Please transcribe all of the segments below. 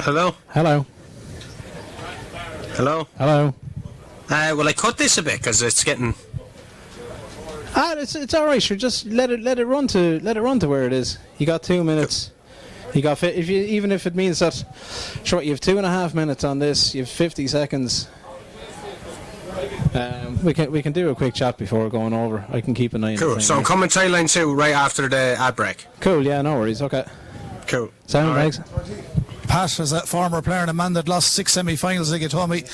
Hello? Hello. Hello? Hello. Will I cut this a bit because it's getting... It's all right. Sure, just let it run to where it is. You got 2 minutes. You got even if it means that, sure, you have 2.5 minutes on this. You have 50 seconds. We can do a quick chat before going over. I can keep an eye on. Cool. So I'm coming to line 2 right after the ad break. Cool. Yeah. No worries. Okay. Cool. Sound, thanks. Pat, as a former player and a man that lost 6 semi-finals, like you told me.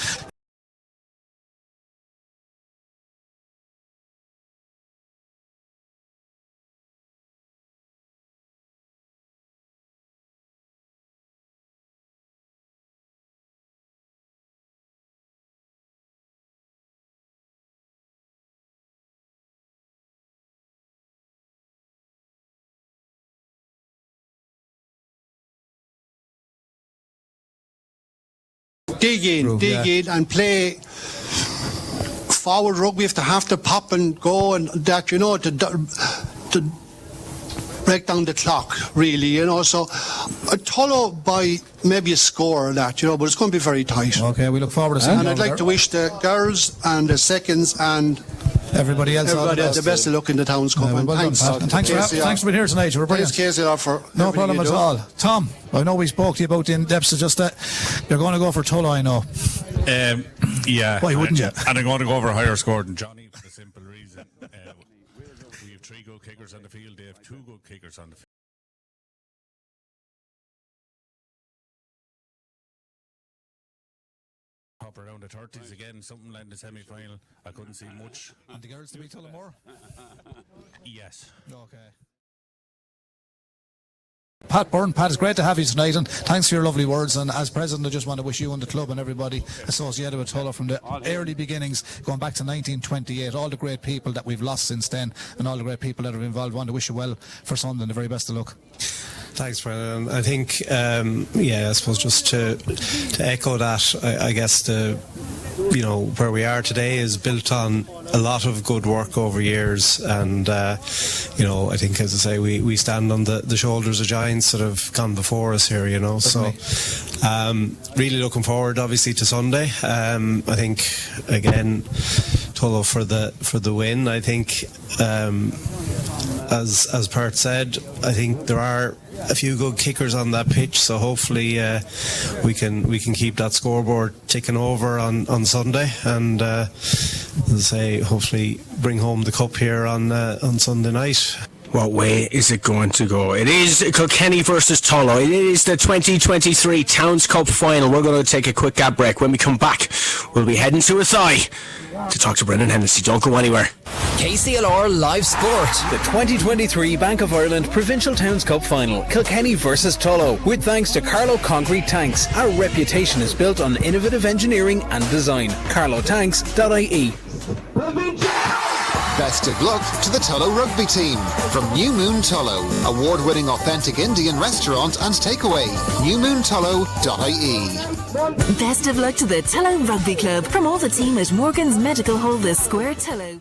Dig in and play forward rugby if they have to pop and go and that, to break down the clock, really, So Tullow by maybe a score or that, but it's going to be very tight. Okay, we look forward to seeing And I'd like to wish the girls and the seconds and everybody else the best of luck in the Towns Cup. Well thanks. And thanks for being here tonight. You were brilliant. Thanks, KCR, for no problem at all. Tom, I know we spoke to you about the in-depths of just that. You're going to go for Tullow, I know. Yeah. Why wouldn't you? And I'm going to go for a higher score than Johnny for the simple reason. We have 3 good kickers on the field. They have 2 good kickers on the field. Up around the 30s again, something like the semi-final. I couldn't see much. And the girls to be Tullamore? Yes. Okay. Pat Byrne, Pat, it's great to have you tonight, and thanks for your lovely words. And as president, I just want to wish you and the club and everybody associated with Tullow from the early beginnings, going back to 1928, all the great people that we've lost since then, and all the great people that are involved. I want to wish you well for Sunday and the very best of luck. Thanks, Brendan. I think, I suppose just to echo that, I guess where we are today is built on a lot of good work over years, and I think, as I say, we stand on the shoulders of giants that have gone before us here, so really looking forward obviously to Sunday. I think again Tullow for the win. I think as Part said, I think there are a few good kickers on that pitch, so hopefully we can keep that scoreboard ticking over on Sunday, and as I say, hopefully bring home the cup here on Sunday night. What way is it going to go? It is Kilkenny versus Tullow. It is the 2023 Towns Cup final. We're going to take a quick ad break. When we come back, we'll be heading to Athy to talk to Brendan Hennessy. Don't go anywhere. KCLR Live Sport. The 2023 Bank of Ireland Provincial Towns Cup Final. Kilkenny versus Tullow. With thanks to Carlow Concrete Tanks. Our reputation is built on innovative engineering and design. carlowtanks.ie. Best of luck to the Tullow rugby team. From New Moon Tullow, award-winning authentic Indian restaurant and takeaway. newmoontullow.ie. Best of luck to the Tullow Rugby Club from all the team at Morgan's Medical Hall, the Square, Tullow.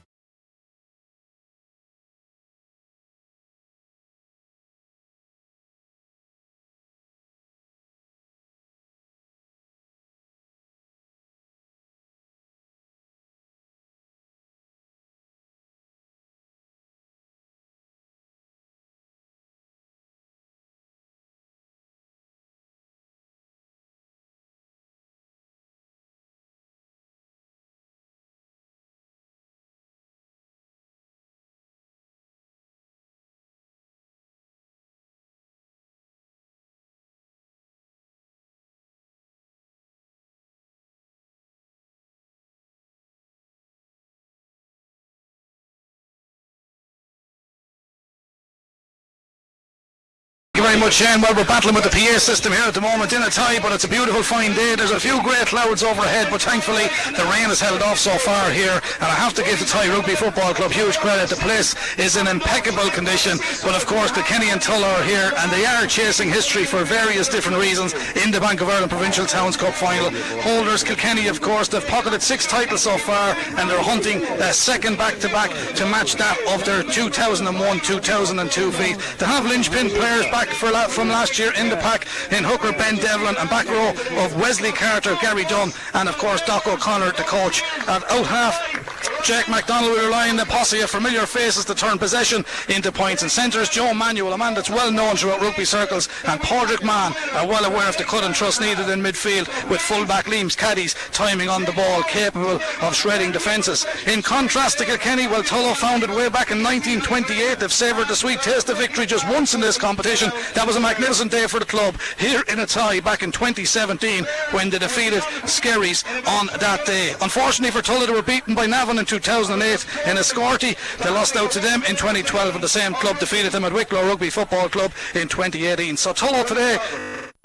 Thank you very much, Shane. Well, we're battling with the PA system here at the moment in Athy, but it's a beautiful fine day. There's a few grey clouds overhead, but thankfully the rain has held off so far here, and I have to give the Athy Rugby Football Club huge credit. The place is in impeccable condition, but of course Kilkenny and Tullow are here, and they are chasing history for various different reasons in the Bank of Ireland Provincial Towns Cup final. Holders Kilkenny, of course, they've pocketed 6 titles so far, and they're hunting their second back-to-back to match that of their 2001-2002 feat. To have linchpin players back for from last year in the pack in hooker Ben Devlin, and back row of Wesley Carter, Gary Dunn, and of course Doc O'Connor, the coach. At out half, Jake MacDonald will rely on the posse of familiar faces to turn possession into points. And centres, Joe Manuel, a man that's well known throughout rugby circles, and Padraig Mann are well aware of the cut and thrust needed in midfield, with fullback Liam's caddies timing on the ball, capable of shredding defences. In contrast to Kilkenny, well, Tullow founded way back in 1928, they've savoured the sweet taste of victory just once in this competition. That was a magnificent day for the club here in a tie back in 2017 when they defeated Skerries on that day. Unfortunately for Tullow, they were beaten by Navan in 2008 in Escorty. They lost out to them in 2012, and the same club defeated them at Wicklow Rugby Football Club in 2018. So Tullow today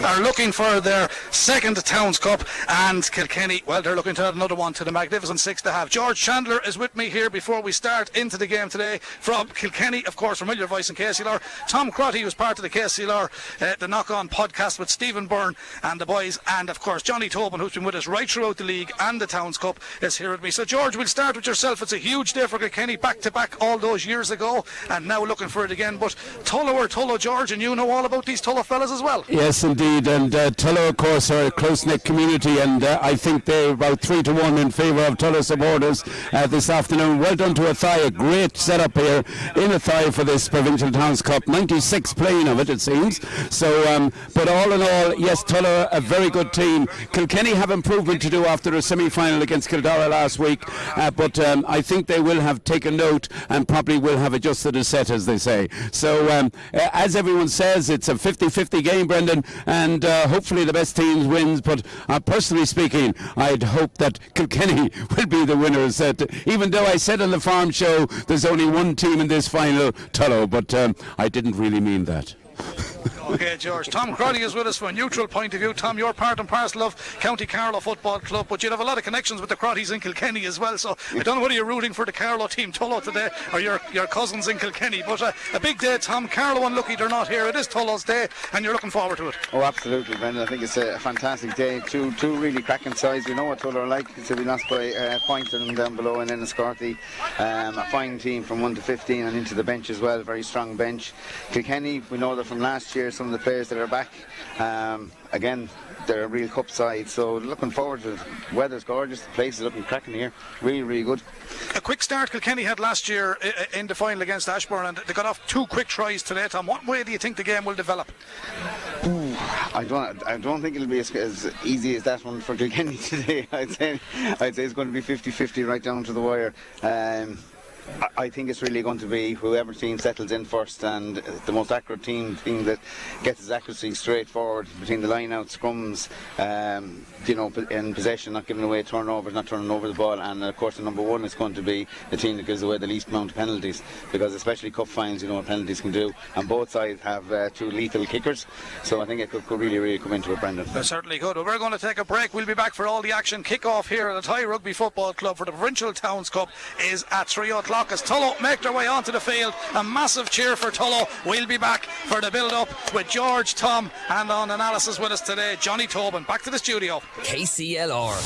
are looking for their second Towns Cup, and Kilkenny, well, they're looking to add another one to the magnificent six to have. George Chandler is with me here before we start into the game today from Kilkenny, of course, familiar voice in KCLR. Tom Crotty, who's part of the KCLR the Knock On podcast with Stephen Byrne and the boys, and of course Johnny Tobin, who's been with us right throughout the league and the Towns Cup, is here with me. So George, we'll start with yourself. It's a huge day for Kilkenny, back to back all those years ago, and now looking for it again. But Tullow, George, and you know all about these Tullow fellas as well. Yes, indeed. And Tullow, of course, are a close-knit community, and I think they're about 3-1 in favour of Tullow supporters this afternoon. Well done to Athy, a great setup here in Athy for this Provincial Towns Cup. 96 playing of it seems. So, but all in all, yes, Tullow, a very good team. Kilkenny have improvement to do after a semi-final against Kildare last week, but I think they will have taken note and probably will have adjusted a set, as they say. So, as everyone says, it's a 50-50 game, Brendan, and hopefully the best team wins, but personally speaking, I'd hope that Kilkenny will be the winners. Even though I said on the farm show there's only one team in this final, Tullow, but I didn't really mean that. Okay, George. Tom Crotty is with us from a neutral point of view. Tom, you're part and parcel of County Carlow Football Club, but you'd have a lot of connections with the Crottys in Kilkenny as well, so I don't know whether you're rooting for the Carlow team Tullow today or your cousins in Kilkenny, but a big day, Tom. Carlow unlucky they're not here. It is Tullow's day and you're looking forward to it. Oh, absolutely, Brendan. I think it's a fantastic day. Two really cracking sides. We know what Tullow are like. So we lost by a point to them down below in Enniscorthy. A fine team from 1 to 15 and into the bench as well. Very strong bench. Kilkenny, we know that from last year, some of the players that are back. Again, they're a real cup side, so looking forward to it. Weather's gorgeous, the place is looking cracking here. Really, really good. A quick start Kilkenny had last year in the final against Ashbourne, and they got off 2 quick tries today, Tom. What way do you think the game will develop? I don't think it'll be as easy as that one for Kilkenny today. I'd say it's going to be 50-50 right down to the wire. I think it's really going to be whoever team settles in first, and the most accurate team that gets its accuracy straight forward between the line out scrums, in possession, not giving away turnovers, not turning over the ball, and of course the number one is going to be the team that gives away the least amount of penalties, because especially cup finals, you know what penalties can do, and both sides have 2 lethal kickers, so I think it could really come into it, Brendan. They certainly could. Well, we're going to take a break. We'll be back for all the action. Kick-off here at the Athy Rugby Football Club for the Provincial Towns Cup is at 3 o'clock as Tullow make their way onto the field. A massive cheer for Tullow. We'll be back for the build-up with George, Tom, and on analysis with us today, Johnny Tobin. Back to the studio. KCLR.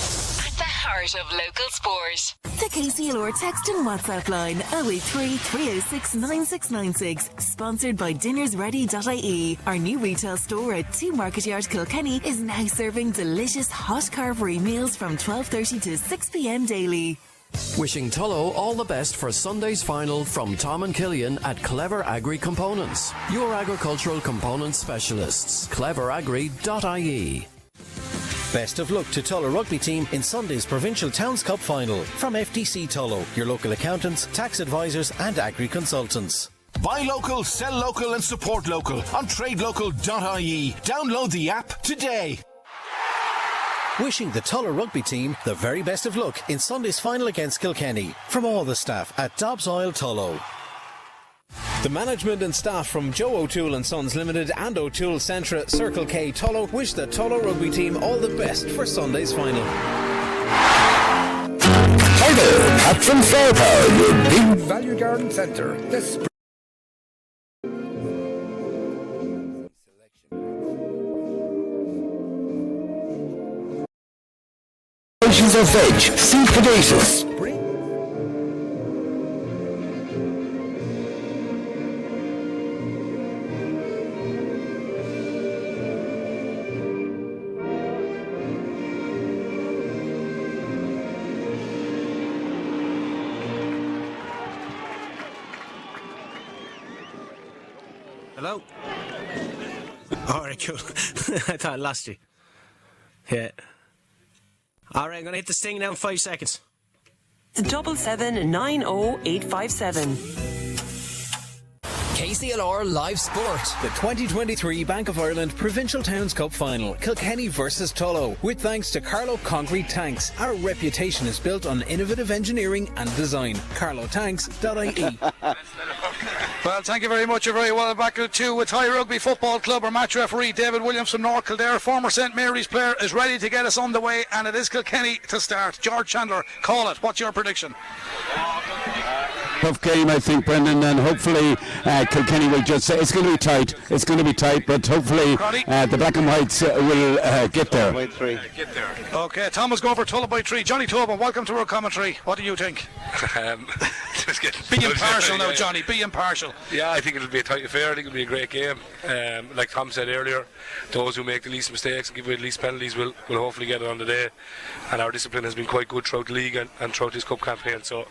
At the heart of local sport. The KCLR text and WhatsApp line 083 306 9696. Sponsored by dinnersready.ie. Our new retail store at 2 Market Yard Kilkenny is now serving delicious hot carvery meals from 12:30 to 6 p.m. daily. Wishing Tullow all the best for Sunday's final from Tom and Killian at Clever Agri Components. Your agricultural components specialists. cleveragri.ie. Best of luck to Tullow Rugby team in Sunday's Provincial Towns Cup final from FTC Tullow, your local accountants, tax advisors and agri consultants. Buy local, sell local and support local on tradelocal.ie. Download the app today. Wishing the Tullow Rugby team the very best of luck in Sunday's final against Kilkenny from all the staff at Dobbs Oil Tullow. The management and staff from Joe O'Toole and Sons Limited and O'Toole Centra Circle K Tullow wish the Tullow Rugby team all the best for Sunday's final. Hi there, Patron Firepower, your big value garden centre. Of veg, sweet potatoes. Hello? Alright, cool. I thought I lost you. Yeah. Alright, I'm going to hit the sting now in 5 seconds. 779 857. KCLR Live Sport. The 2023 Bank of Ireland Provincial Towns Cup Final. Kilkenny versus Tullow. With thanks to Carlow Concrete Tanks. Our reputation is built on innovative engineering and design. carlowtanks.ie. Well, thank you very much. You're very well back to with High Rugby Football Club. Our match referee, David Williams from North Kildare, former St Mary's player, is ready to get us underway, and it is Kilkenny to start. George Chandler, call it. What's your prediction? Tough game, I think, Brendan, and hopefully Kilkenny will just say it's going to be tight. It's going to be tight, but hopefully the Black and Whites will get there. By 3. Okay, Thomas going for Tulloghan by 3. Johnny Tobin, welcome to our commentary. What do you think? Be impartial now, Johnny. Be impartial. Yeah, I think it'll be a tight affair. I think it'll be a great game. Like Tom said earlier, those who make the least mistakes and give away the least penalties will hopefully get it on the day. And our discipline has been quite good throughout the league and throughout this cup campaign. So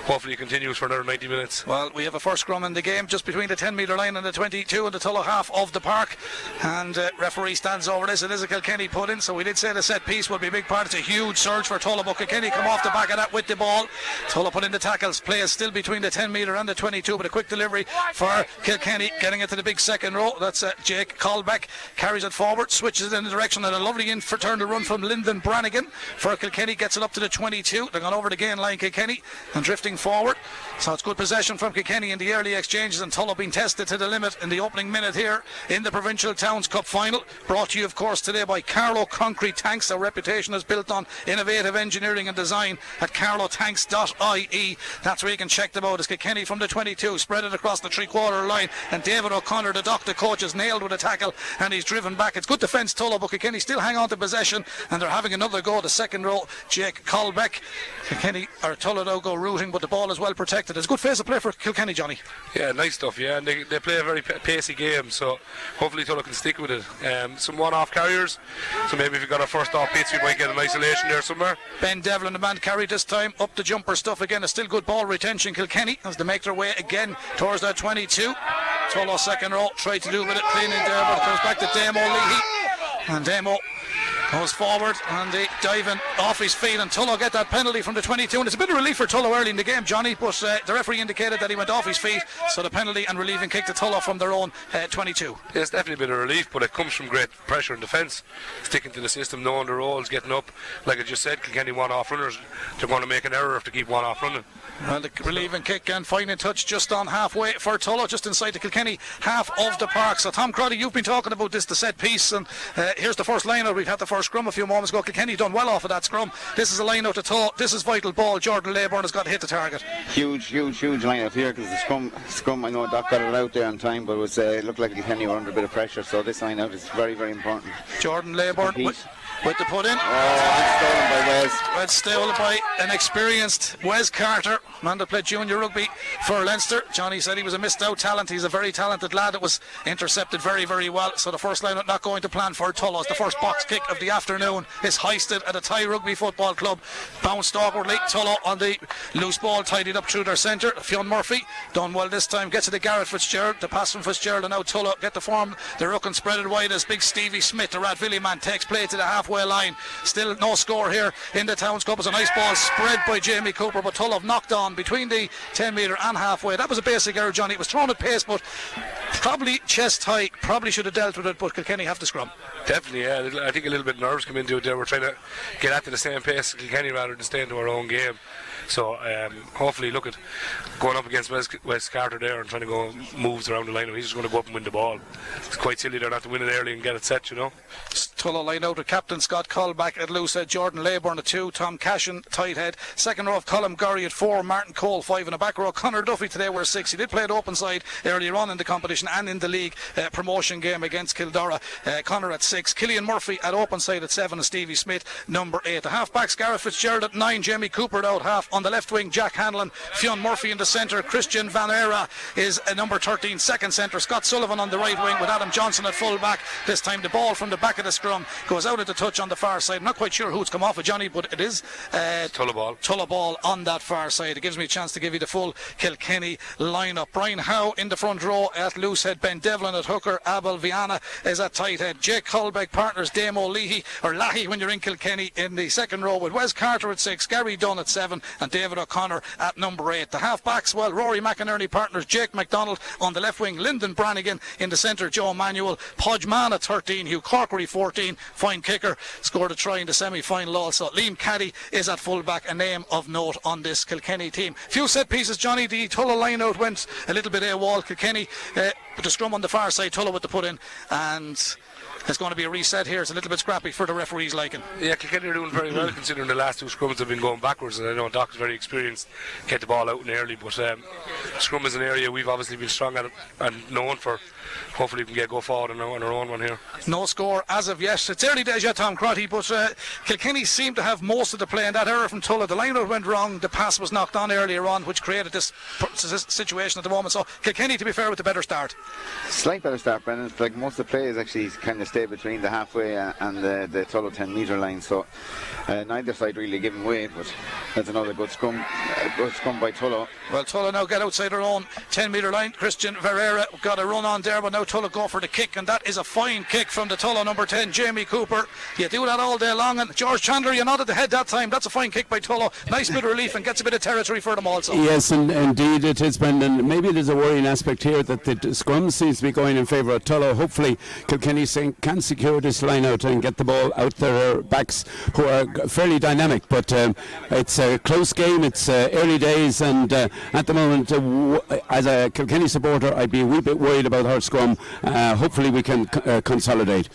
hopefully it continues for another 90 minutes. Well, we have a first scrum in the game just between the 10 metre line and the 22 and the Tulloghan half of the park. And referee stands over this. It is a Kilkenny put in, so we did say the set piece will be a big part. It's a huge surge for Tulloghan, but Kilkenny come off the back of that with the ball. Tulloghan put in the tackles. Play is still between the 10 metre and the 22, but a quick delivery for Kilkenny, getting it to the big second row. That's Jake Colbeck, carries it forward, switches it in the direction, and a lovely internal run from Lyndon Brannigan for Kilkenny, gets it up to the 22. They're gone over the gain line, Kilkenny, and drifting forward. So it's good possession from Kilkenny in the early exchanges, and Tulloghan being tested to the limit in the opening minute here in the Provincial Towns Cup Final. Brought to you, of course, today by Carlow Concrete Tanks. Our reputation is built on innovative engineering and design at carlowtanks.ie. That's where you can check them out. It's Kilkenny from the 22, spread it across the three-quarter line, and David O'Connor, the doctor coach, is nailed with a tackle, and he's driven back. It's good defence, Tulloghan, but Kilkenny still hang on to possession, and they're having another go. The second row, Jake Colbeck. Kilkenny or Tulloghan now go rooting, but the ball is well protected. It's a good phase of play for Kilkenny, Johnny. Yeah, nice stuff, yeah, and they play a very pacey game, so hopefully Tulloghan can stick with it. Some one-off carriers, so maybe if we got a first off bits we might get an isolation there somewhere. Ben Devlin, the man carried this time, up the jumper stuff again. A still good ball retention, Kilkenny, as they make their way again towards that 22. Tulloghan second row, tried to do a bit of cleaning there, but it comes back to Damo Leahy, and Damo goes forward and they diving off his feet, and Tulloghan get that penalty from the 22, and it's a bit of relief for Tulloghan early in the game, Johnny, but the referee indicated that he went off his feet, so the penalty and relieving kick to Tulloghan from their own 22. Yeah, it's definitely a bit of relief, but it comes from great pressure in defence, sticking to the system, knowing the roles, getting up. Like I just said, Kilkenny one-off runners, they're going to make an error if they keep one-off running. Well, the relieving kick and finding touch just on halfway for Tulloghan, just inside the Kilkenny half of the park. So Tom Crowley, you've been talking about this, the set piece, and here's the first line out. We've had the first scrum a few moments ago. Kilkenny done well off of that scrum. This is a line out to Tulloghan. This is vital ball. Jordan Leybourne has got to hit the target. Huge line out here, because the scrum, I know Doc got it out there on time, but it was looked like Kilkenny were under a bit of pressure, so this line out is very, very important. Jordan Leybourne with the put in. Oh, stolen by Wes. Well, stolen by an experienced Wes Carter, man that played junior rugby for Leinster. Johnny said he was a missed out talent. He's a very talented lad that was intercepted very, very well. So the first line not going to plan for Tulloghan. The first box kick of the afternoon is hoisted at a Thai Rugby Football Club. Bounced awkwardly. Tulloghan on the loose ball, tidied up through their centre. Fionn Murphy done well this time. Gets it to Garrett Fitzgerald. The pass from Fitzgerald, and now Tulloghan get the form. The ruck and spread it wide as big Stevie Smith, the Rathvilly man, takes play to the halfway line. Still no score here in the Towns Cup. It's a nice ball spread by Jamie Cooper, but Tulloghan knocked on between the 10 metre and halfway. That was a basic error, Johnny. It was thrown at pace, but probably chest high. Probably should have dealt with it, but Kilkenny have the scrum. Definitely, yeah. I think a little bit nerves come into it there. We're trying to get at the same pace as Kilkenny rather than stay into our own game. So hopefully, look at going up against Wes Carter there and trying to go moves around the line. He's just going to go up and win the ball. It's quite silly they're not to win it early and get it set, you know. Tulloghan line out with Captain Scott Colback at loose head, Jordan Leybourne at 2, Tom Cashin tight head, second row of Colm Gorry at 4, Martin Cole 5, and a back row Conor Duffy today were 6. He did play at open side earlier on in the competition and in the league promotion game against Kildare. Conor at 6, Killian Murphy at open side at 7, and Stevie Smith number 8. The half backs, Gareth Fitzgerald at 9, Jamie Cooper out half on the left wing, Jack Hanlon, Fionn Murphy in the centre, Christian Van Era is a number 13 second centre, Scott Sullivan on the right wing with Adam Johnson at full back. This time the ball from the back of the scrum goes out of the touch on the far side. I'm not quite sure who's come off of Johnny, but it is Tulla ball on that far side. It gives me a chance to give you the full Kilkenny lineup. Brian Howe in the front row at loose head, Ben Devlin at hooker, Abel Viana is at tight head, Jake Colbeck partners Damo Leahy or Lahey when you're in Kilkenny in the second row with Wes Carter at 6, Gary Dunn at 7 and David O'Connor at number 8. The half backs, well, Rory McInerney partners Jake MacDonald on the left wing, Lyndon Brannigan in the centre, Joe Manuel, Podge Mann at 13, Hugh Corkery 14, fine kicker, scored a try in the semi-final also. Liam Caddy is at full back, a name of note on this Kilkenny team. Few set pieces, Johnny. The Tulla line-out went a little bit AWOL. Kilkenny with the scrum on the far side, Tulla with the put in, and there's going to be a reset here. It's a little bit scrappy for the referees liking. Yeah, Kilkenny are doing very well considering the last two scrums have been going backwards, and I know Doc's very experienced, get the ball out in early, but scrum is an area we've obviously been strong at and known for. Hopefully we can go forward on our own one here. No score as of yet. It's early days yet, Tom Crotty, but Kilkenny seem to have most of the play, and that error from Tulla, the line-out went wrong, the pass was knocked on earlier on, which created this situation at the moment. So Kilkenny, to be fair, with a better start. Slight better start, Brendan. Like most of the plays actually kind of stay between the halfway and the Tulla 10 metre line, so neither side really giving way, but that's another good scrum by Tulla. Well, Tulla now get outside their own 10 metre line. Christian Verreira got a run on there, but now Tulla go for the kick, and that is a fine kick from the Tulla number 10, Jamie Cooper. You do that all day long, and George Chandler, you nodded the head that time. That's a fine kick by Tulla. Nice bit of relief and gets a bit of territory for them also. Yes, and indeed it is, Brendan. Maybe there's a worrying aspect here that the scrum seems to be going in favour of Tulla. Hopefully Kilkenny can secure this line out and get the ball out their backs, who are fairly dynamic, but it's a close game. It's early days, and at the moment as a Kilkenny supporter I'd be a wee bit worried about our scrum. Hopefully we can consolidate.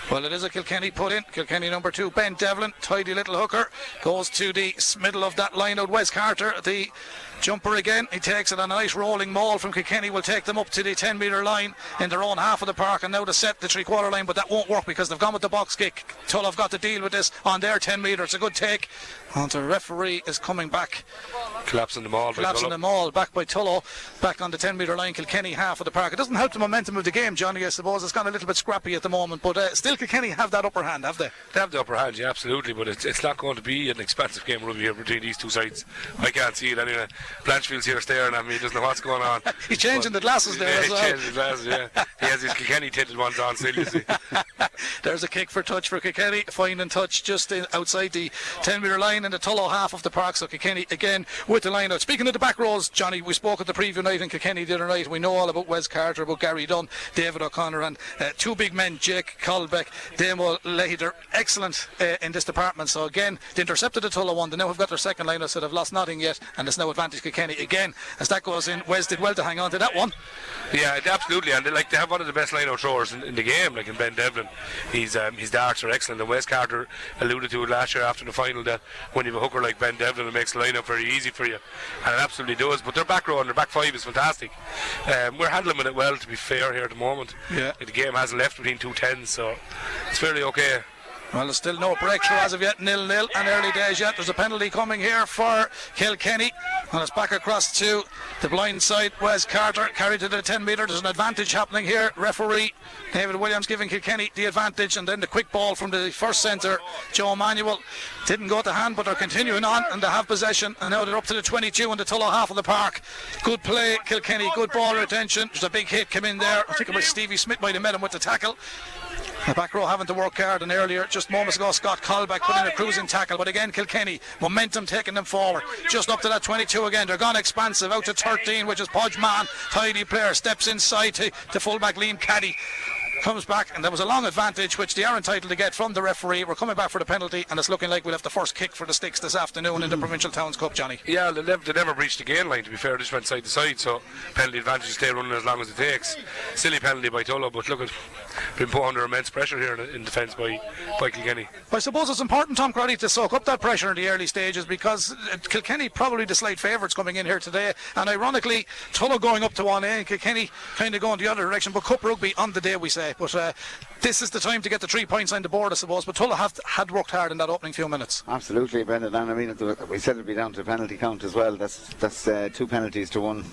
Well, it is a Kilkenny put in. Kilkenny number 2, Ben Devlin, tidy little hooker, goes to the middle of that line out. Wes Carter, the jumper again, he takes it on a nice rolling maul from Kilkenny, will take them up to the 10 metre line in their own half of the park, and now to set the 3/4 line, but that won't work because they've gone with the box kick. Tulla have got to deal with this on their 10 metre. It's a good take, and the referee is coming back, collapsing the maul back by Tulla, back on the 10 metre line, Kilkenny half of the park. It doesn't help the momentum of the game, Johnny. I suppose it's gone a little bit scrappy at the moment, but still Kilkenny have that upper hand, have they? They have the upper hand, yeah, absolutely, but it's not going to be an expensive game rugby here between these two sides. I can't see it anyway. Blanchfield's here staring at me, he doesn't know what's going on. He's changing the glasses there as well. He's changing the glasses, yeah. He has his Kilkenny tinted ones on still, you see. There's a kick for touch for Kilkenny, fine and touch just outside the 10 metre line in the Tulla half of the park, so Kilkenny again with the line out. Speaking of the back rows, Johnny, we spoke at the preview night in Kilkenny the other night. We know all about Wes Carter, about Gary Dunn, David O'Connor, and two big men, Jake Colbeck, Damo Leahy. They're excellent in this department. So again, they intercepted the Tulla one. They now have got their second line out, so they've lost nothing yet, and it's now advantage Kilkenny again as that goes in. Wes did well to hang on to that one. Yeah, absolutely, and they have one of the best line-out throwers in the game, like in Ben Devlin. His darts are excellent, and Wes Carter alluded to it last year after the final that when you have a hooker like Ben Devlin, it makes the line-out very easy for you, and it absolutely does. But their back row and their back five is fantastic. We're handling it well, to be fair, here at the moment. Yeah. The game hasn't left between two tens, so it's fairly okay. Well, there's still no breakthrough as of yet, 0-0, and early days yet. There's a penalty coming here for Kilkenny, and it's back across to the blind side. Wes Carter carried to the 10 metre. There's an advantage happening here. Referee David Williams giving Kilkenny the advantage, and then the quick ball from the first centre, Joe Manuel. Didn't go to hand, but they're continuing on, and they have possession, and now they're up to the 22 in the Tulla half of the park. Good play, Kilkenny, good ball retention. There's a big hit come in there. I think it was Stevie Smith might have met him with the tackle. The back row having to work hard, and earlier, just moments ago, Scott Colbeck put in a cruising tackle, but again Kilkenny, momentum taking them forward, just up to that 22 again. They're gone expansive, out to 13, which is Podge Mann, tidy player, steps inside to fullback Liam Caddy, comes back, and there was a long advantage which they are entitled to get from the referee. We're coming back for the penalty, and it's looking like we'll have the first kick for the Sticks this afternoon in the Provincial Towns Cup, Johnny. Yeah, they never breached the gain line, to be fair. They just went side to side, so penalty advantage stay running as long as it takes. Silly penalty by Tulla, but look at been put under immense pressure here in defence by Kilkenny. I suppose it's important, Tom Crowley, to soak up that pressure in the early stages, because Kilkenny probably the slight favourites coming in here today, and ironically Tulloghan going up to 1A and Kilkenny kind of going the other direction, but Cup Rugby on the day, we say. But this is the time to get the 3 points on the board, I suppose, but Tulloghan had worked hard in that opening few minutes. Absolutely, Brendan, and I mean, we said it'd be down to penalty count as well. That's 2 penalties to 1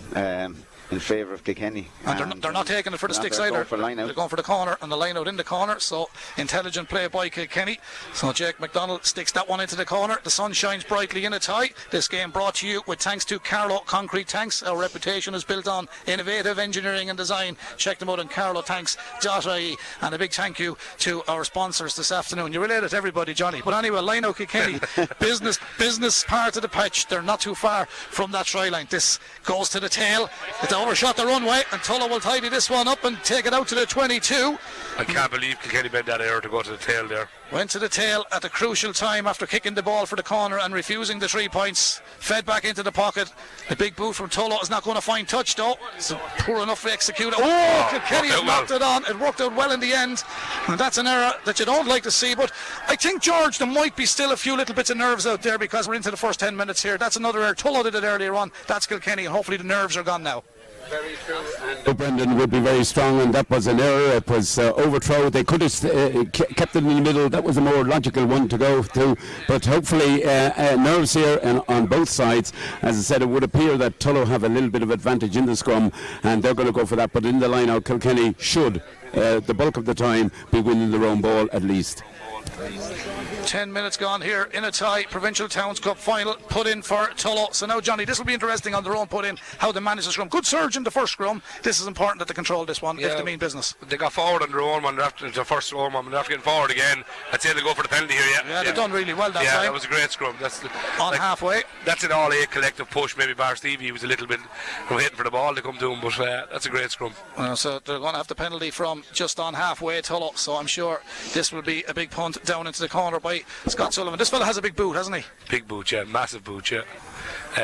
in favour of Kilkenny. And they're not taking it for the sticks either. They're going for the corner, and the line out in the corner, so intelligent play by Kilkenny. So Jake McDonald sticks that one into the corner. The sun shines brightly in a tie. This game brought to you with thanks to Carlow Concrete Tanks. Our reputation is built on innovative engineering and design. Check them out on carlowtanks.ie, and a big thank you to our sponsors this afternoon. You relate it to everybody, Johnny, but anyway, line out Kilkenny. business part of the pitch. They're not too far from that try line. This goes to the tail. It's overshot the runway, and Tulloghan will tidy this one up and take it out to the 22. I can't believe Kilkenny made that error to go to the tail there. Went to the tail at a crucial time after kicking the ball for the corner and refusing the 3 points. Fed back into the pocket. A big boot from Tulloghan is not going to find touch though. It's poor enough to execute it. Kilkenny has knocked it on. It worked out well in the end, and that's an error that you don't like to see. But I think, George, there might be still a few little bits of nerves out there, because we're into the first 10 minutes here. That's another error. Tulloghan did it earlier on. That's Kilkenny, and hopefully the nerves are gone now. Very true. Brendan would be very strong, and that was an error. It was overthrow. They could have kept it in the middle. That was a more logical one to go to. But hopefully nerves here and on both sides. As I said, it would appear that Tulloghan have a little bit of advantage in the scrum, and they're going to go for that. But in the line out, Kilkenny should the bulk of the time be winning their own ball at least. 10 minutes gone here in a tie. Provincial Towns Cup final put in for Tulloghan. So now, Johnny, this will be interesting on their own put in, how they manage the scrum. Good surge in the first scrum. This is important that they control this one if they mean business. They got forward on their own one after the first own one, and after getting forward again, I'd say they go for the penalty here. Yeah, they've done really well that time. Yeah, that was a great scrum. That's halfway. That's an all-8 collective push. Maybe Bar Stevie was a little bit waiting for the ball to come to him, but that's a great scrum. So they're going to have the penalty from just on halfway, Tulloghan. So I'm sure this will be a big punt down into the corner by Scott Sullivan. This fella has a big boot, hasn't he? Big boot, yeah, massive boot, yeah.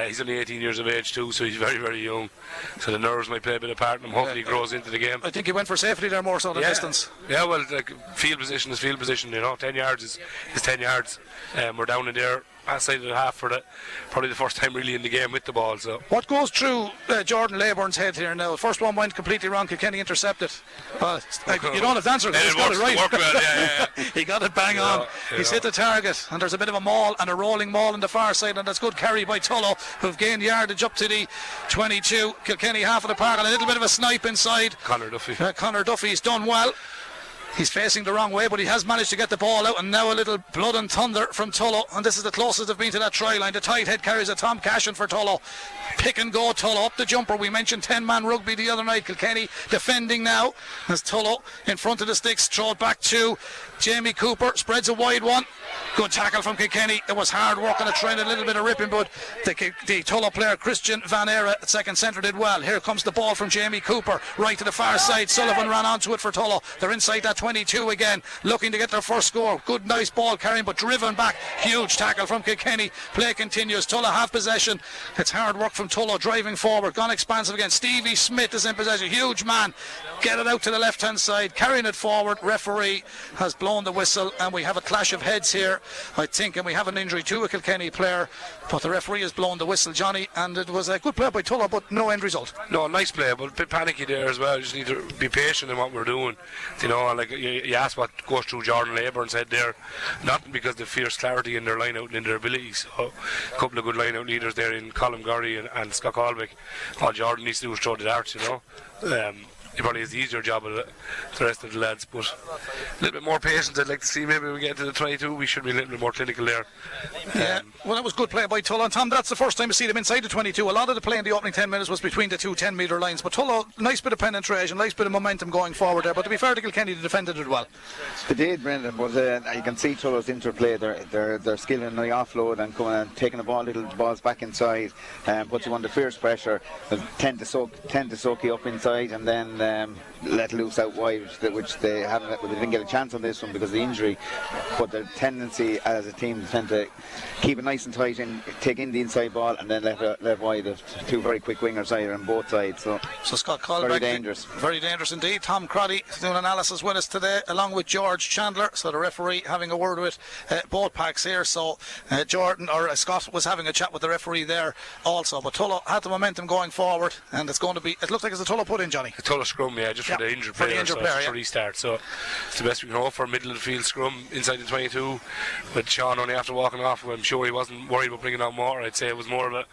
He's only 18 years of age too, so he's very, very young. So the nerves might play a bit of part in him. Hopefully he grows into the game. I think he went for safety there more so than distance. Yeah, well, like, field position is field position, you know. 10 yards is 10 yards. We're down in there outside of the half for probably the first time really in the game with the ball. So what goes through Jordan Layburn's head here now? The first one went completely wrong. Kilkenny intercepted. You don't have to answer that. He's got it right. Well, he got it bang on. He's hit the target, and there's a bit of a maul and a rolling maul on the far side, and that's good carry by Tulloghan, who've gained yardage up to the 22. Kilkenny half of the park, and a little bit of a snipe inside. Conor Duffy. Conor Duffy's done well. He's facing the wrong way, but he has managed to get the ball out, and now a little blood and thunder from Tulloghan, and this is the closest they've been to that try line. The tight head carries a Tom Cashin for Tulloghan. Pick and go Tulloghan up the jumper. We mentioned 10-man rugby the other night. Kilkenny defending now as Tulloghan in front of the sticks, throw it back to Jamie Cooper, spreads a wide one. Good tackle from Kilkenny. It was hard work on the train, a little bit of ripping, but the Tulloghan player Christian Van Era at second centre did well. Here comes the ball from Jamie Cooper right to the far side. Sullivan ran onto it for Tulloghan. They're inside that 22 again, looking to get their first score. Good, nice ball carrying, but driven back. Huge tackle from Kilkenny. Play continues. Tulloghan have possession. It's hard work from Tulloghan driving forward. Gone expansive again. Stevie Smith is in possession. Huge man. Get it out to the left hand side, carrying it forward. Referee has blown the whistle, and we have a clash of heads here, I think, and we have an injury to a Kilkenny player, but the referee has blown the whistle, Johnny, and it was a good play by Tulloghan, but no end result. No, nice play, but a bit panicky there as well. You just need to be patient in what we're doing, you know. And like you asked what goes through Jordan Layburn's head there, not because of fierce clarity in their line out and in their abilities. So, a couple of good line out leaders there in Colin Gorry and Scott Colbeck. All Jordan needs to do is throw the darts, you know. He probably has the easier job of the rest of the lads, but a little bit more patience I'd like to see. Maybe when we get to the 22 we should be a little bit more clinical there. Well, that was good play by Tulloghan. Tom, that's the first time you see them inside the 22. A lot of the play in the opening 10 minutes was between the two 10-metre lines, but Tulloghan, nice bit of penetration, nice bit of momentum going forward there, but to be fair to Kilkenny, they defended it well. They did, Brendan, but you can see Tulloghan's interplay, their skill in the offload and coming and taking the ball, little balls back inside, puts you under fierce pressure, tend to soak you up inside, and then let loose out wide, which they didn't get a chance on this one because of the injury. But their tendency as a team tend to keep it nice and tight and take in the inside ball and then let wide of two very quick wingers either on both sides. So Scott Colbeck, very dangerous. Very dangerous indeed. Tom Crotty is doing analysis with us today, along with George Chandler. So the referee having a word with both packs here. So Scott was having a chat with the referee there also. But Tullow had the momentum going forward, and it's going to be. It looks like it's a Tullow put in, Johnny. A Tullow scrum, just for the injured player. It's a restart. So it's the best we can hope for. Middle of the field scrum inside the 22. With Sean only after walking off, I'm sure he wasn't worried about bringing on more. I'd say it was more of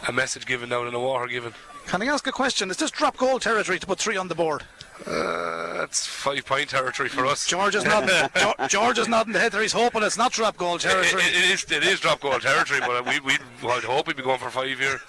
a message given now than a water given. Can I ask a question? Is this drop goal territory to put 3 on the board? It's 5-point territory for us. George is not in the head there. He's hoping it's not drop goal territory. It is drop goal territory, but I'd hope we'd be going for 5 here.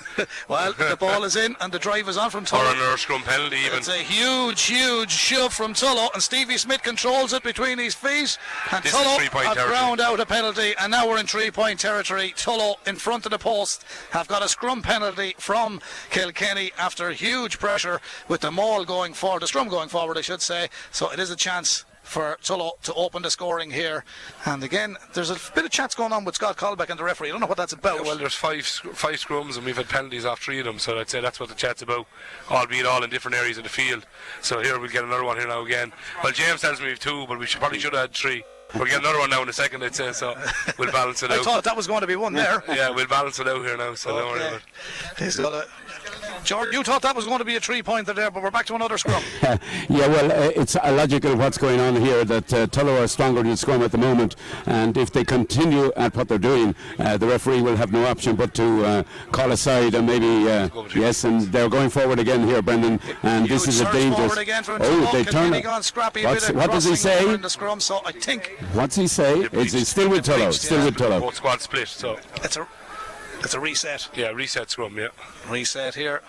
Well, the ball is in and the drive is on from Tullow. Or another scrum penalty even. It's a huge shove from Tullow, and Stevie Smith controls it between his feet, and this Tullow have ground out a penalty, and now we're in 3-point territory. Tullow in front of the post have got a scrum penalty from Kilkenny after huge pressure with the maul going forward, the scrum going forward I should say. So it is a chance for Tullow to open the scoring here, and again there's a bit of chats going on with Scott Colbeck and the referee. I don't know what that's about. Well, there's five scrums and we've had penalties off 3 of them, so I'd say that's what the chat's about, albeit all in different areas of the field. So here we'll get another one here now again. Well, James tells me we've 2, but we probably should have had 3. We'll get another one now in a second, I'd say, so we'll balance it out. I thought that was going to be 1 there. Yeah, we'll balance it out here now, so don't worry about it. George, you thought that was going to be a 3-pointer there, but we're back to another scrum. It's illogical what's going on here, that Tullow are stronger than scrum at the moment, and if they continue at what they're doing, the referee will have no option but to call aside and maybe yes, and they're going forward again here, Brendan, and this is a dangerous. They turn it. What does he say? The scrum, so I think. What's he say? It's still with Tullow. Still with Tullow. Both squads split, so it's a reset. Yeah, reset scrum. Yeah, reset here.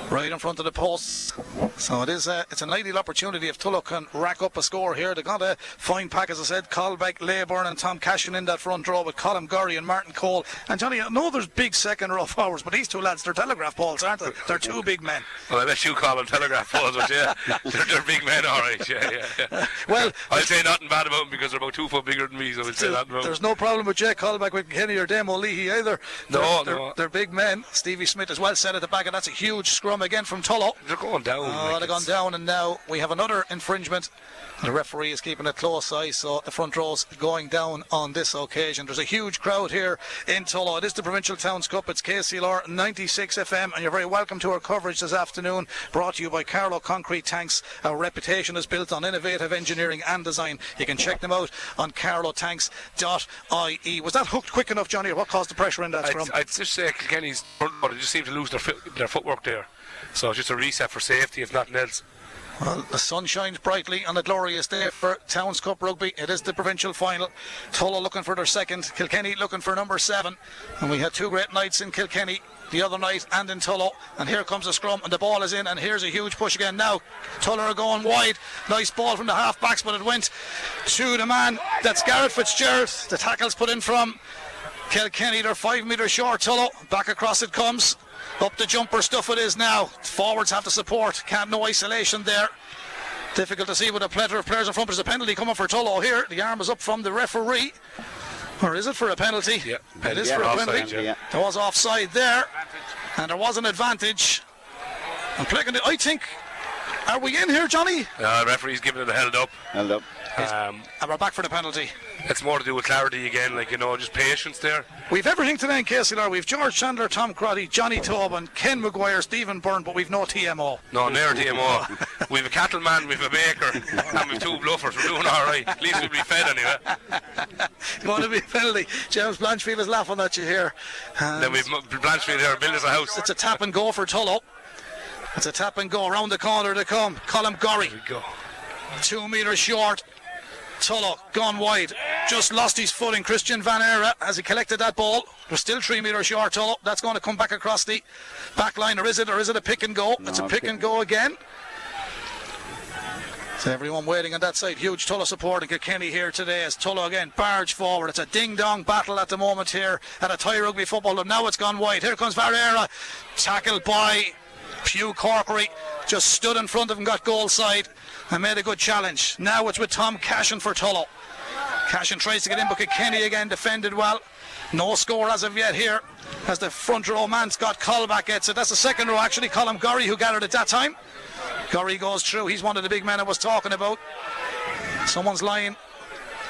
Right in front of the post. So it's an ideal opportunity if Tullow can rack up a score here. They've got a fine pack, as I said. Colbeck, Leyburn and Tom Cashin in that front row with Colin Gorry and Martin Cole. And Johnny, I know there's big second row forwards, but these 2 lads, they're telegraph balls, aren't they? They're 2 big men. Well, I bet you call them telegraph balls, but yeah, they're big men, all right. Yeah. Well, I'll say nothing bad about them because they're about 2 foot bigger than me, so I'll say nothing about them. There's no problem with Jake Colbeck with Kenny or Demo Leahy either. They're big men. Stevie Smith as well set at the back, and that's a huge scrum again from Tullow. They're going down. They've gone down, and now we have another infringement. The referee is keeping a close eye, so the front row's going down on this occasion. There's a huge crowd here in Tullow. It is the Provincial Towns Cup. It's KCLR 96 FM, and you're very welcome to our coverage this afternoon, brought to you by Carlow Concrete Tanks. Our reputation is built on innovative engineering and design. You can check them out on carlowtanks.ie. Was that hooked quick enough, Johnny, or what caused the pressure in that scrum? I'd just say Kilkenny's front row, they just seem to lose their footwork there. So it's just a reset for safety, if nothing else. Well, the sun shines brightly on a glorious day for Towns Cup Rugby. It is the provincial final. Tullow looking for their second, Kilkenny looking for number 7. And we had 2 great nights in Kilkenny the other night and in Tullow. And here comes the scrum, and the ball is in, and here's a huge push again now. Tullow are going wide. Nice ball from the half-backs, but it went to the man. That's Garrett Fitzgerald. The tackle's put in from Kilkenny. They're 5 metres short, Tullow. Back across it comes. Up the jumper stuff it is now. Forwards have to support. No isolation there. Difficult to see with a plethora of players in front. There's a penalty coming for Tullow here. The arm is up from the referee. Or is it for a penalty? Yeah, it is for a penalty. Yeah. There was offside there, and there was an advantage. I'm playing it. I think. Are we in here, Johnny? Referee's giving it a held up. And we're back for the penalty. It's more to do with clarity again, just patience there. We've everything today in KCLR. We've George Chandler, Tom Crotty, Johnny Tobin, Ken Maguire, Stephen Byrne, but we've no TMO. No, never TMO. We've a cattleman, we've a baker, and we've 2 bluffers. We're doing all right. At least we'll be fed anyway. Going to be a penalty. James Blanchfield is laughing at you here. And then we've Blanchfield here, build us a house. It's a tap and go for Tullow. It's a tap and go around the corner to come. Colin Gorry. There we go. 2 metres short. Tullow gone wide, just lost his footing. Christian Van Era as he collected that ball. We're still 3 metres short. Tullow, that's going to come back across the back line, or is it a pick and go? It's a pick and go again. So everyone waiting on that side. Huge Tullow support in Kilkenny here today as Tullow again barge forward. It's a ding-dong battle at the moment here at a tie rugby football, and now it's gone wide. Here comes Varera, tackled by Hugh Corkery. just stood in front of him, got goal side and made a good challenge. Now it's with Tom Cashin for Tullow. Cashin tries to get in, but Kenny again defended well. No score as of yet here, as the front row man, Scott Colback, gets it. That's the second row actually, Colin Gorry, who gathered at that time. Gorry goes through. He's one of the big men I was talking about. Someone's lying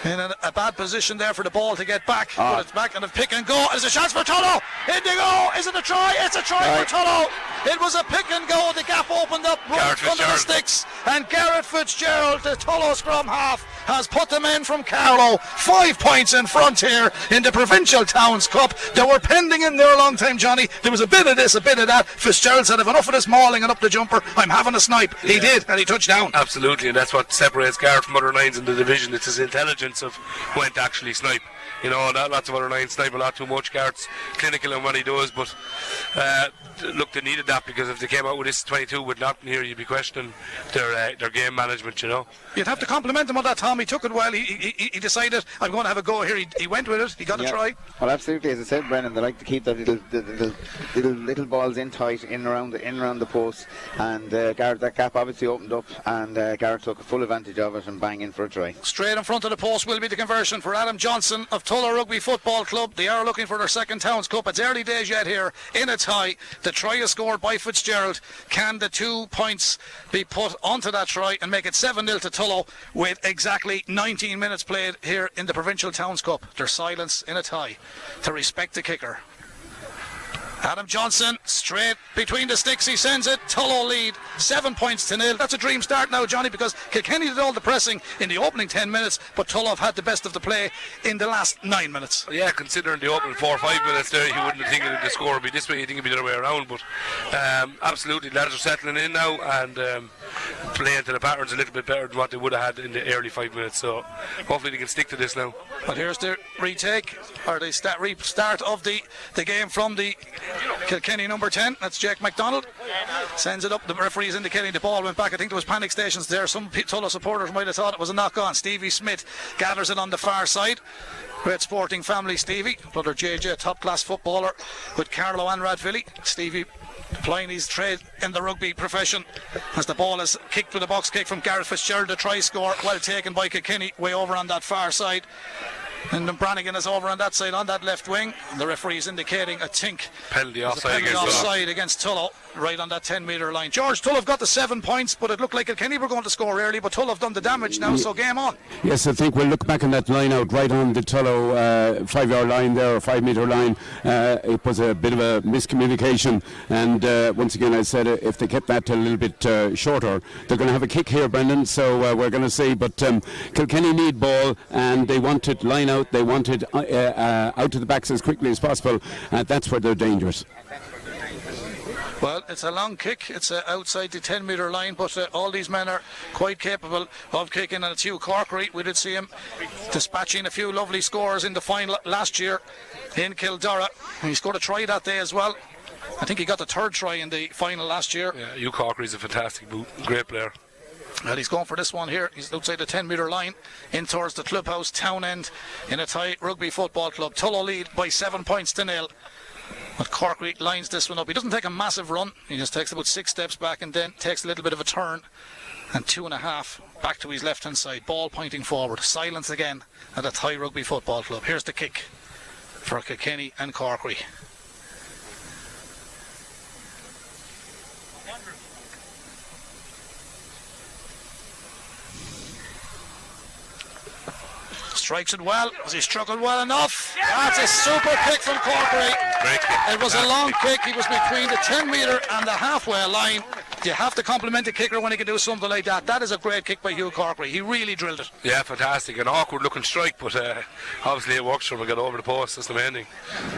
in a bad position there for the ball to get back. But it's back and a pick and go. There's a chance for Tullow. In they go. Is it a try? It's a try for Tullow. It was a pick and go. The gap opened up right in front of the sticks. And Garrett Fitzgerald, the Tullow scrum half, has put the men from Carlow 5 points in front here in the Provincial Towns Cup. They were pending in there a long time, Johnny. There was a bit of this, a bit of that. Fitzgerald said, "I've enough of this mauling and up the jumper. I'm having a snipe." He did, and he touched down. Absolutely, and that's what separates Garrett from other nines in the division. It's his intelligence of when to actually snipe. You know, lots of other nines snipe a lot too much. Garrett's clinical in what he does, but look, they needed that, because if they came out with this 22 with Norton here, you'd be questioning their game management, you know. You'd have to compliment him on that, Tom. He took it well. He decided, I'm going to have a go here. He went with it. He got a try. Well, absolutely. As I said, Brennan, they like to keep that little balls in tight, in around the post. And Garrett, that gap obviously opened up, and Garrett took full advantage of it and bang in for a try. Straight in front of the post will be the conversion for Adam Johnson of Tulla Rugby Football Club. They are looking for their second Towns Cup. It's early days yet here in a tie. The try is scored by Fitzgerald. Can the 2 points be put onto that try and make it 7-0 to Tullow with exactly 19 minutes played here in the Provincial Towns Cup? There's silence in a tie to respect the kicker. Adam Johnson, straight between the sticks, he sends it. Tullow lead 7 points to 0. That's a dream start now, Johnny, because Kilkenny did all the pressing in the opening 10 minutes, but Tullow have had the best of the play in the last 9 minutes. Yeah, considering the opening 4 or 5 minutes there, you wouldn't think the score would be this way. You think it'd be the other way around, but absolutely, lads are settling in now and playing to the patterns a little bit better than what they would have had in the early 5 minutes, so hopefully they can stick to this now. But here's the retake, or the restart of the game from the Kilkenny number 10. That's Jake MacDonald. Sends it up. The referee's indicating the ball went back. I think there was panic stations there. Some Tullow supporters might have thought it was a knock on. Stevie Smith gathers it on the far side. Great sporting family, Stevie. Brother JJ, top class footballer with Carlow and Rathvilly. Stevie applying his trade in the rugby profession as the ball is kicked with a box kick from Gareth Fitzgerald. The try score well taken by Kilkenny way over on that far side. And then Brannigan is over on that side, on that left wing. The referee is indicating, I think, penalty offside against Tullow, right on that 10-metre line. George, Tullow have got the 7 points, but it looked like Kilkenny were going to score early, but Tullow have done the damage now, so game on. Yes, I think we'll look back on that line out right on the Tullow 5-yard line there, or 5-metre line. It was a bit of a miscommunication, and once again I said if they kept that a little bit shorter, they're going to have a kick here, Brendan, so we're going to see. But Kilkenny need ball, and they want it line out, they want it out to the backs as quickly as possible. That's where they're dangerous. Well, it's a long kick. It's outside the 10-metre line, but all these men are quite capable of kicking. And it's Hugh Corkery. We did see him dispatching a few lovely scores in the final last year in Kildara. He scored a try that day as well. I think he got the 3rd try in the final last year. Yeah, Hugh Corkery's a fantastic, great player. Well, he's going for this one here. He's outside the 10-metre line, in towards the clubhouse, Town End, in a tie Rugby Football Club. Tullow lead by 7 points to 0. But Corkery lines this one up. He doesn't take a massive run. He just takes about 6 steps back and then takes a little bit of a turn. And 2.5 back to his left-hand side. Ball pointing forward. Silence again at a tie Rugby Football Club. Here's the kick for Kilkenny and Corkery. Strikes it well. Has he struggled well enough? That's a super kick from Corkery. It was a long kick. He was between the 10-metre and the halfway line. You have to compliment the kicker when he can do something like that. That is a great kick by Hugh Corkery. He really drilled it. Yeah, fantastic. An awkward looking strike, but obviously it works for him. Got over the post. That's the main thing.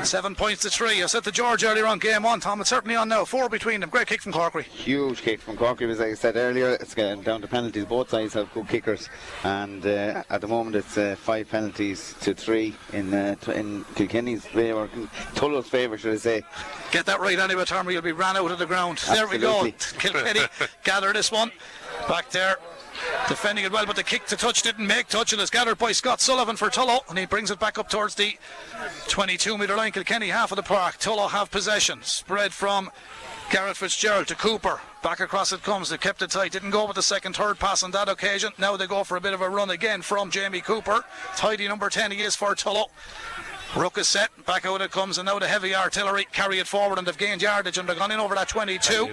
7 points to 3. I said to George earlier on, game on, Tom. It's certainly on now. 4 between them. Great kick from Corkery. Huge kick from Corkery. As I said earlier, it's getting down to penalties. Both sides have good kickers, and at the moment it's 5 penalties to 3 in Kilkenny's favour, Tullow's favour, should I say. Get that right anyway, Tom, you'll be ran out of the ground. Absolutely. There we go. Kilkenny gather this one. Back there, defending it well, but the kick to touch didn't make touch, and it's gathered by Scott Sullivan for Tullow, and he brings it back up towards the 22-metre line. Kilkenny half of the park. Tullow have possession. Spread from Garrett Fitzgerald to Cooper. Back across it comes. They kept it tight. Didn't go with the second, third pass on that occasion. Now they go for a bit of a run again from Jamie Cooper. Tidy number 10 he is for Tullow. Rook is set, back out it comes, and now the heavy artillery carry it forward, and they've gained yardage, and they've gone in over that 22.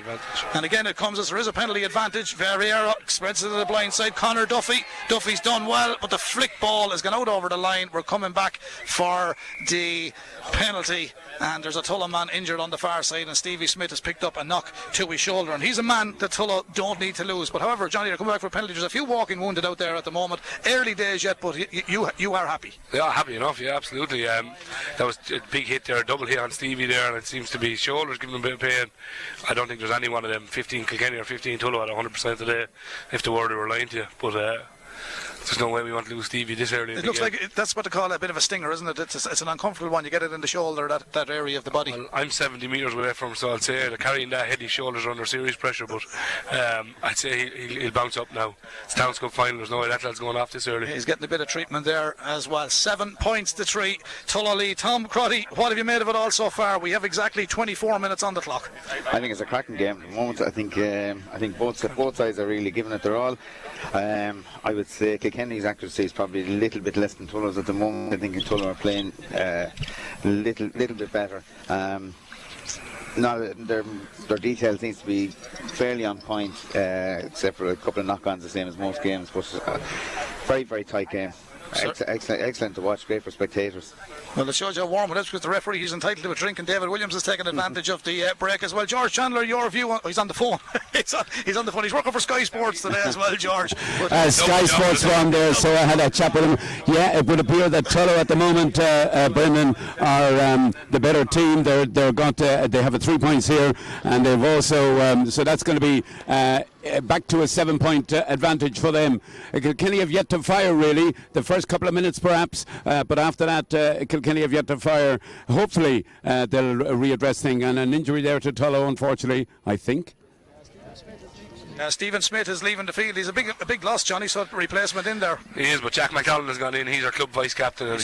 And again it comes as there is a penalty advantage. Verriera spreads it to the blind side. Connor Duffy. Duffy's done well, but the flick ball has gone out over the line. We're coming back for the penalty, and there's a Tulloghan man injured on the far side, and Stevie Smith has picked up a knock to his shoulder, and he's a man that Tulloghan don't need to lose. But however, Johnny, they're coming back for a penalty. There's a few walking wounded out there at the moment. Early days yet, but you are happy. Yeah, happy enough, yeah, absolutely. That was a big hit there, a double hit on Stevie there, and it seems to be his shoulders giving him a bit of pain. I don't think there's any one of them 15 Kilkenny or 15 Tullow at 100% today, if the word they were lying to you. But there's no way we want to lose Stevie this early. It looks like that's what they call a bit of a stinger, isn't it? It's an uncomfortable one. You get it in the shoulder, that area of the body. Well, I'm 70 metres away from him, so I'll say they're carrying that head. His shoulders are under serious pressure, but I'd say he'll bounce up now. It's Towns Cup final. There's no way that lad's going off this early. He's getting a bit of treatment there as well. 7 points to 3. Tullow lead. Tom Crotty, what have you made of it all so far? We have exactly 24 minutes on the clock. I think it's a cracking game at the moment. I think both sides are really giving it their all. I would say Kilkenny's accuracy is probably a little bit less than Tullow's at the moment. I think Tullow are playing a little bit better. Now their detail seems to be fairly on point, except for a couple of knock-ons, the same as most games. But very, very tight game. Excellent to watch. Great for spectators. Well, it shows you how warm it is because the referee, he's entitled to a drink, and David Williams has taken advantage of the break as well. George Chandler, your view on... he's on the phone. he's on the phone. He's working for Sky Sports today as well, George. Sky Sports were on there, so I had a chat with him. Yeah, it would appear that Tullow at the moment, Brendan, are the better team. They have a 3 points here, and they've also... so that's going to be... back to a 7-point advantage for them. Kilkenny have yet to fire, really, the first couple of minutes perhaps, but after that Kilkenny have yet to fire. Hopefully they'll readdress things, and an injury there to Tullow, unfortunately, I think. Stephen Smith is leaving the field. He's a big loss, Johnny, so replacement in there. He is, but Jack McDonald has gone in. He's our club vice captain, and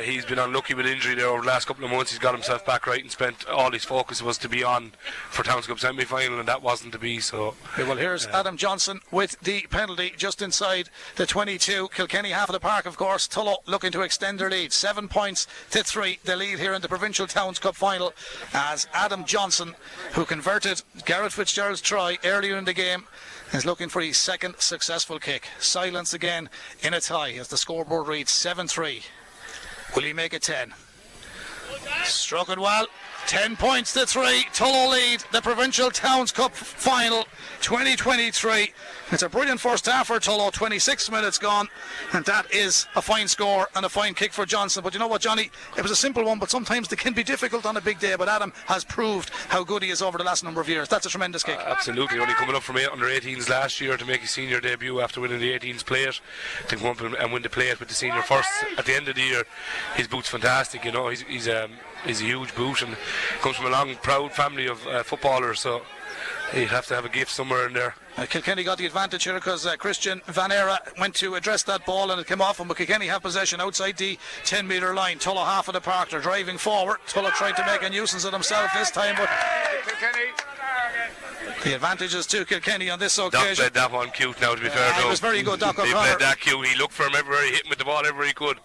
he's been unlucky with injury there over the last couple of months. He's got himself back right and spent all his focus was to be on for Towns Cup semi-final, and that wasn't to be. So well, here's Adam Johnson with the penalty just inside the 22. Kilkenny half of the park, of course. Tullow looking to extend their lead. 7 points to 3. The lead here in the Provincial Towns Cup final, as Adam Johnson, who converted Garrett Fitzgerald's try earlier in the game, is looking for his second successful kick. Silence again in a tie as the scoreboard reads 7-3. Will he make it 10? Struck it well. 10 points to 3. Tullow lead the Provincial Towns Cup final 2023. It's a brilliant first half for Tullow. 26 minutes gone, and that is a fine score and a fine kick for Johnson. But you know what, Johnny? It was a simple one, but sometimes they can be difficult on a big day. But Adam has proved how good he is over the last number of years. That's a tremendous kick. Absolutely. Only coming up from under 18s last year to make his senior debut after winning the 18s plate, to come up and win the plate with the senior first at the end of the year. His boot's fantastic. You know, he's a huge boot, and comes from a long, proud family of footballers. So he'd have to have a gift somewhere in there. Kilkenny got the advantage here because Christian Van Era went to address that ball and it came off him, but Kilkenny have possession outside the 10-metre line. Tullow half of the park, they're driving forward. Tullow tried to make a nuisance of himself this time, but the advantage is to Kilkenny on this occasion. Doc played that one cute now, to be fair. It was very good, Doc O'Connor. He played that cute. He looked for him everywhere. He hit him with the ball everywhere he could.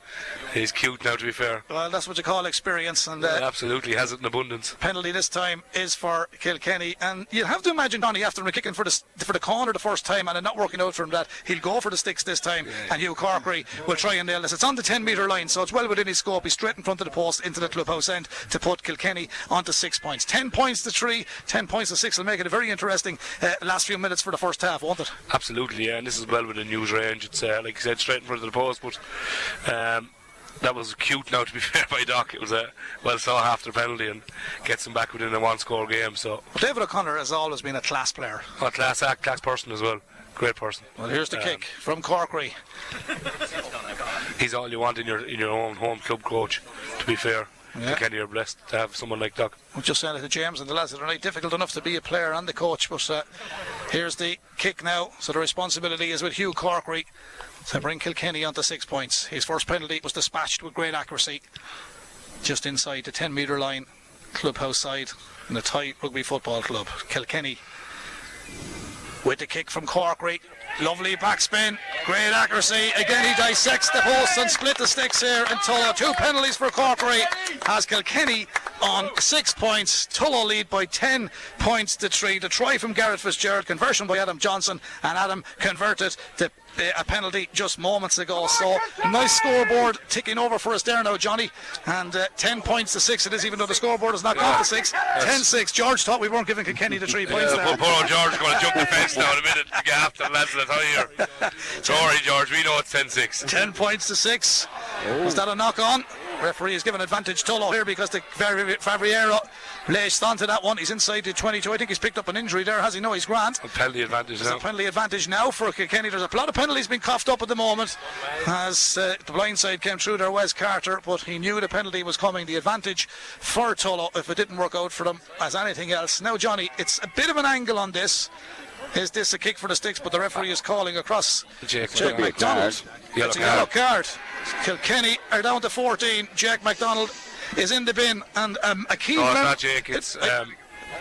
He's cute now, to be fair. Well, that's what you call experience. And absolutely, has it in abundance. Penalty this time is for Kilkenny, and you'll have to imagine Donny, after him kicking for the corner the first time and it not working out for him, that he'll go for the sticks this time, and Hugh Corkery will try and nail this. It's on the 10-metre line, so it's well within his scope. He's straight in front of the post into the clubhouse end to put Kilkenny onto 6 points. 10 points to 3, 10 points to 6 will make it a very interesting last few minutes for the first half, won't it? Absolutely, yeah, and this is well within news range. It's like you said, straight in front of the post, but that was cute now, to be fair, by Doc. It was a well sought after penalty and gets him back within a one-score game. So David O'Connor has always been a class player. A class person as well. Great person. Well, here's the kick from Corkery. He's all you want in your own home club coach, to be fair. Yeah. Kilkenny are blessed to have someone like Doc. We're just saying it to James and the lads that are difficult enough to be a player and the coach, but here's the kick now, so the responsibility is with Hugh Corkery to bring Kilkenny onto 6 points. His first penalty was dispatched with great accuracy just inside the 10-metre line. clubhouse side in the Thai Rugby Football Club. Kilkenny with the kick from Corkery. Lovely backspin, great accuracy. Again, he dissects the post and split the sticks here in Tulloghan. 2 penalties for Corkery has Kilkenny on 6 points. Tulloghan lead by 10 points to 3. The try from Garrett Fitzgerald, conversion by Adam Johnson, and Adam converted a penalty just moments ago. So nice scoreboard ticking over for us there now, Johnny. And 10 points to 6 it is, even though the scoreboard has not gone to 6. 10-6. George thought we weren't giving Kilkenny the 3 points there. Poor old George going to jump the fence now in a minute. You have to lads at here. Sorry, George, we know it's 10-6. 10 points to 6. Was that a knock on? Referee is given advantage Tulloghan here because the Favriero laced onto that one. He's inside the 22. I think he's picked up an injury there, has he? No, he's grand. A penalty advantage now. There's a penalty advantage now for Kilkenny. There's a lot of penalties being coughed up at the moment as the blind side came through there, Wes Carter, but he knew the penalty was coming. The advantage for Tulloghan if it didn't work out for them as anything else. Now, Johnny, it's a bit of an angle on this. Is this a kick for the sticks? But the referee is calling across Jake MacDonald. It's a yellow card. Kilkenny are down to 14. Jake MacDonald is in the bin, and a key. No, it's not Jake. It's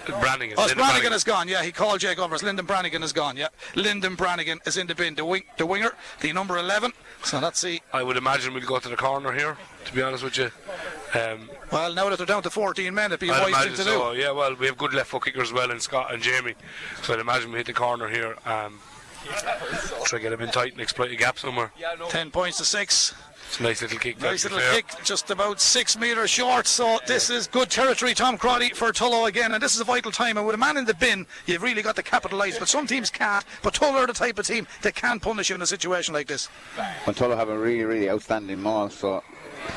Brannigan. Oh, Brannigan is gone. Yeah, he called Jake over. Lyndon Brannigan is gone. Yeah, Lyndon Brannigan is in the bin. The winger, the number 11. So let's see. I would imagine we'll go to the corner here, to be honest with you. Well, now that they're down to 14 men, it'd be a wise thing to do. Yeah, well, we have good left foot kickers as well in Scott and Jamie, so I'd imagine we hit the corner here. Try to get him in tight and exploit a gap somewhere. 10 points to 6. It's a nice little kick. Nice little kick, just about 6 metres short. So this is good territory, Tom Crotty, for Tulloghan again. And this is a vital time. And with a man in the bin, you've really got to capitalise. But some teams can't. But Tulloghan are the type of team that can punish you in a situation like this. Well, Tulloghan have a really, really outstanding maul. So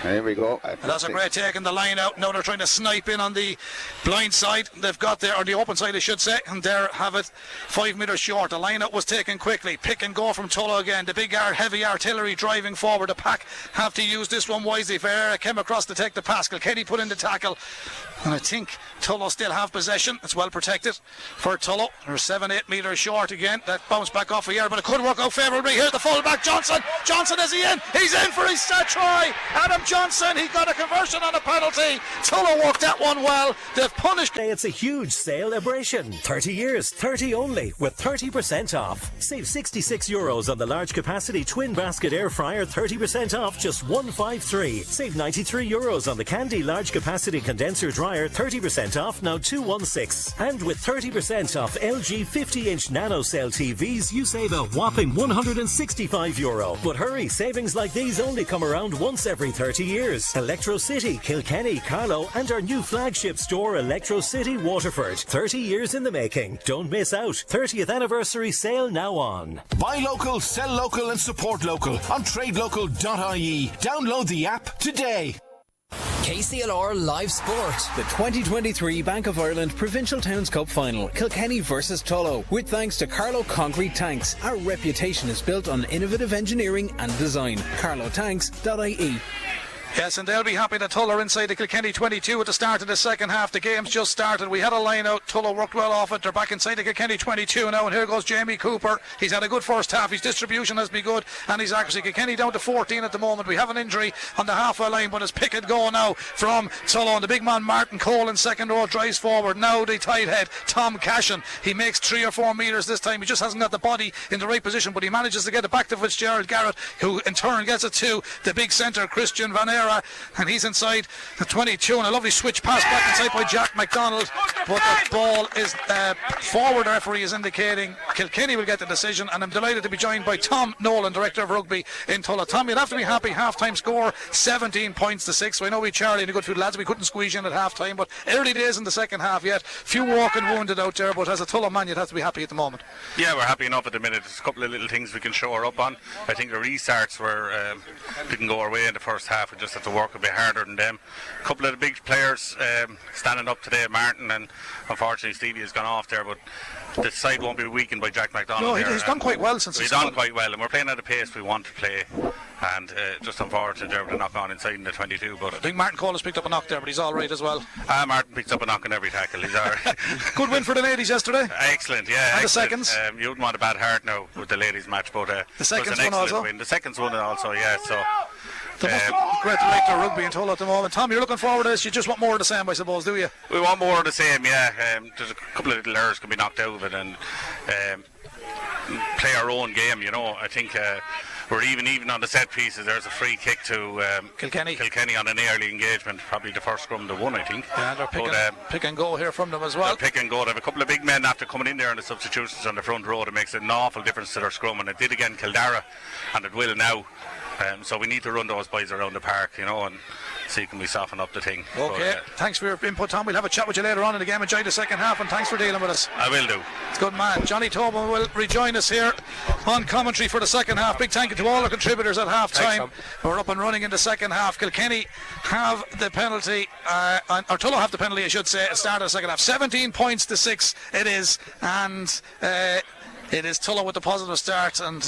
here we go. That's a great take in the line out. Now they're trying to snipe in on the blind side. They've got there, or the open side I should say, and there have it 5 metres short. The line out was taken quickly. Pick and go from Tulloghan again. The big heavy artillery driving forward. The pack have to use this one wisely. Ferreira came across to take the pass. Kilkenny put in the tackle. And I think Tulloghan still have possession. It's well protected for Tulloghan. They're 7-8 metres short again. That bounced back off a yard, but it could work out favourably. Here's the fullback, Johnson. Johnson, is he in? He's in for his try. Adam Johnson, he got a conversion on a penalty. Tulloghan worked that one well. They've punished. It's a huge celebration. 30 years, 30 only, with 30% off. Save €66 on the large capacity twin basket air fryer, 30% off, just €153. Save €93 on the Candy large capacity condenser dryer, 30% off, now €216. And with 30% off LG 50-inch nano-cell TVs, you save a whopping €165. But hurry, savings like these only come around once every 30 years. Electro City, Kilkenny, Carlow, and our new flagship store, Electro City, Waterford. 30 years in the making. Don't miss out. 30th anniversary sale now on. Buy local, sell local, and support local on tradelocal.ie. Download the app today. KCLR Live Sport. The 2023 Bank of Ireland Provincial Towns Cup Final. Kilkenny versus Tulloghan. With thanks to Carlow Concrete Tanks. Our reputation is built on innovative engineering and design. carlowtanks.ie. Yes, and they'll be happy that Tulloghan are inside the Kilkenny 22 at the start of the second half. The game's just started. We had a line out. Tulloghan worked well off it. They're back inside the Kilkenny 22 now, and here goes Jamie Cooper. He's had a good first half. His distribution has been good, and his accuracy. Kilkenny down to 14 at the moment. We have an injury on the halfway line, but it's pick and go now from Tulloghan. The big man Martin Cole in second row drives forward. Now the tight head Tom Cashin. He makes 3 or 4 metres this time. He just hasn't got the body in the right position, but he manages to get it back to Fitzgerald Garrett, who in turn gets it to the big centre Christian Vanera, and he's inside the 22, and a lovely switch pass back inside by Jack MacDonald, but the ball is forward. The referee is indicating Kilkenny will get the decision, and I'm delighted to be joined by Tom Nolan, Director of Rugby in Tulloghan. Tom, you'd have to be happy. Half-time score 17 points to 6. So I know we Charlie and a good few lads, we couldn't squeeze in at half-time, but early days in the second half yet. Few walking wounded out there, but as a Tulloghan man you'd have to be happy at the moment. Yeah, we're happy enough at the minute. There's a couple of little things we can shore up on. I think the restarts didn't go our way in the first half. We just have to work a bit harder than them. A couple of the big players standing up today, Martin, and unfortunately Stevie has gone off there, but the side won't be weakened by Jack MacDonald. No, he's done quite well since he's done quite well, and we're playing at a pace we want to play, and just unfortunate there with a knock on inside in the 22. But I think Martin Cole has picked up a knock there, but he's all right as well. Martin picks up a knock on every tackle. He's all right. Good win for the ladies yesterday. Excellent, yeah. And excellent. The seconds. You wouldn't want a bad heart now with the ladies match, but the seconds one also. Win. The seconds one also, yeah. So The great director of rugby in Tulloghan at the moment. Tom, you're looking forward to this. You just want more of the same, I suppose, do you? We want more of the same, yeah. There's a couple of little errors can be knocked out of it and play our own game, you know. I think we're even on the set pieces. There's a free kick to Kilkenny on an early engagement, probably the first scrum they won, I think. Yeah, they're pick and go here from them as well. Pick and go. They have a couple of big men after coming in there in the substitutions on the front row. It makes an awful difference to their scrum, and it did again Kildare, and it will now. So we need to run those boys around the park, you know, and see can we soften up the thing. Okay, thanks for your input, Tom. We'll have a chat with you later on in the game. Enjoy the second half, and thanks for dealing with us. I will do. It's good, man. Johnny Tobin will rejoin us here on commentary for the second half. Big thank you to all the contributors at half time. We're up and running in the second half. Kilkenny have the penalty, or Tulloghan have the penalty, I should say, at the start of the second half. 17 points to 6 it is, and it is Tulloghan with the positive start. And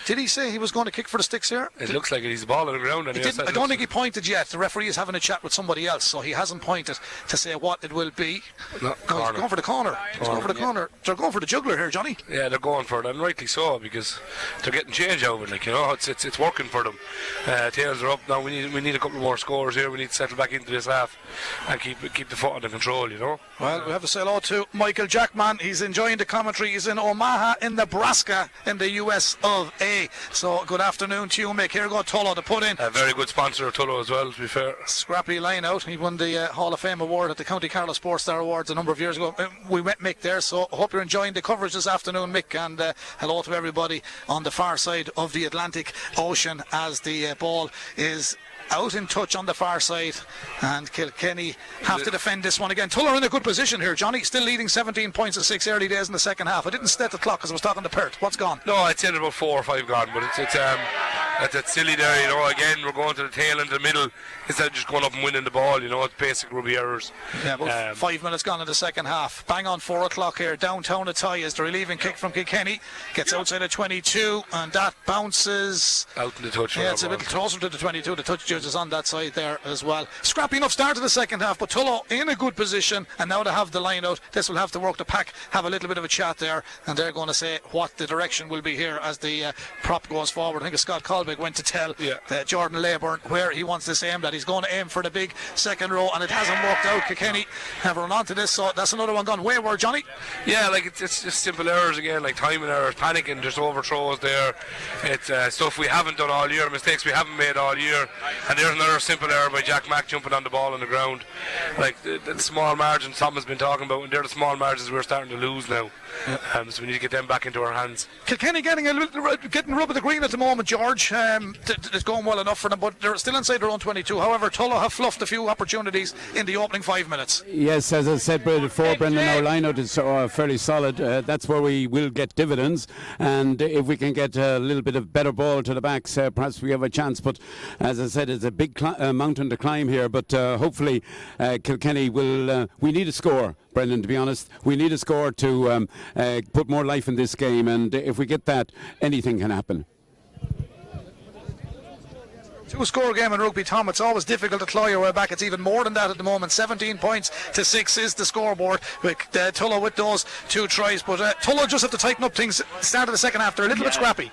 did he say he was going to kick for the sticks here? It looks like it. He's the ball on the ground. And I don't think he pointed yet. The referee is having a chat with somebody else, so he hasn't pointed to say what it will be. No, he's going for the corner. He's going for the corner. They're going for the juggler here, Johnny. Yeah, they're going for it, and rightly so, because they're getting change out of it. Like, you know, it's working for them. Tails are up now. We need a couple more scores here. We need to settle back into this half and keep the foot under control, you know. Well, we have to say hello to Michael Jackman. He's enjoying the commentary. He's in Omaha in Nebraska in the US of A. So good afternoon to you, Mick. Here go Tulloghan to put in. A very good sponsor of Tulloghan as well, to be fair. Scrappy line out. He won the Hall of Fame award at the County Carlow Sports Star Awards a number of years ago. We met Mick there, so I hope you're enjoying the coverage this afternoon, Mick, and hello to everybody on the far side of the Atlantic Ocean as the ball is out in touch on the far side, and Kilkenny have to defend this one again. Tulloghan in a good position here, Johnny, still leading 17 points at 6 early days in the second half. I didn't set the clock because I was talking to Perth. What's gone? No, I'd say about 4 or 5 gone, but it's silly there, you know. Again, we're going to the tail end of the middle instead of just going up and winning the ball, you know. It's basic rugby errors. Yeah, about 5 minutes gone in the second half. Bang on 4 o'clock here. Downtown a tie as the relieving kick from Kilkenny gets outside of 22, and that bounces out in the touch. Yeah, it's a little closer to the 22. The touch judge is on that side there as well. Scrappy enough start to the second half, but Tulloghan in a good position, and now they have the line out. This will have to work the pack, have a little bit of a chat there, and they're going to say what the direction will be here as the prop goes forward. I think Scott Colbeck went to tell Jordan Leyburn where he wants this aimed at. He's going to aim for the big second row, and it hasn't worked out. Kilkenny have run on to this, so that's another one gone wayward, Johnny. Yeah, like it's just simple errors again, like timing errors, panicking, just overthrows there. It's stuff we haven't done all year, mistakes we haven't made all year, and there's another simple error by Jack Mack jumping on the ball on the ground. Like the small margins Tom has been talking about, and they're the small margins we're starting to lose now. So we need to get them back into our hands. Kilkenny getting rub of the green at the moment, George. It's going well enough for them, but they're still inside their own 22. However, Tulloghan have fluffed a few opportunities in the opening 5 minutes. Yes, as I said before, Brendan, our line-out is fairly solid. That's where we will get dividends, and if we can get a little bit of better ball to the backs, perhaps we have a chance. But as I said, it's a big mountain to climb here, but hopefully Kilkenny will... we need a score, Brendan, to be honest. We need a score to put more life in this game, and if we get that, anything can happen. Two-score game in rugby, Tom. It's always difficult to claw your way back. It's even more than that at the moment. 17 points to 6 is the scoreboard with Tulloghan with those 2 tries. But Tulloghan just have to tighten up things. Start of the second half, they're a little bit scrappy.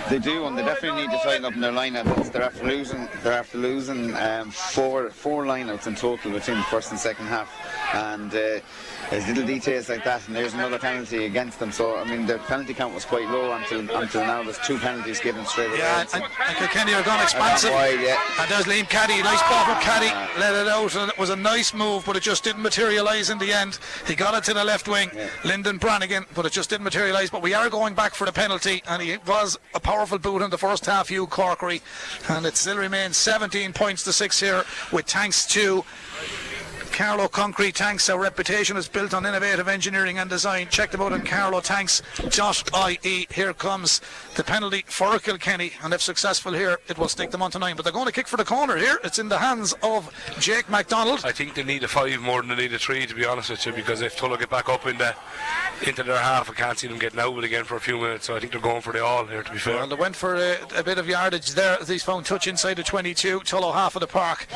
They do, and they definitely need to tighten up in their line-out. They're after losing 4 line-outs in total between the first and second half. And there's little details like that, and there's another penalty against them. So I mean, the penalty count was quite low until now. There's 2 penalties given straight away. Yeah, and Kilkenny are gone expansive. And there's Liam Caddy, nice ball from Caddy, let it out, and it was a nice move, but it just didn't materialise in the end. He got it to the left wing, Lyndon Brannigan, but it just didn't materialise. But we are going back for the penalty, and he was a powerful boot in the first half, Hugh Corkery, and it still remains 17 points to 6 here, with thanks to Carlow Concrete Tanks. Our reputation is built on innovative engineering and design. Check them out on carlowtanks.ie. Here comes the penalty for Kilkenny, and if successful here, it will stick them on to 9. But they're going to kick for the corner here. It's in the hands of Jake MacDonald. I think they need a 5 more than they need a 3, to be honest with you, because if Tulloghan get back up into their half, I can't see them getting out of it again for a few minutes. So I think they're going for the all here, to be fair. Well, they went for a bit of yardage there as he's found touch inside the 22. Tulloghan half of the park,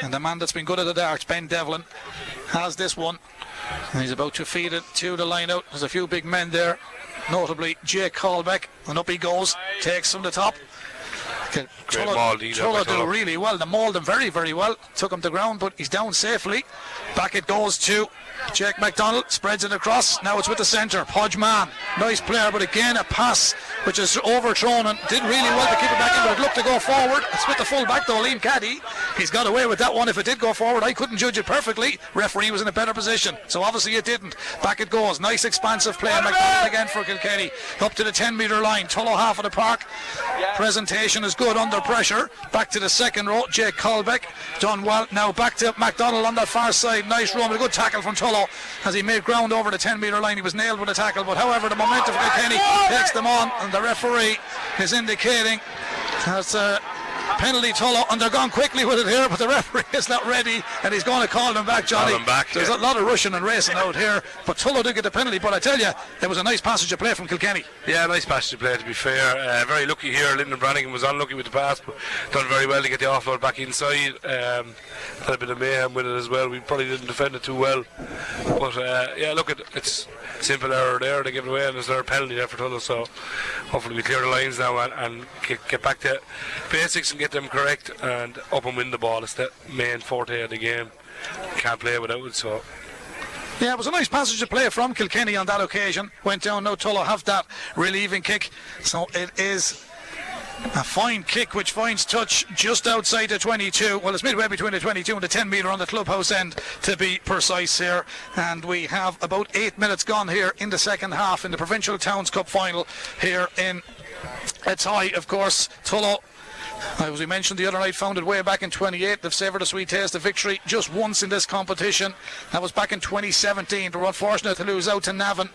and the man that's been good at the darts, Ben Devlin, has this one, and he's about to feed it to the line out. There's a few big men there, notably Jake Colbeck, and up he goes, takes from the top. Tulloghan do really well. They mauled him very, very well. Took him to ground, but he's down safely. Back it goes to Jake MacDonald, spreads it across. Now it's with the centre. Hodgman, nice player, but again a pass which is overthrown and did really well to keep it back in, but it looked to go forward. It's with the full back though, Liam Caddy. He's got away with that one. If it did go forward, I couldn't judge it perfectly. Referee was in a better position, so obviously it didn't. Back it goes. Nice expansive play. MacDonald again for Kilkenny. Up to the 10-metre line. Tullow half of the park. Presentation is good under pressure. Back to the second row. Jake Colbeck done well. Now back to MacDonald on that far side. Nice run. A good tackle from Tullow as he made ground over the 10-metre line. He was nailed with a tackle, but however the momentum of Kilkenny takes them on, and the referee is indicating that's a penalty. Tullow, and they're gone quickly with it here, but the referee is not ready and he's going to call them back, Johnny. There's a lot of rushing and racing out here, but Tullow did get the penalty. But I tell you, it was a nice passage of play from Kilkenny. Yeah, nice passage of play, to be fair. Very lucky here. Lyndon Brannigan was unlucky with the pass, but done very well to get the offload back inside. Had a bit of mayhem with it as well. We probably didn't defend it too well, but yeah, look, it's simple error there. They give it away, and there's their penalty there for Tullow. So hopefully we clear the lines now and get back to basics and get them correct and up and win the ball. It's the main forte of the game. Can't play without it. So yeah, it was a nice passage of play from Kilkenny on that occasion. Went down. Now Tullow have that relieving kick, so it is a fine kick which finds touch just outside the 22. Well, it's midway between the 22 and the 10 metre on the clubhouse end, to be precise here. And we have about 8 minutes gone here in the second half in the Provincial Towns Cup final here in a tie. Of course, Tullow, as we mentioned the other night, founded way back in 28. They've savoured a sweet taste of victory just once in this competition. That was back in 2017. They were unfortunate to lose out to Navan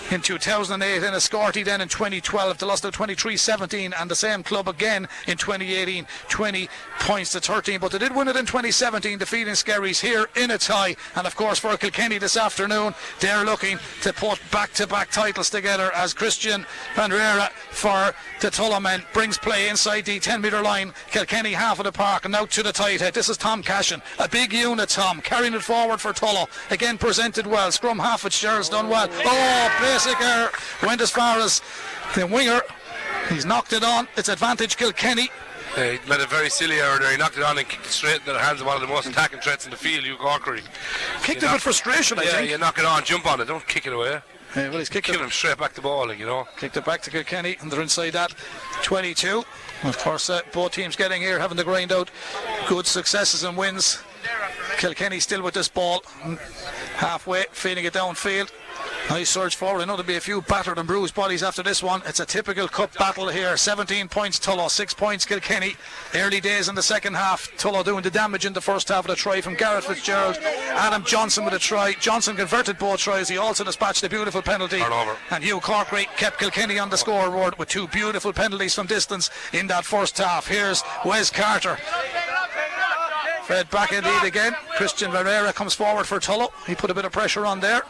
in 2008, and Escorty then in 2012. They lost out 23-17, and the same club again in 2018, 20 points to 13. But they did win it in 2017, defeating Skerries here in a tie. And of course for Kilkenny this afternoon, they're looking to put back-to-back titles together as Christian Van Riera for the Tullow men brings play inside the 10-metre line. Kilkenny half of the park, and out to the tight head. This is Tom Cashin, a big unit. Tom carrying it forward for Tullow, again presented well. Scrum half, Fitzgerald's done well. Oh, basic error, went as far as the winger. He's knocked it on. It's advantage Kilkenny. He made a very silly error there. He knocked it on and kicked it straight into the hands of one of the most attacking threats in the field, Hugh Corkery. Kicked it with frustration, I think. Yeah, you knock it on, jump on it, don't kick it away. Well, he's kicked him straight back the ball, you know. Kicked it back to Kilkenny, and they're inside that 22. Of course, both teams getting here, having to grind out good successes and wins. Kilkenny still with this ball, halfway, feeding it downfield. Nice surge forward. I know there'll be a few battered and bruised bodies after this one. It's a typical cup battle here. 17 points Tullow, 6 points Kilkenny. Early days in the second half. Tullow doing the damage in the first half with a try from Gareth Fitzgerald. Adam Johnson with a try. Johnson converted both tries. He also dispatched a beautiful penalty. And Hugh Corkery kept Kilkenny on the scoreboard with two beautiful penalties from distance in that first half. Here's Wes Carter. Fed back indeed again. Christian Varela comes forward for Tullow. He put a bit of pressure on there.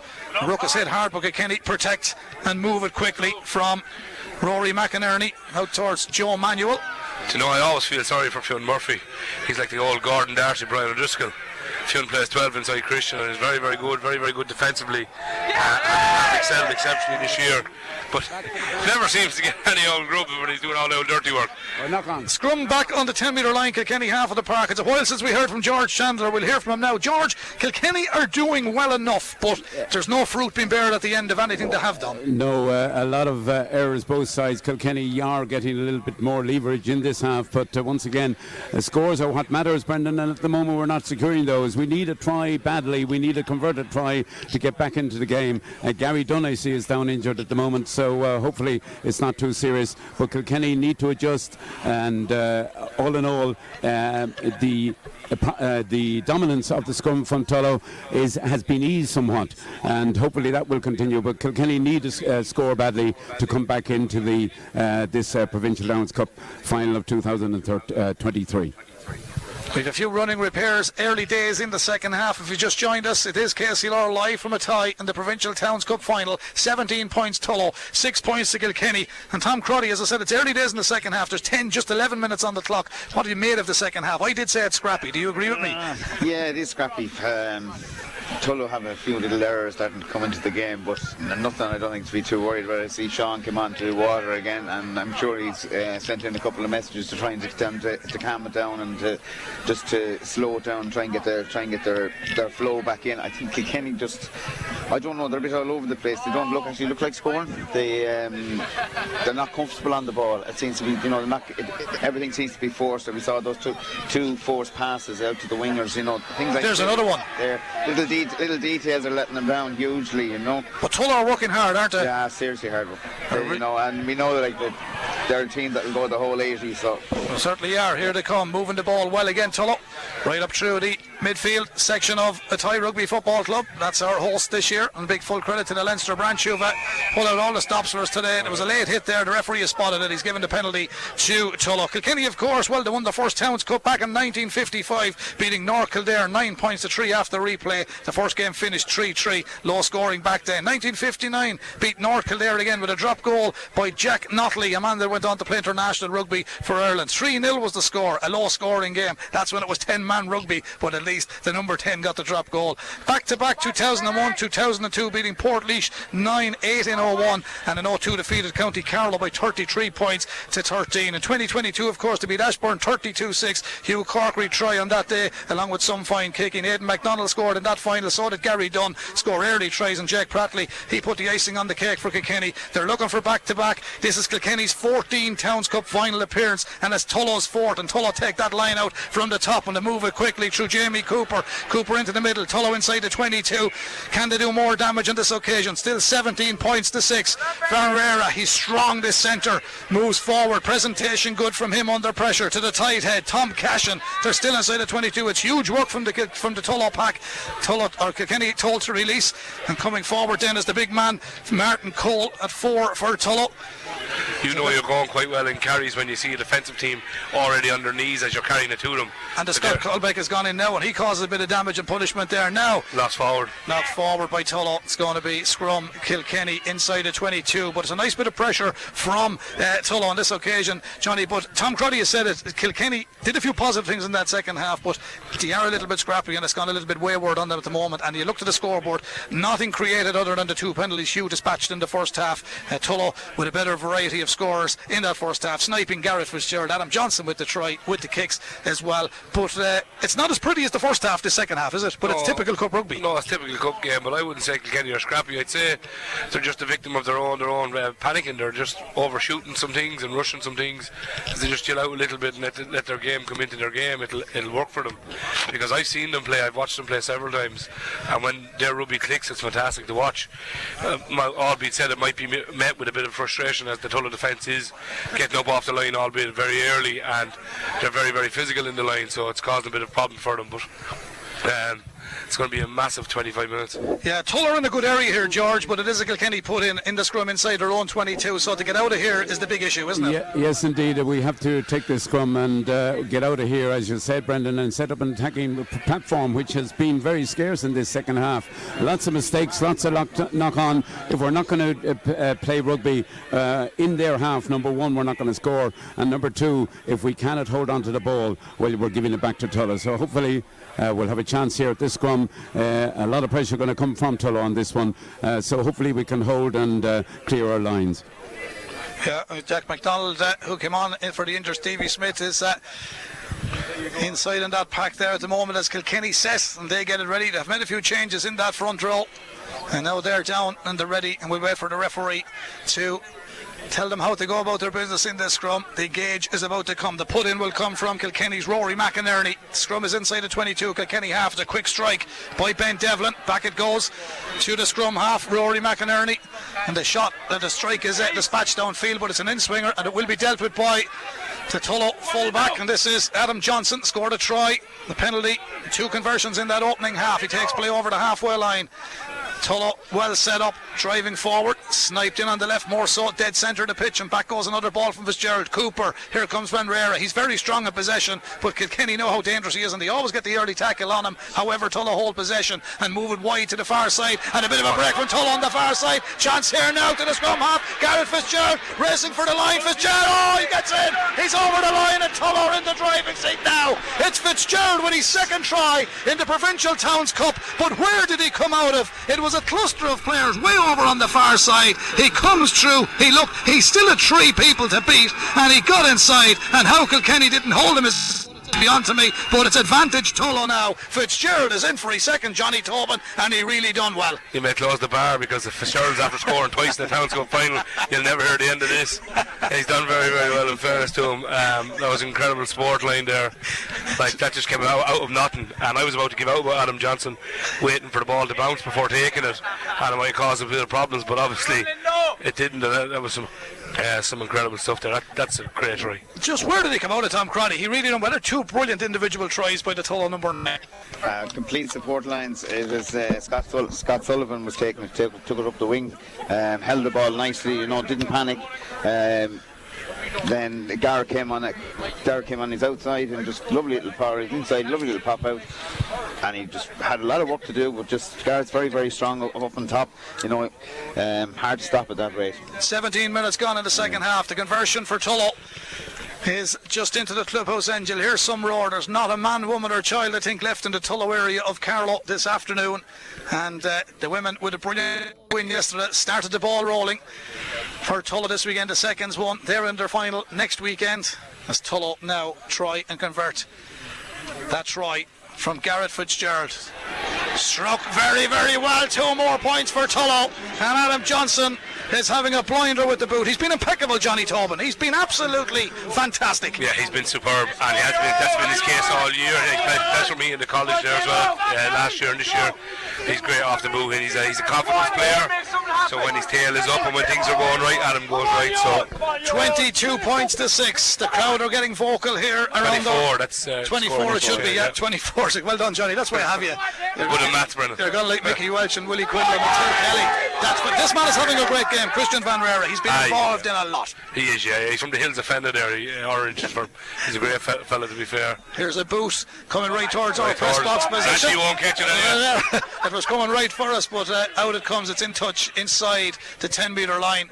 Rook is hit hard, but Kilkenny protect and move it quickly from Rory McInerney out towards Joe Manuel. Do you know, I always feel sorry for Fionn Murphy. He's like the old Gordon Darcy, Brian O'Driscoll. Fionn plays 12 inside Christian and is very, very good defensively. And excelled exceptionally this year. But never seems to get any old grub when he's doing all the old dirty work. Scrum back on the 10-metre line, Kilkenny half of the park. It's a while since we heard from George Chandler. We'll hear from him now. George, Kilkenny are doing well enough, but there's no fruit being bared at the end of anything they have done. No, a lot of errors both sides. Kilkenny are getting a little bit more leverage in this half, but once again, scores are what matters, Brendan, and at the moment we're not securing those. We need a try badly. We need a converted try to get back into the game. Gary Dunn, I see, is down injured at the moment, so hopefully it's not too serious. But Kilkenny need to adjust, and all in all, the dominance of the scrum from Tullow has been eased somewhat, and hopefully that will continue. But Kilkenny need to score badly to come back into the this Provincial Downs Cup final of 2023. We have a few running repairs, early days in the second half. If you just joined us, it is KCLR live from a tie in the Provincial Towns Cup final. 17 points Tullow, 6 points to Kilkenny. And Tom Crotty, as I said, it's early days in the second half. There's just 11 minutes on the clock. What have you made of the second half? I did say it's scrappy. Do you agree with me? Yeah, it is scrappy. Tullow have a few little errors starting to come into the game, but nothing I don't think to be too worried about. I see Sean came on to water again, and I'm sure he's sent in a couple of messages to try and get them to calm it down and to slow it down, try and get their flow back in. I think Kilkenny I don't know, they're a bit all over the place. They don't actually look like scoring. They're not comfortable on the ball. It seems to be, everything seems to be forced. We saw those two forced passes out to the wingers. Things like there's another one. Little details are letting them down hugely. But Tullow are working hard, aren't they? Yeah, seriously hard work. And we know that they're a team that will go the whole 80. So they certainly are. Here they come, moving the ball well again. Tullow, right up through the midfield section of Athy Rugby Football Club. That's our host this year, and big full credit to the Leinster branch who've pulled out all the stops for us today. There was a late hit there. The referee has spotted it. He's given the penalty to Tullow. Kilkenny, of course, they won the first Towns Cup back in 1955, beating North Kildare 9 points to 3 after replay. The first game finished 3-3, low scoring back then. 1959 beat North Kildare again with a drop goal by Jack Notley, a man that went on to play international rugby for Ireland. 3-0 was the score, a low scoring game. That's when it was 10-man rugby, but at least the number 10 got the drop goal. Back to back 2001, 2002, beating Portlaoise 9-8 in 01, and in 02 defeated County Carlow by 33 points to 13. In 2022, of course, to beat Ashbourne 32-6. Hugh Corkery try on that day, along with some fine kicking. Aidan MacDonald scored in that final, so did Gary Dunn. Score early tries, and Jack Prattley, he put the icing on the cake for Kilkenny. They're looking for back-to-back. This is Kilkenny's 14th Towns Cup final appearance, and it's Tullow's fourth, and Tullow take that line out from the top and they move it quickly through Jamie Cooper into the middle, Tullow inside the 22. Can they do more damage on this occasion? Still 17 points to 6. Ferreira, he's strong this centre, moves forward, presentation good from him under pressure to the tight head. Tom Cashin, they're still inside the 22. It's huge work from the Tullow pack. Kilkenny told to release, and coming forward then is the big man Martin Cole at 4 for Tullow. You're going quite well in carries when you see a defensive team already on their knees as you're carrying it to them. And the Scott Colbeck has gone in now, and he causes a bit of damage and punishment there now. Knocked forward by Tullow. It's going to be scrum Kilkenny inside the 22, but it's a nice bit of pressure from Tullow on this occasion, Johnny. But Tom Crotty has said it, Kilkenny did a few positive things in that second half, but they are a little bit scrappy and it's gone a little bit wayward on them at the moment. And you look to the scoreboard, nothing created other than the 2 penalties Hugh dispatched in the first half. Tullow with a better variety of scorers in that first half, sniping Garrett Fitzgerald, Adam Johnson with the try, with the kicks as well. But it's not as pretty as the first half, the second half, is it? But it's typical cup rugby. No, it's typical cup game, but I wouldn't say Kilkenny are scrappy. I'd say they're just a victim of their own panicking. They're just overshooting some things and rushing some things. They just chill out a little bit and let their game come into their game. It'll work for them, because I've seen them play. I've watched them play several times, and when their rugby clicks, it's fantastic to watch. Albeit said, it might be met with a bit of frustration as the Tullow defence is getting up off the line, albeit very early, and they're very, very physical in the line, so it's caused a bit of problem for them. But it's going to be a massive 25 minutes. Yeah, Tullow are in a good area here, George, but it is a Kilkenny put in the scrum inside their own 22, so to get out of here is the big issue, isn't it? Yes, indeed. We have to take this scrum and get out of here, as you said, Brendan, and set up an attacking platform, which has been very scarce in this second half. Lots of mistakes, lots of knock-on. If we're not going to play rugby in their half, number one, we're not going to score, and number two, if we cannot hold on to the ball, well, we're giving it back to Tullow. So hopefully we'll have a chance here at this scrum. A lot of pressure going to come from Tullow on this one, so hopefully we can hold and clear our lines. Yeah, Jack MacDonald, who came on in for the injured Stevie Smith, is inside in that pack there at the moment as Kilkenny set and they get it ready. They've made a few changes in that front row, and now they're down and they're ready, and we'll wait for the referee to tell them how to go about their business in this scrum. The gauge is about to come. The put-in will come from Kilkenny's Rory McInerney. The scrum is inside the 22. Kilkenny half. It's a quick strike by Ben Devlin. Back it goes to the scrum half, Rory McInerney. And the shot, the strike is dispatched downfield, but it's an in-swinger, and it will be dealt with by the Tullow full-back. And this is Adam Johnson, scored a try. The penalty, 2 conversions in that opening half. He takes play over the halfway line. Tullow well set up, driving forward, sniped in on the left, more so dead centre of the pitch, and back goes another ball from Fitzgerald. Cooper, here comes Benrera. He's very strong in possession, but Kilkenny know how dangerous he is, and they always get the early tackle on him. However, Tullow hold possession and move it wide to the far side, and a bit of a break from Tullow on the far side. Chance here now to the scrum half. Gareth Fitzgerald racing for the line. Fitzgerald, oh, he gets in. He's over the line, and Tullow in the driving seat now. It's Fitzgerald with his second try in the Provincial Towns Cup, but where did he come out of? It was a cluster of players way over on the far side. He comes through, he's still at 3 people to beat, and he got inside, and how Kilkenny didn't hold him is beyond to me, but it's advantage Tullow now. Fitzgerald is in for his second, Johnny Tobin, and he really done well. He may close the bar, because if Fitzgerald's after scoring twice in the Towns Cup final, you'll never hear the end of this. He's done very, very well, in fairness to him. That was an incredible sport line there. Like, that just came out of nothing, and I was about to give out with Adam Johnson, waiting for the ball to bounce before taking it, and it might cause a bit of problems, but obviously it didn't, and that was some incredible stuff there. That's a great try. Just where did he come out of, Tom Crotty? He really done well. 2 brilliant individual tries by the Tullow number 9. Complete support lines. It was Scott Sullivan was took it up the wing, held the ball nicely, didn't panic. Then Garrett came on his outside, and just lovely little power, his inside, lovely little pop out, and he just had a lot of work to do, but just Garrett's very, very strong up on top, hard to stop at that rate. 17 minutes gone in the second half. The conversion for Tullow is just into the clubhouse end. You'll hear some roar. There's not a man, woman or child, I think, left in the Tullow area of Carlow this afternoon, and the women, with a brilliant win yesterday, started the ball rolling for Tullow this weekend. The seconds won. They're in their final next weekend, as Tullow now try and convert that try from Gareth Fitzgerald. Struck very, very well. 2 more points for Tullow, and Adam Johnson is having a blinder with the boot. He's been impeccable, Johnny Tobin. He's been absolutely fantastic. Yeah, he's been superb, and that's been his case all year. That's for me in the college there as well, last year and this year. He's great off the move, and he's a confidence player, so when his tail is up and when things are going right, Adam goes right. So 22 points to 6. The crowd are getting vocal here around 24, that's 24 it should be, yeah. 24. Well done, Johnny, that's why I have you. Good in maths, Brendan. They're going to like Mickey Welch and Willie Quinlan and Tim Kelly. This man is having a great game. Christian Van Rera, he's been involved in a lot. He is, yeah. He's from the Hills of Fenda there, Orange. He's a great fella, to be fair. Here's a boot coming right towards our press box position. Actually, won't catch it anyway. It was coming right for us, but out it comes. It's in touch inside the 10-metre line,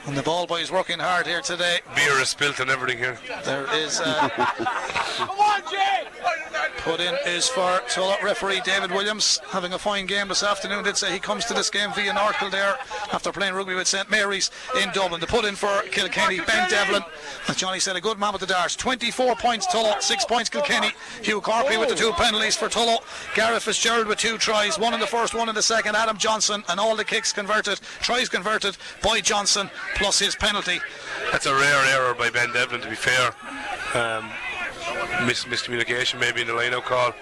and the ball boy is working hard here today. Beer is spilt and everything here. There is put in is for Tullow referee David Williams, having a fine game this afternoon. Did say he comes to this game via Norcal there after playing rugby with St Mary's in Dublin. The put in for Kilkenny, Ben Devlin, as Johnny said, a good man with the darts. 24 points Tullow, 6 points Kilkenny. Hugh Corpy with the 2 penalties for Tullow. Gareth Fitzgerald with 2 tries, 1 in the first, 1 in the second. Adam Johnson, and all the kicks converted, tries converted by Johnson, plus his penalty. That's a rare error by Ben Devlin, to be fair. Miscommunication maybe in the line-out call.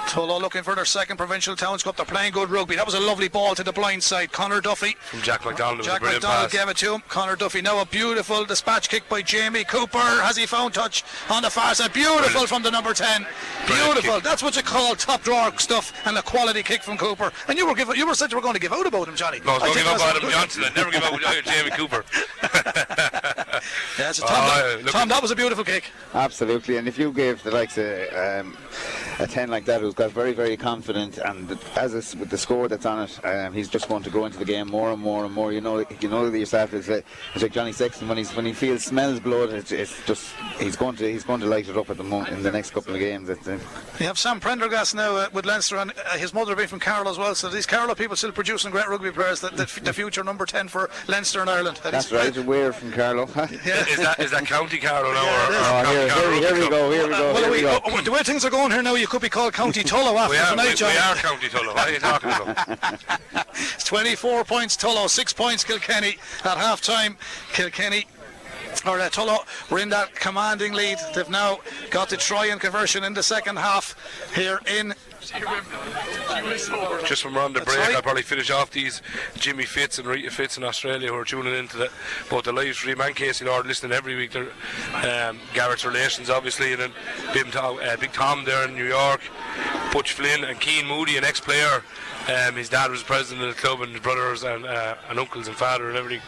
Tullow looking for their second Provincial Towns Cup. They're playing good rugby. That was a lovely ball to the blind side. Conor Duffy from Jack McDonald. Jack McDonald gave it to him. Conor Duffy now a beautiful dispatch kick by Jamie Cooper. Has he found touch on the far side? Beautiful from the number 10. Beautiful. That's what you call top drawer stuff, and a quality kick from Cooper. And you were said you were going to give out about him, Johnny. No, I was going to give out Adam Johnson. I'd never give out Jamie Cooper. Yeah, so Tom, that was a beautiful kick. Absolutely, and if you gave the likes of a 10 like that, who's got very, very confident, and with the score that's on it, he's just going to go into the game more and more and more. You know yourself. It's like Johnny Sexton when he smells blood. It's just he's going to light it up at the moment in the next couple of games. We have Sam Prendergast now with Leinster, and his mother being from Carlow as well. So these Carlow people still producing great rugby players. The future number 10 for Leinster and Ireland. That's right. We're from Carlow. Yeah. Is that County Carlow now? Here we go. The way things are going here now, you could be called County Tullow after tonight, John. We are County Tullow. What are you talking about? It's 24 points Tullow, 6 points Kilkenny at half time. Tullow were in that commanding lead. They've now got the try and conversion in the second half here in. Just from around the break, I'll probably finish off these Jimmy Fitz and Rita Fitz in Australia who are tuning into both the live stream and Casey Lord listening every week. Garrett's relations, obviously, and then Big Tom there in New York. Butch Flynn and Keane Moody, an ex-player. His dad was president of the club, and his brothers and uncles and father and everything,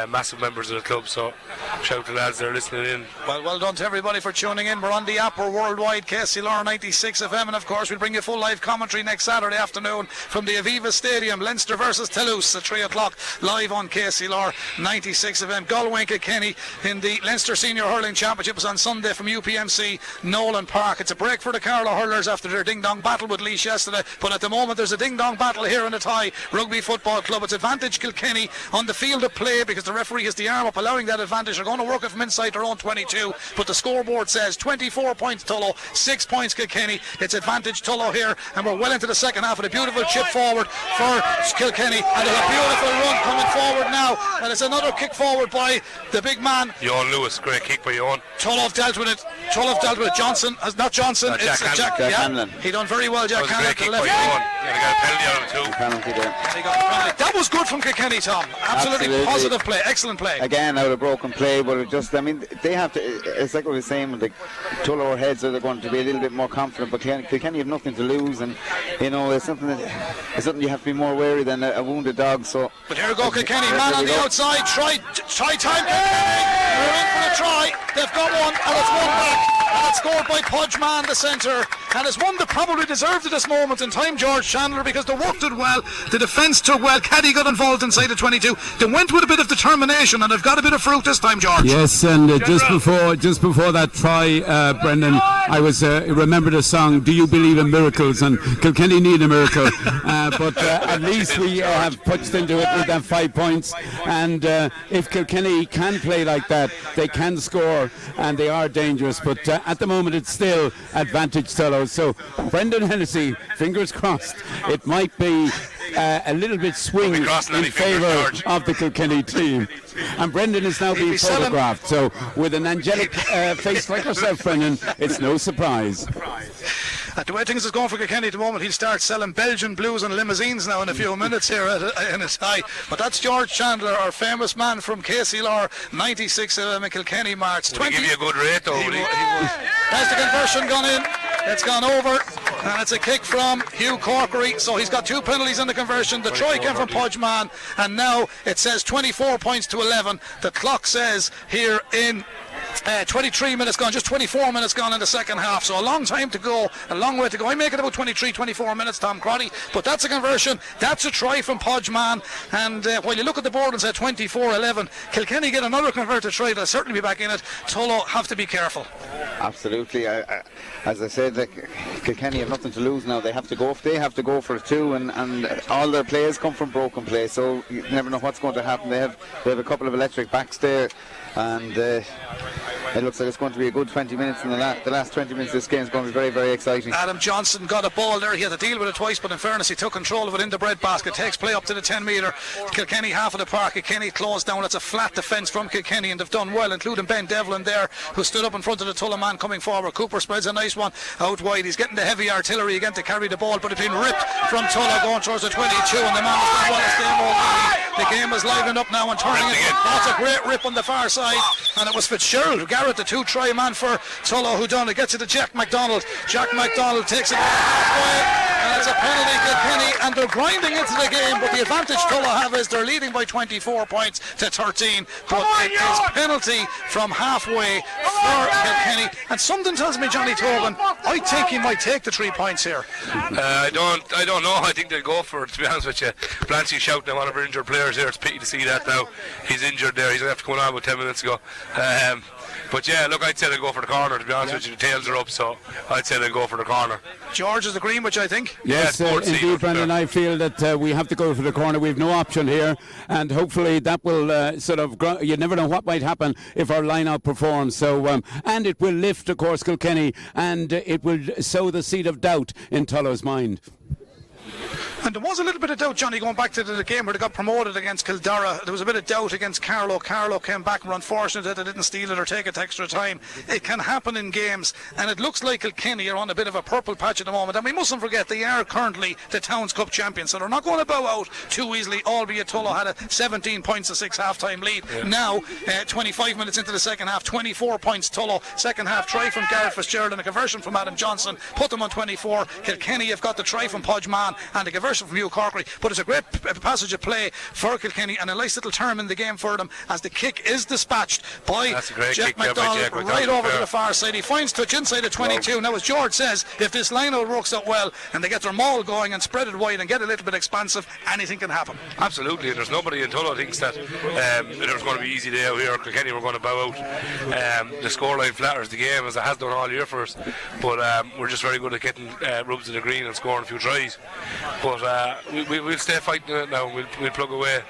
massive members of the club. So shout out to the lads that are listening in. Well done to everybody for tuning in. We're on the app, we're worldwide, KCLR 96 FM, and of course we'll bring you full live commentary next Saturday afternoon from the Aviva Stadium. Leinster versus Toulouse at 3 o'clock live on KCLR 96 FM. Galway and Kilkenny in the Leinster Senior Hurling Championship was on Sunday from UPMC Nolan Park. It's a break for the Carlow hurlers after their ding-dong battle with Laois yesterday, but at the moment there's a ding-dong battle here in the Thai Rugby Football Club. It's advantage Kilkenny on the field of play because the referee has the arm up allowing that advantage. They're going to work it from inside their own 22, but the scoreboard says 24 points Tullow, 6 points Kilkenny. It's advantage Tullow here, and we're well into the second half with a beautiful chip forward for Kilkenny, and there's a beautiful run coming forward now, and it's another kick forward by the big man Johan Lewis. Great kick by Johan. Tullow dealt with it. Johnson, not Johnson, it's Jack Hanlon. He done very well, Jack Hanlon to the left. Yeah, they got a penalty out of it too. Penalty there. He got the penalty. That was good from Kilkenny, Tom. Absolutely positive play, excellent play. Again, out of broken play, but it just, I mean, they have to, it's like what we were saying, the Tullow heads are going to be a little bit more confident, but Kilkenny have nothing to lose, and you know, it's something you have to be more wary than a wounded dog. So, but here we go, Kilkenny, man on the outside, try time, Kilkenny. They're in for a try. They've got one, and it's one back. And it's scored by Pudgeman, the centre, and it's one that probably deserved at this moment in time, George Chandler, because they worked it well, the defence took well, Caddy got involved inside the 22, they went with a bit of determination, and they've got a bit of fruit this time, George. Yes, and just before that try, Brendan, I was remember the song "Do You Believe in Miracles?" and Kilkenny need a miracle, but at least we have punched into it with them 5 points, and if Kilkenny can play like that, they can score, and they are dangerous, but at the moment it's still advantage Tullow. So Brendan Hennessy, fingers crossed, it might be a little bit swing in favour of the Kilkenny team. And Brendan is now being photographed, so with an angelic face like yourself, Brendan, it's no surprise. The way things is going for Kilkenny at the moment, he'll start selling Belgian blues and limousines now in a few minutes here in his eye. But that's George Chandler, our famous man from KCLR 96 Kilkenny March. Will he give you a good rate though? There's the conversion gone in. It's gone over, and it's a kick from Hugh Corkery. So he's got 2 penalties in the conversion. The try came from Pudgeman, and now it says 24 points to 11. The clock says here in 23 minutes gone, just 24 minutes gone in the second half, so a long time to go, a long way to go. I make it about 24 minutes, Tom Crotty, but that's a conversion, that's a try from Pudgeman, and while you look at the board and say 24-11, Kilkenny get another converted try, they'll certainly be back in it. Tullow have to be careful. Absolutely. As I said, Kilkenny have nothing to lose now. They have to go for it too, and all their players come from broken play, so you never know what's going to happen. They have a couple of electric backs there, and it looks like it's going to be a good 20 minutes, and the last 20 minutes of this game is going to be very, very exciting. Adam Johnson got a ball there, he had to deal with it twice, but in fairness he took control of it in the breadbasket, takes play up to the 10 metre, Kilkenny half of the park, Kilkenny closed down. It's a flat defence from Kilkenny, and they've done well, including Ben Devlin there, who stood up in front of the Tulloghan man coming forward. Cooper spreads a nice one out wide, he's getting the heavy artillery again to carry the ball, but it's been ripped from Tulloghan going towards the 22, and the man has done well as game all. The game is livened up now and turning it. That's a great rip on the far side, and it was Fitzgerald Garrett, the 2-try man for Tullow, who done it. Gets it to Jack MacDonald. Jack MacDonald takes it halfway, and it's a penalty Kilkenny, and they're grinding into the game, but the advantage Tullow have is they're leading by 24 points to 13, but it is penalty from halfway for Kilkenny, and something tells me, Johnny Tulloghan, I think he might take the 3 points here. I don't know. I think they'll go for it, to be honest with you. Blancy shouting at one of our injured players here. It's a pity to see that now. He's injured there. He's going to have to come on about 10 minutes ago. But yeah, look, I'd say they'll go for the corner, to be honest with you. The tails are up, so I'd say they'll go for the corner. George is agreeing, which I think. Yes, indeed, Brendan. I feel that we have to go for the corner. We have no option here, and hopefully that will you never know what might happen if our line-out performs. So, and it will lift, of course, Kilkenny, and it will sow the seed of doubt in Tullow's mind. And there was a little bit of doubt, Johnny, going back to the game where they got promoted against Kildara. There was a bit of doubt against Carlow. Carlow came back and were unfortunate that they didn't steal it or take it extra time. It can happen in games, and it looks like Kilkenny are on a bit of a purple patch at the moment. And we mustn't forget they are currently the Towns Cup champions, so they're not going to bow out too easily, albeit Tulloghan had a 17 points to 6 half-time lead. Yeah. Now, 25 minutes into the second half, 24 points Tulloghan. Second half try from Gareth Fitzgerald and a conversion from Adam Johnson put them on 24. Kilkenny have got the try from Podge-Mann and a conversion from Hugh Corkery, but it's a great passage of play for Kilkenny and a nice little term in the game for them as the kick is dispatched by Jack McDonald right over to the far side. He finds touch inside the 22. Now, as George says, if this line-out works out well and they get their maul going and spread it wide and get a little bit expansive, anything can happen. Absolutely, there's nobody in Tulloghan thinks that there's going to be easy day out here. Kilkenny were going to bow out. The scoreline flatters the game as it has done all year for us, but we're just very good at getting rubs in the green and scoring a few tries. But we'll stay fighting it now. We'll plug away.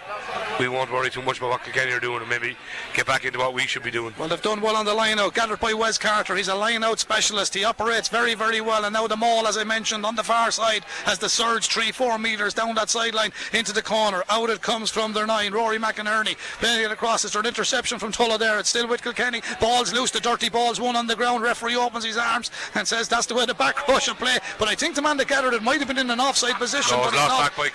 We won't worry too much about what Kilkenny are doing and maybe get back into what we should be doing. Well, they've done well on the line-out, gathered by Wes Carter. He's a line-out specialist. He operates very, very well, and now the maul, as I mentioned, on the far side has the surge 3-4 metres down that sideline into the corner. Out it comes from their 9, Rory McInerney playing it across. It's an interception from Tulloghan there. It's still with Kilkenny. Ball's loose, the dirty ball's one on the ground. Referee opens his arms and says that's the way the back row should play, but I think the man that gathered it might have been in an offside position. No, but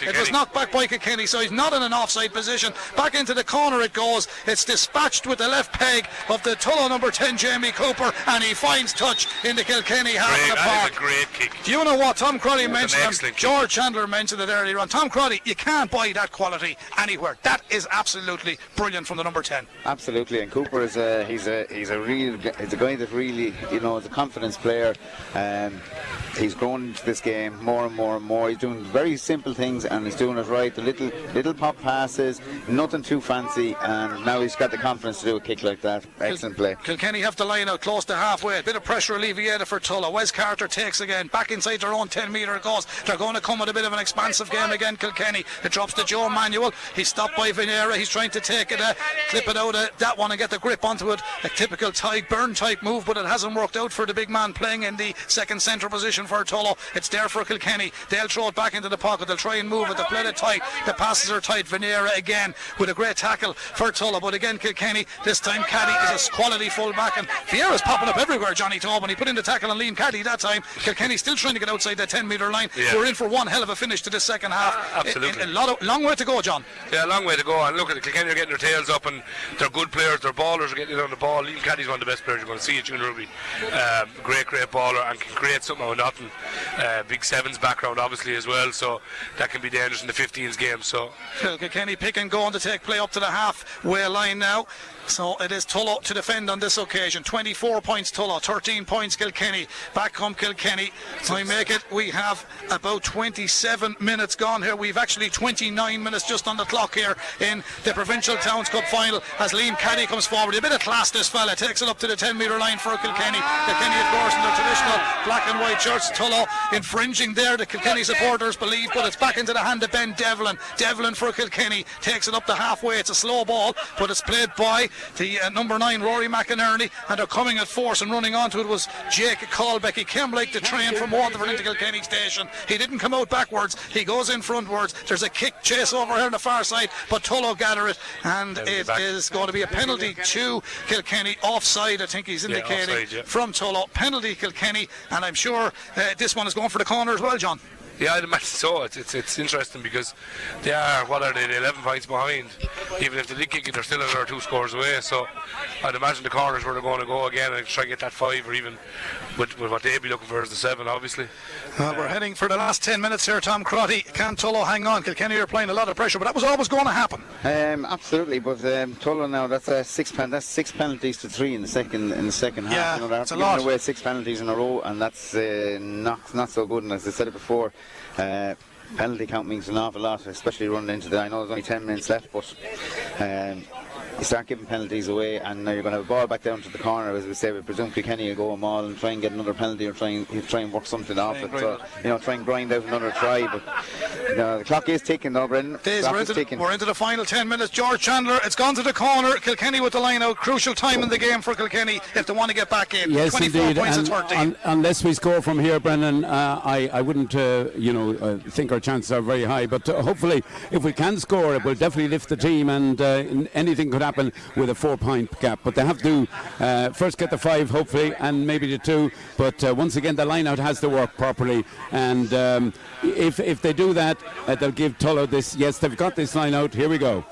it was knocked back by Kilkenny, so he's not in an offside position. Back into the corner it goes. It's dispatched with the left peg of the Tulloghan number 10, Jamie Cooper, and he finds touch in the Kilkenny half of the park. That is a great kick. Do you know what Tom Crotty mentioned? George Chandler mentioned it earlier on. Tom Crotty, you can't buy that quality anywhere. That is absolutely brilliant from the number 10. Absolutely, and Cooper is he's a guy that really, is a confidence player. He's grown into this game more and more and more. He's doing very simple things and he's doing it right. The little pop passes, nothing too fancy, and now he's got the confidence to do a kick like that. Excellent play. Kilkenny have the line out close to halfway. A bit of pressure alleviated for Tulloghan. Wes Carter takes again. Back inside their own 10 metre it goes. They're going to come with a bit of an expansive game again, Kilkenny. It drops to Joe Manuel. He's stopped by Venera. He's trying to take it, clip it out of that one and get the grip onto it. A typical Burn type move, but it hasn't worked out for the big man playing in the second centre position for Tulloghan. It's there for Kilkenny. They'll throw it back into the pocket. They'll try and move it. They play it tight. The passes are tight. Venera again with a great tackle for Tulloghan. But again, Kilkenny, this time Caddy is a quality full back, and Vieira's popping up everywhere, Johnny Tobin. He put in the tackle on Liam Caddy that time. Kilkenny still trying to get outside that 10 metre line. Yeah. We're in for one hell of a finish to this second half. Absolutely. Long way to go, John. Yeah, a long way to go. And look at the Kilkenny are getting their tails up, and they're good players. Their ballers are getting on the ball. Liam Caddy's one of the best players you're going to see at Junior Rugby. Great baller, and can create something out of nothing. Big sevens background obviously as well, so that can be dangerous in the 15s game. So Kilkenny pick and go to take play up to the halfway line now. So it is Tulloghan to defend on this occasion. 24 points Tulloghan, 13 points Kilkenny. Back come Kilkenny. I make it. We have about 27 minutes gone here. We've actually 29 minutes just on the clock here in the Provincial Towns Cup final as Liam Caddy comes forward. A bit of class this fella. Takes it up to the 10 metre line for Kilkenny. Kilkenny of course in their traditional black and white shirts. Tulloghan infringing there, the Kilkenny supporters believe, but it's back into the hand of Ben Devlin. Devlin for Kilkenny takes it up to halfway. It's a slow ball, but it's played by the number 9 Rory McInerney, and they're coming at force, and running onto it was Jake Colbeck. He came like the train from Waterford into Kilkenny station. He didn't come out backwards, he goes in frontwards. There's a kick chase over here on the far side, but Tulloghan gather it, and it is going to be a penalty to Kilkenny. Offside, I think he's indicating, offside, from Tulloghan. Penalty Kilkenny, and I'm sure this one is going for the corner as well, John. Yeah, I'd imagine so. It's interesting because they are, what are they, 11 points behind. Even if they did kick it, they're still another 2 scores away. So I'd imagine the corners where they're going to go again and try to get that 5, or even with what they'd be looking for is the 7, obviously. We're heading for the last 10 minutes here, Tom Crotty. Can Tulloghan hang on? Kilkenny are applying a lot of pressure, but that was always going to happen. Absolutely, but Tulloghan now, that's 6 penalties to 3 in the second half. Yeah, they're it's a lot. giving away 6 penalties in a row, and that's not so good. And as I said it before, penalty count means an awful lot, especially running into I know there's only 10 minutes left, but you start giving penalties away, and now you're going to have a ball back down to the corner. As we say, we presume Kilkenny will go a maul and try and get another penalty, or try and work something off it. So, try and grind out another try. But the clock is ticking now, Brendan. We're into the final 10 minutes. George Chandler, it's gone to the corner. Kilkenny with the line out. Crucial time in the game for Kilkenny if they want to get back in. Yes, 24 indeed. points And at 13. unless we score from here, Brendan, I wouldn't, think our chances are very high. But hopefully, if we can score, it will definitely lift the team, and anything could happen with a 4-point gap. But they have to first get the 5, hopefully, and maybe the 2. But once again, the line out has to work properly. And if they do that, they'll give Tulloghan this. Yes, they've got this line out. Here we go.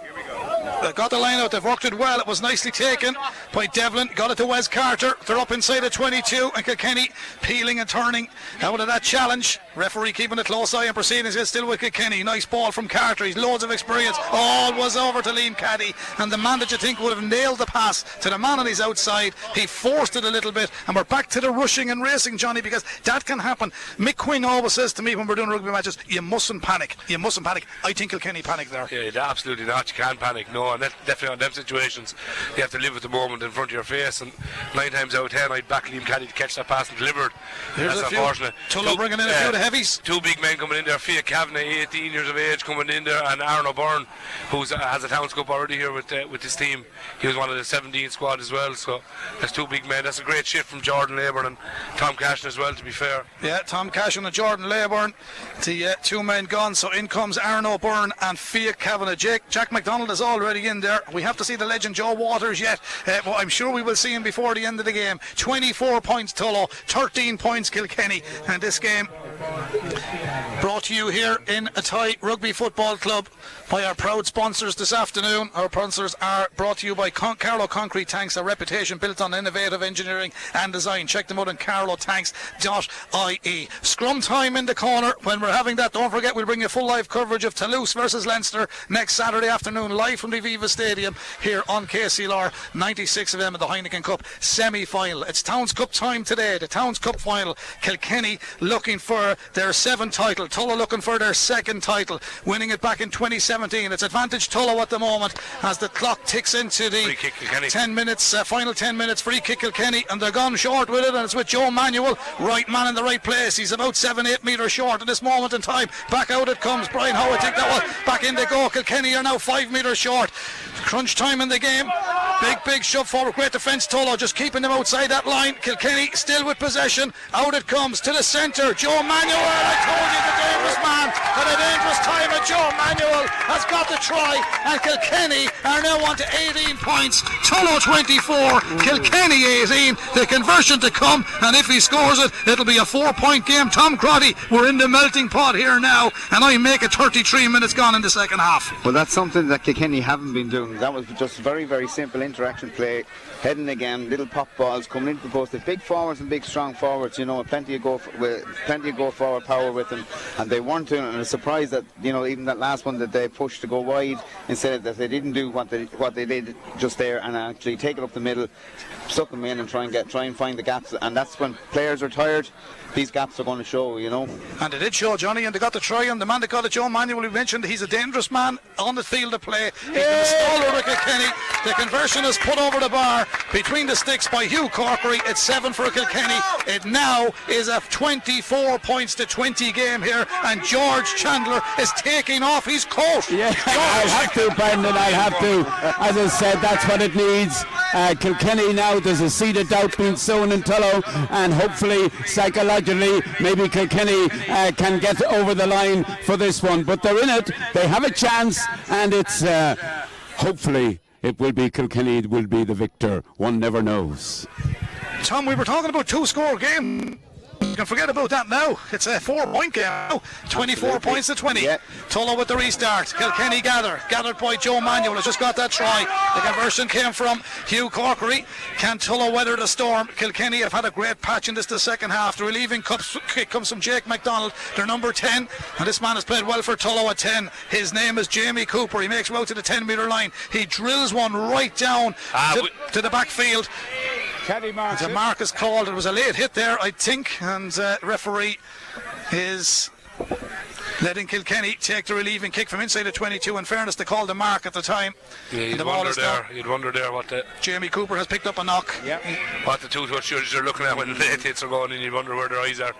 They've got the line out, they've worked it well. It was nicely taken by Devlin, got it to Wes Carter. They're up inside the 22, and Kilkenny peeling and turning out of that challenge. Referee keeping a close eye on proceedings. Is still with Kilkenny. Nice ball from Carter, he's loads of experience. All was over to Liam Caddy, and the man that you think would have nailed the pass to the man on his outside, he forced it a little bit, and we're back to the rushing and racing, Johnny, because that can happen. Mick Quinn always says to me when we're doing rugby matches, you mustn't panic. I think Kilkenny panicked there. Yeah, absolutely not. You can't panic. No, and definitely on them situations you have to live with the moment in front of your face, and 9 times out of 10 I'd back Liam Caddy to catch that pass and deliver it. That's unfortunate. Tulloghan bringing in a few of the heavies. 2 big men coming in there. Fia Kavanagh, 18 years of age, coming in there, and Aaron O'Byrne, who has a Towns Cup already here with his team. He was one of the 17 squad as well, so that's 2 big men. That's a great shift from Jordan Leyburn and Tom Cashin as well, to be fair. Yeah, Tom Cashin and Jordan Leyburn, the 2 men gone, so in comes Aaron O'Byrne and Fia Kavanagh. Jack MacDonald is already in there. We have to see the legend Joe Waters yet, but I'm sure we will see him before the end of the game. 24 points Tulloghan, 13 points Kilkenny, and this game brought to you here in Athy Rugby Football Club by our proud sponsors this afternoon. Our sponsors are brought to you by Carlow Concrete Tanks, a reputation built on innovative engineering and design. Check them out on carlowtanks.ie. Scrum time in the corner. When we're having that, don't forget we'll bring you full live coverage of Toulouse versus Leinster next Saturday afternoon, live from the Viva Stadium here on KCLR 96 of them in the Heineken Cup semi-final. It's Towns Cup time today, the Towns Cup final. Kilkenny looking for their 7th title, Tulloghan looking for their 2nd title, winning it back in 2017. It's advantage Tulloghan at the moment as the clock ticks into the 10 minutes, final 10 minutes. Free kick Kilkenny, and they're gone short with it, and it's with Joe Manuel, right man in the right place. He's about 7-8 metres short at this moment in time. Back out it comes. Brian Howe, I think that was back in they go. Kilkenny are now 5 metres short. Crunch time in the game. Big shove forward. Great defence Tulloghan, just keeping them outside that line. Kilkenny still with possession. Out it comes to the centre. Joe Manuel, I told you, the dangerous man at a dangerous time. And Joe Manuel has got the try, and Kilkenny are now on to 18 points. Tulloghan 24, Kilkenny 18. The conversion to come, and if he scores it, it'll be a 4-point game. Tom Crotty, we're in the melting pot here now, and I make it 33 minutes gone in the second half. Well, that's something that Kilkenny haven't been doing. That was just very, very simple interaction play. Heading again, little pop balls coming into the post. They're big forwards and big strong forwards, plenty of go forward power with them, and they weren't doing it. And I'm surprised that even that last one that they pushed to go wide, instead of that they didn't do what they did just there and actually take it up the middle, suck them in and try and find the gaps. And that's when players are tired. These gaps are going to show, And they did show, Johnny, and they got the try, and the man that got it, Joe Manuel, we mentioned, he's a dangerous man on the field of play. He's the stalwart of Kilkenny. The conversion is put over the bar between the sticks by Hugh Corkery. It's 7 for Kilkenny. It now is a 24 points to 20 game here, and George Chandler is taking off his coat. Yeah, I'll have to, Brendan, I'll have to. As I said, that's what it needs. Kilkenny now, there's a seed of doubt being sown in Tulloghan, and hopefully, psychologically, maybe Kilkenny can get over the line for this one. But they're in it, they have a chance, and it's hopefully it will be Kilkenny, it will be the victor. One never knows. Tom, we were talking about 2-score game. You can forget about that now. It's a 4-point game now. 24 points to 20. Yeah. Tulloghan with the restart. Kilkenny gathered by Joe Manuel. Has just got that try. The conversion came from Hugh Corkery. Can Tulloghan weather the storm? Kilkenny have had a great patch in this the second half. The relieving kick comes from Jake MacDonald, their number 10, and this man has played well for Tulloghan at 10. His name is Jamie Cooper. He makes out to the 10-metre line. He drills one right down to the backfield. The mark is called. It was a late hit there, I think, and referee is letting Kilkenny take the relieving kick from inside the 22. In fairness, they called the mark at the time. Yeah, you'd wonder there what the... Jamie Cooper has picked up a knock. Yeah. What the two touch judges are looking at when the late hits are going in, you'd wonder where their eyes are.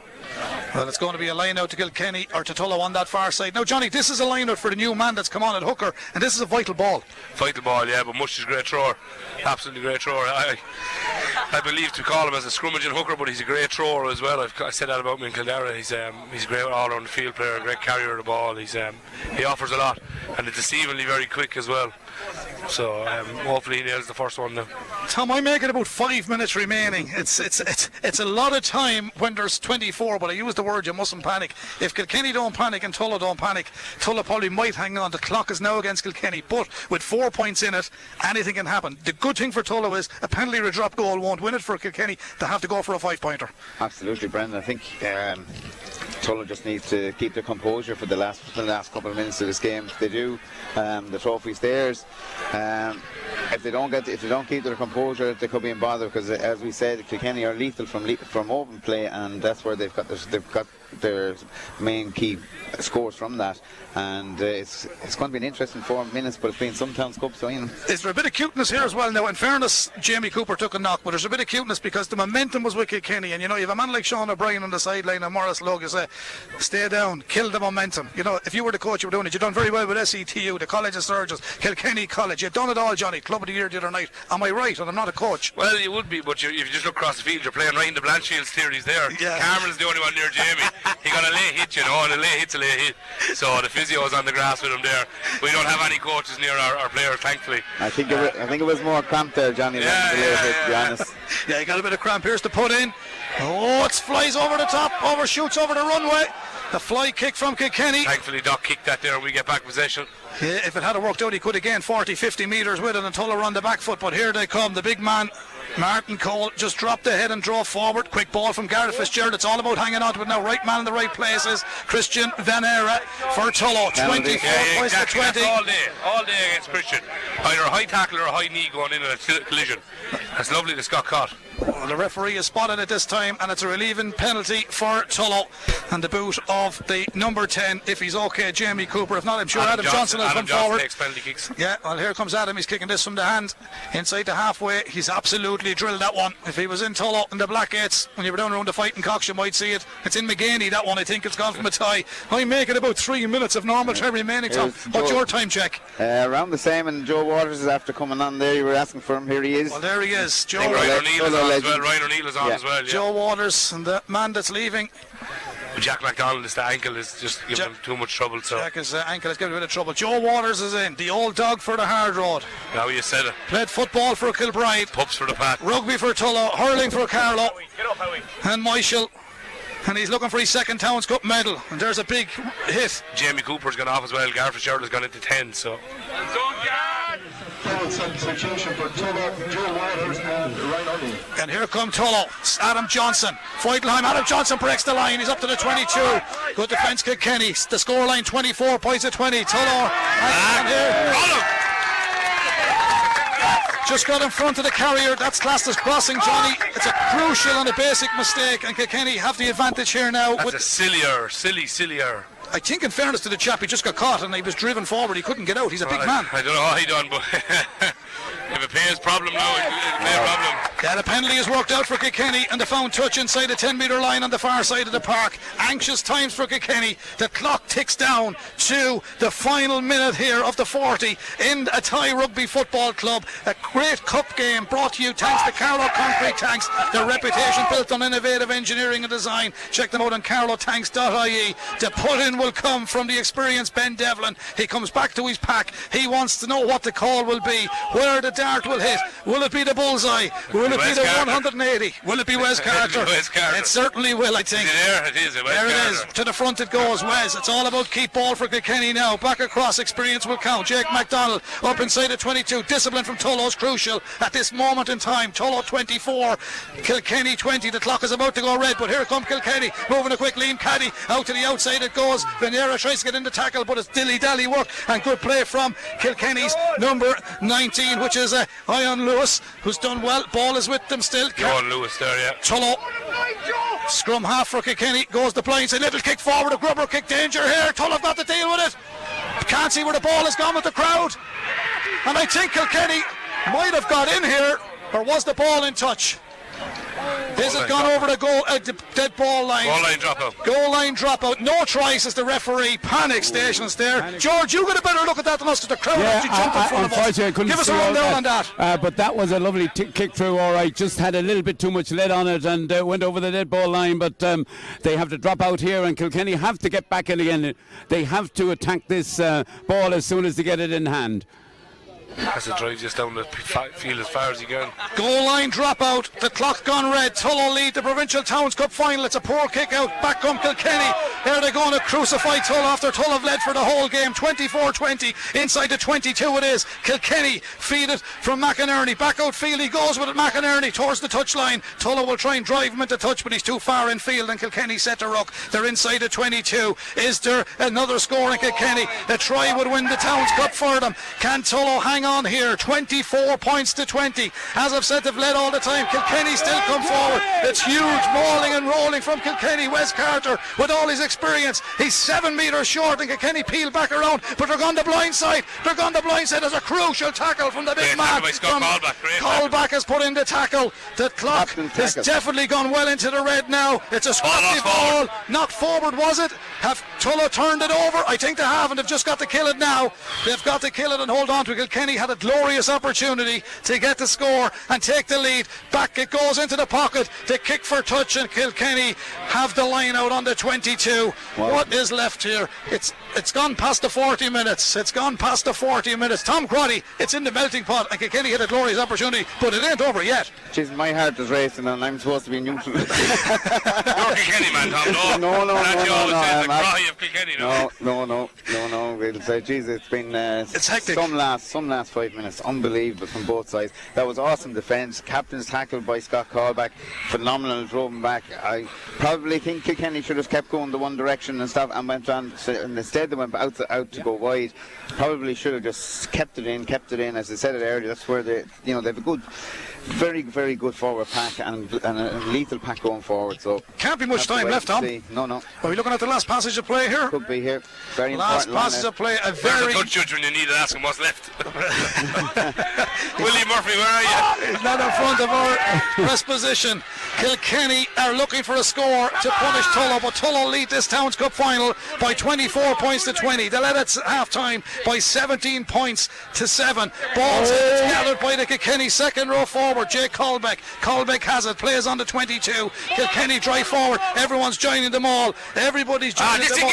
Well, it's going to be a line out to Kilkenny or to Tulloghan on that far side. Now, Johnny, this is a line out for the new man that's come on at hooker, and this is a vital ball. Vital ball, yeah, but Mush is a great thrower. Absolutely great thrower. I believe to call him as a scrummaging hooker, but he's a great thrower as well. I said that about him in Kildare. He's a great all-round field player, a great carrier of the ball. He offers a lot, and it's deceivingly very quick as well. So hopefully he nails the first one now. Tom, I make it about 5 minutes remaining. It's a lot of time when there's 24, but I use the word you mustn't panic. If Kilkenny don't panic and Tulla don't panic, Tulla probably might hang on. The clock is now against Kilkenny, but with 4 points in it, anything can happen. The good thing for Tulla is a penalty or a drop goal won't win it for Kilkenny. They have to go for a 5-pointer. Absolutely, Brendan. I think Tulla just needs to keep their composure for the last couple of minutes of this game. If they do, the trophy's theirs. If they don't keep their composure, they could be in bother, because as we said, Kilkenny are lethal from open play, and that's where they've got their main key scores from that. And it's going to be an interesting 4 minutes, but it's been some Towns Cup, so is there a bit of cuteness here as well? Now, in fairness, Jamie Cooper took a knock, but there's a bit of cuteness because the momentum was with Kilkenny, and you have a man like Sean O'Brien on the sideline and Morris Logue, you say, stay down, kill the momentum. If you were the coach, you were doing it. You've done very well with SETU, the College of Surgeons, Kilkenny College. You've done it all, Johnny. Club of the Year the other night. Am I right? And I'm not a coach. Well, you would be, but if you just look across the field, you're playing right in the Blanchfield's theories there. Yeah. Cameron's the only one near Jamie. He got a late hit, and a late hit's a late hit. So the physio's on the grass with him there. We don't have any coaches near our players, thankfully. I think it was more cramped there, Johnny, than the late hit, to be honest. Yeah, he got a bit of cramp. Here's the put in. Oh, it flies over the top, overshoots over the runway. The fly kick from Kilkenny. Thankfully Doc kicked that there and we get back possession. Yeah, if it had worked out, he could have gained 40-50 metres with it and Tulla on the back foot, but here they come. The big man, Martin Cole, just dropped the head and drove forward. Quick ball from Gareth Fitzgerald. It's all about hanging on to it now. Right man in the right places. Christian Van Eyre for Tulla. 24 points to 20. All day against Christian. Either a high tackle or a high knee going in a collision. That's lovely that got caught. Well, the referee has spotted it this time, and it's a relieving penalty for Tulla, and the boot of the number 10, if he's okay, Jamie Cooper. If not, I'm sure Adam Johnson will come forward. Takes penalty kicks. Yeah, well, here comes Adam. He's kicking this from the hand inside the halfway. He's absolutely drilled that one. If he was in Tulla in the Blackgates when you were down around the Fighting Cocks, you might see it. It's in McGaney, that one. I think it's gone from a tie. I make it about 3 minutes of normal time remaining. Tom, what's your time check? Around the same, and Joe Waters is after coming on there. You were asking for him. Here he is. Well, there he is. Joe Ryan O'Neill is on as well. Ryan O'Neill is on as well. Yeah. Joe Waters, and the man that's leaving. Jack MacDonald, the ankle is just giving him too much trouble. So Jack's ankle is giving him a bit of trouble. Joe Waters is in, the old dog for the hard road. Now you said it. Played football for Kilbride. Pups for the Pat. Rugby for Tulla. Hurling for Carlow. And Michael. And he's looking for his second Towns Cup medal. And there's a big hit. Jamie Cooper's gone off as well. Gareth Fitzgerald has gone into 10. So. Substitution for Tulla, Joe Waters and Ryan O'Neill. And here come Tulla, Adam Johnson. Feuchtelheim, Adam Johnson breaks the line. He's up to the 22. Good defence, Kilkenny. The scoreline 24 points to 20. Tulla. Just got in front of the carrier. That's classed as crossing, Johnny. It's a crucial and a basic mistake, and Kilkenny have the advantage here now. That's a silly error. I think in fairness to the chap, he just got caught and he was driven forward. He couldn't get out. He's a big man. I don't know how he done, but if it pays problem now, it'll pay a problem. Yeah, the penalty is worked out for Kilkenny, and the found touch inside the 10-metre line on the far side of the park. Anxious times for Kilkenny. The clock ticks down to the final minute here of the 40 in a Thai Rugby Football Club. A great cup game brought to you thanks to Carlow Concrete Tanks. Their reputation built on innovative engineering and design. Check them out on carlowtanks.ie. The put-in will come from the experienced Ben Devlin. He comes back to his pack. He wants to know what the call will be, where the dart will hit. Will it be the bullseye? Will it be the 180? Will it be Wes Carter? It certainly will, I think. There it is. There it is. To the front it goes. Wes. It's all about keep ball for Kilkenny now. Back across. Experience will count. Jake MacDonald up inside the 22. Discipline from Tulla is crucial at this moment in time. Tulla 24, Kilkenny 20. The clock is about to go red, but here come Kilkenny moving a quick Liam Caddy out to the outside. It goes. Van Eyre tries to get in the tackle, but it's dilly-dally work and good play from Kilkenny's number 19, which is a eye on Lewis, who's done well. Ball is with them still. John Lewis there, yeah. Tullow. Scrum half for Kilkenny. Goes the blindside. Little kick forward. A grubber kick. Danger here. Tullow got to deal with it. Can't see where the ball has gone with the crowd. And I think Kilkenny might have got in here. Or was the ball in touch? This has gone over the goal, dead ball line. Goal line dropout. Goal line dropout. No try, says the referee. Panic stations there. George, you got a better look at that than us, because the crowd actually jumped in front of us. Give us a rundown on that. But that was a lovely kick through, all right. Just had a little bit too much lead on it and went over the dead ball line. But they have to drop out here, and Kilkenny have to get back in again. They have to attack this ball as soon as they get it in hand. Has to drive just down the field as far as he can. Goal line dropout. The clock gone red. Tullow lead the Provincial Towns Cup final. It's a poor kick out. Back come Kilkenny. Here they're going to crucify Tullow after Tullow have led for the whole game. 24-20. Inside the 22 it is. Kilkenny feed it from McInerney. Back out field he goes with it. McInerney towards the touchline. Tullow will try and drive him into touch, but he's too far in field, and Kilkenny set to ruck. They're inside the 22. Is there another score in Kilkenny? A try would win the Towns Cup for them. Can Tullow hang on here? 24 points to 20. As I've said, they've led all the time. Kilkenny still come forward. It's huge mauling and rolling from Kilkenny. Wes Carter, with all his experience, he's 7 metres short, and Kilkenny peel back around, but they're gone the blind side. They're gone the blind side. There's a crucial tackle from the big man. Callback has put in the tackle. The clock has definitely gone well into the red now. It's a scrappy ball. Knocked forward, was it? Have Tullow turned it over? I think they have, and they've just got to kill it now. They've got to kill it and hold on to it. Kilkenny had a glorious opportunity to get the score and take the lead. Back it goes into the pocket. The kick for touch, and Kilkenny have the line out on the 22. What is left here? It's gone past the 40 minutes. It's gone past the 40 minutes. Tom Crotty, it's in the melting pot, and Kilkenny had a glorious opportunity, but it ain't over yet. Jeez, my heart is racing, and I'm supposed to be neutral. You're Kilkenny, man, Tom. No. We'll say, geez, it's been it's hectic. Some last 5 minutes, unbelievable from both sides. That was awesome defence. Captain's tackle by Scott Callback, phenomenal, drove him back. I probably think Kilkenny should have kept going the one direction and stuff, and went on. And instead they went out to go wide. Probably should have just kept it in. As I said it earlier, that's where they have a good, very, very good forward pack and a lethal pack going forward. So can't be much time left, Tom. No. Are we looking at the last passage of play here? Could be here. Very last passage of play. A very good judge when you need to ask him what's left. Willie Murphy, where are you? He's not in front of our press position. Kilkenny are looking for a score to punish Tullow, but Tullow lead this Towns Cup final by 24 points to 20. They led at half time by 17 points to 7. Ball's gathered by the Kilkenny second row forward, Jay Callback. Callback has it, plays on the 22. Kilkenny drive forward, everyone's joining them all. Everybody's joining them all.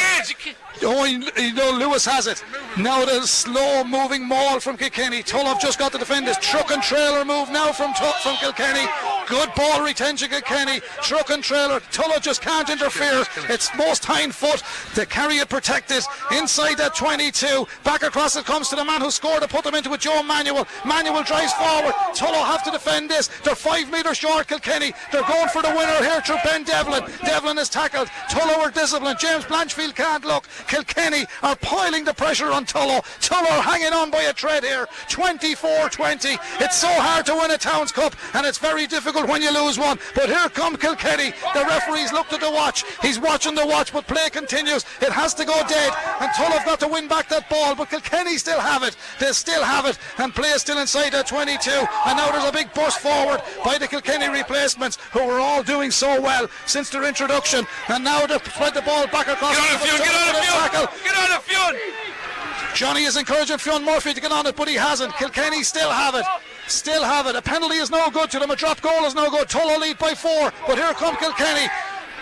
Lewis has it. Now the slow moving maul from Kilkenny. Tullow just got to defend this truck and trailer move now from Kilkenny. Good ball retention, Kilkenny. Truck and trailer. Tullow just can't interfere. It's most hind foot. They carry it protected inside that 22. Back across it comes to the man who scored to put them into it, Joe Manuel. Manuel drives forward. Tullow have to defend this. They're 5 metres short, Kilkenny. They're going for the winner here through Ben Devlin. Devlin is tackled. Tullow are disciplined. James Blanchfield can't look. Kilkenny are piling the pressure on Tullow. Tullow are hanging on by a thread here. 24-20. It's so hard to win a Towns Cup, and it's very difficult when you lose one. But here come Kilkenny. The referee's looked at the watch. He's watching the watch, but play continues. It has to go dead, and Tulloghan got to win back that ball, but Kilkenny still have it. They still have it, and play is still inside that 22. And now there's a big burst forward by the Kilkenny replacements, who were all doing so well since their introduction. And now they've spread the ball back across. Get on it, Fionn! Johnny is encouraging Fionn Murphy to get on it, but he hasn't. Kilkenny still have it. A penalty is no good to them. A drop goal is no good. Tullow lead by 4, but here come Kilkenny.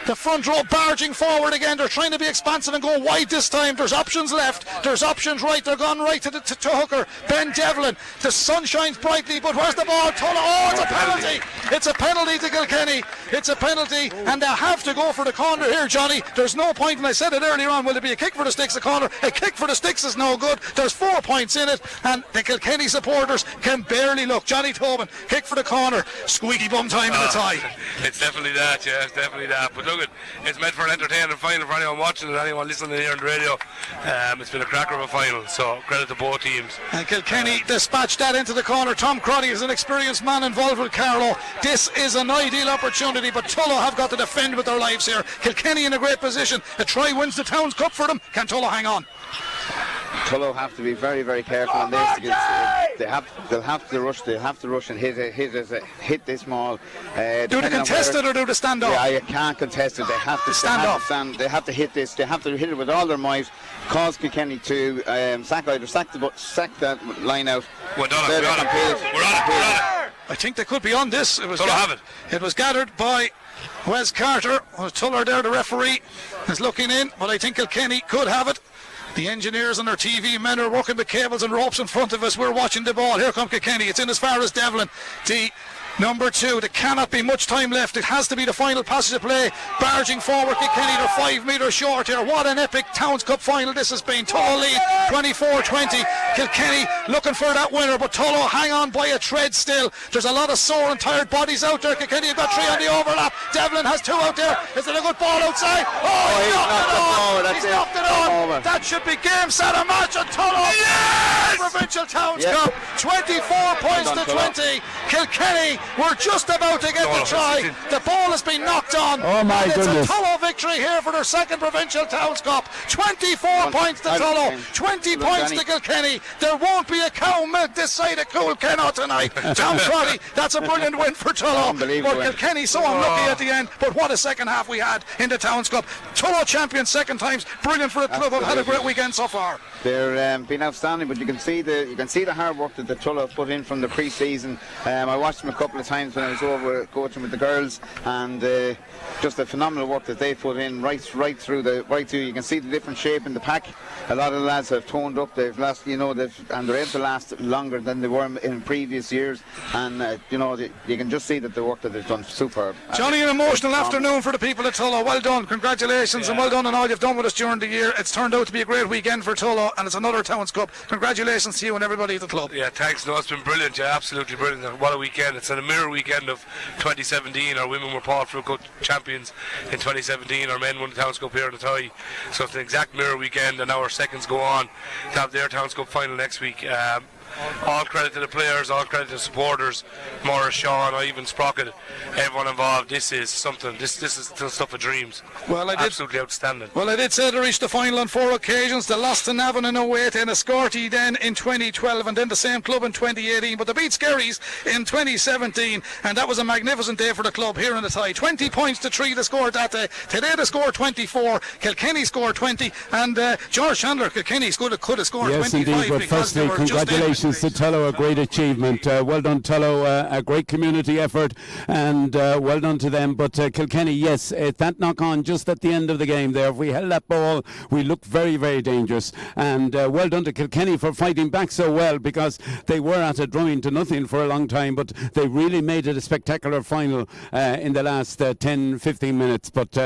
The front row barging forward again. They're trying to be expansive and go wide this time. There's options left. There's options right. They're gone right to hooker. Ben Devlin. The sun shines brightly, but where's the ball? Tullow. Oh, it's a penalty. It's a penalty to Kilkenny. It's a penalty, and they have to go for the corner here, Johnny. There's no point, and I said it earlier on, will it be a kick for the sticks, a corner? A kick for the sticks is no good. There's 4 points in it, and the Kilkenny supporters can barely look. Johnny Tobin, kick for the corner. Squeaky bum time in the tie. It's definitely that, yeah, it's definitely that. But look, it's meant for an entertaining final for anyone watching and anyone listening here on the radio. It's been a cracker of a final, so credit to both teams. And Kilkenny dispatched that into the corner. Tom Crotty is an experienced man involved with Carlow. This is an ideal opportunity, but Tulloghan have got to defend with their lives here. Kilkenny in a great position. A try wins the Towns Cup for them. Can Tulloghan hang on? Tulloghan have to be very, very careful on this. They'll have to rush. They'll have to rush and hit this maul. Do they contest it or do they stand up? Yeah, you can't contest it. They have to stand up. They have to hit this. They have to hit it with all their might. Cause Kilkenny to sack that line out. We're on it. I think they could be on this. It was have it. It was gathered by Wes Carter. Tuller there, the referee, is looking in, but I think Kilkenny could have it. The engineers and their TV men are working the cables and ropes in front of us. We're watching the ball. Here comes Kilkenny. It's in as far as Devlin. The number 2. There cannot be much time left. It has to be the final passage of play. Barging forward, Kilkenny. They're 5 metres short here. What an epic Towns Cup final this has been. Tulloghan lead 24-20. Kilkenny looking for that winner, but Tulloghan hang on by a thread still. There's a lot of sore and tired bodies out there. Kilkenny have got 3 on the overlap. Devlin has 2 out there. Is it a good ball outside? He's knocked it on. That should be game, set, a match, and Tulloghan. Yes! Provincial Towns Cup. 24 points to 20. Kilkenny were just about to get the try. The ball has been knocked on. Oh my goodness. It's a Tulloghan victory here for their second Provincial Towns Cup. 24 points to Tulloghan, 20 points to Kilkenny. There won't be a cow milk this side of Cool Kenna tonight. Tom Crotty, that's a brilliant win for Tulloghan. But Kilkenny so unlucky at the end. But what a second half we had in the Towns Cup. Tulloghan champions second times. Brilliant for the club. Have had a great weekend so far. They're been outstanding, but you can see the hard work that the Tulloghan put in from the pre-season. I watched them a couple of times when I was over coaching with the girls, and just the phenomenal work that they put in right through. You can see the different shape in the pack. A lot of the lads have toned up. They've last, and they're able to last longer than they were in previous years. And you can just see that the work that they've done superb. Johnny, an emotional afternoon for the people at Tulloghan. Well done, congratulations, and well done on all you've done with us during the year. It's turned out to be a great weekend for Tulloghan, and it's another Towns Cup. Congratulations to you and everybody at the club. Yeah, thanks. No, it's been brilliant. Yeah, absolutely brilliant. What a weekend. It's a mirror weekend of 2017. Our women were Paul Fruit Cup champions in 2017. Our men won the Towns Cup here in the tie. So it's an exact mirror weekend, and now our seconds go on to have their Towns Cup final next week. All credit to the players, all credit to the supporters, Morris, Sean, Ivan, Sprocket, everyone involved. This is something. This is the stuff of dreams. Well, absolutely outstanding. Well, I did say they reached the final on 4 occasions. They lost to Navan in 08 and Escorty then in 2012, and then the same club in 2018. But they beat Skerries in 2017, and that was a magnificent day for the club here in the tie. 20 points to 3 they scored that day. Today they scored 24. Kilkenny scored 20, and George Chandler, Kilkenny could have scored 25. Indeed, but firstly, congratulations to Tulloghan, a great achievement. Well done, Tulloghan, a great community effort, and well done to them. But Kilkenny, yes, that knock on just at the end of the game there. If we held that ball, we looked very, very dangerous. And well done to Kilkenny for fighting back so well, because they were at a drawing to nothing for a long time, but they really made it a spectacular final in the last 10-15 minutes. But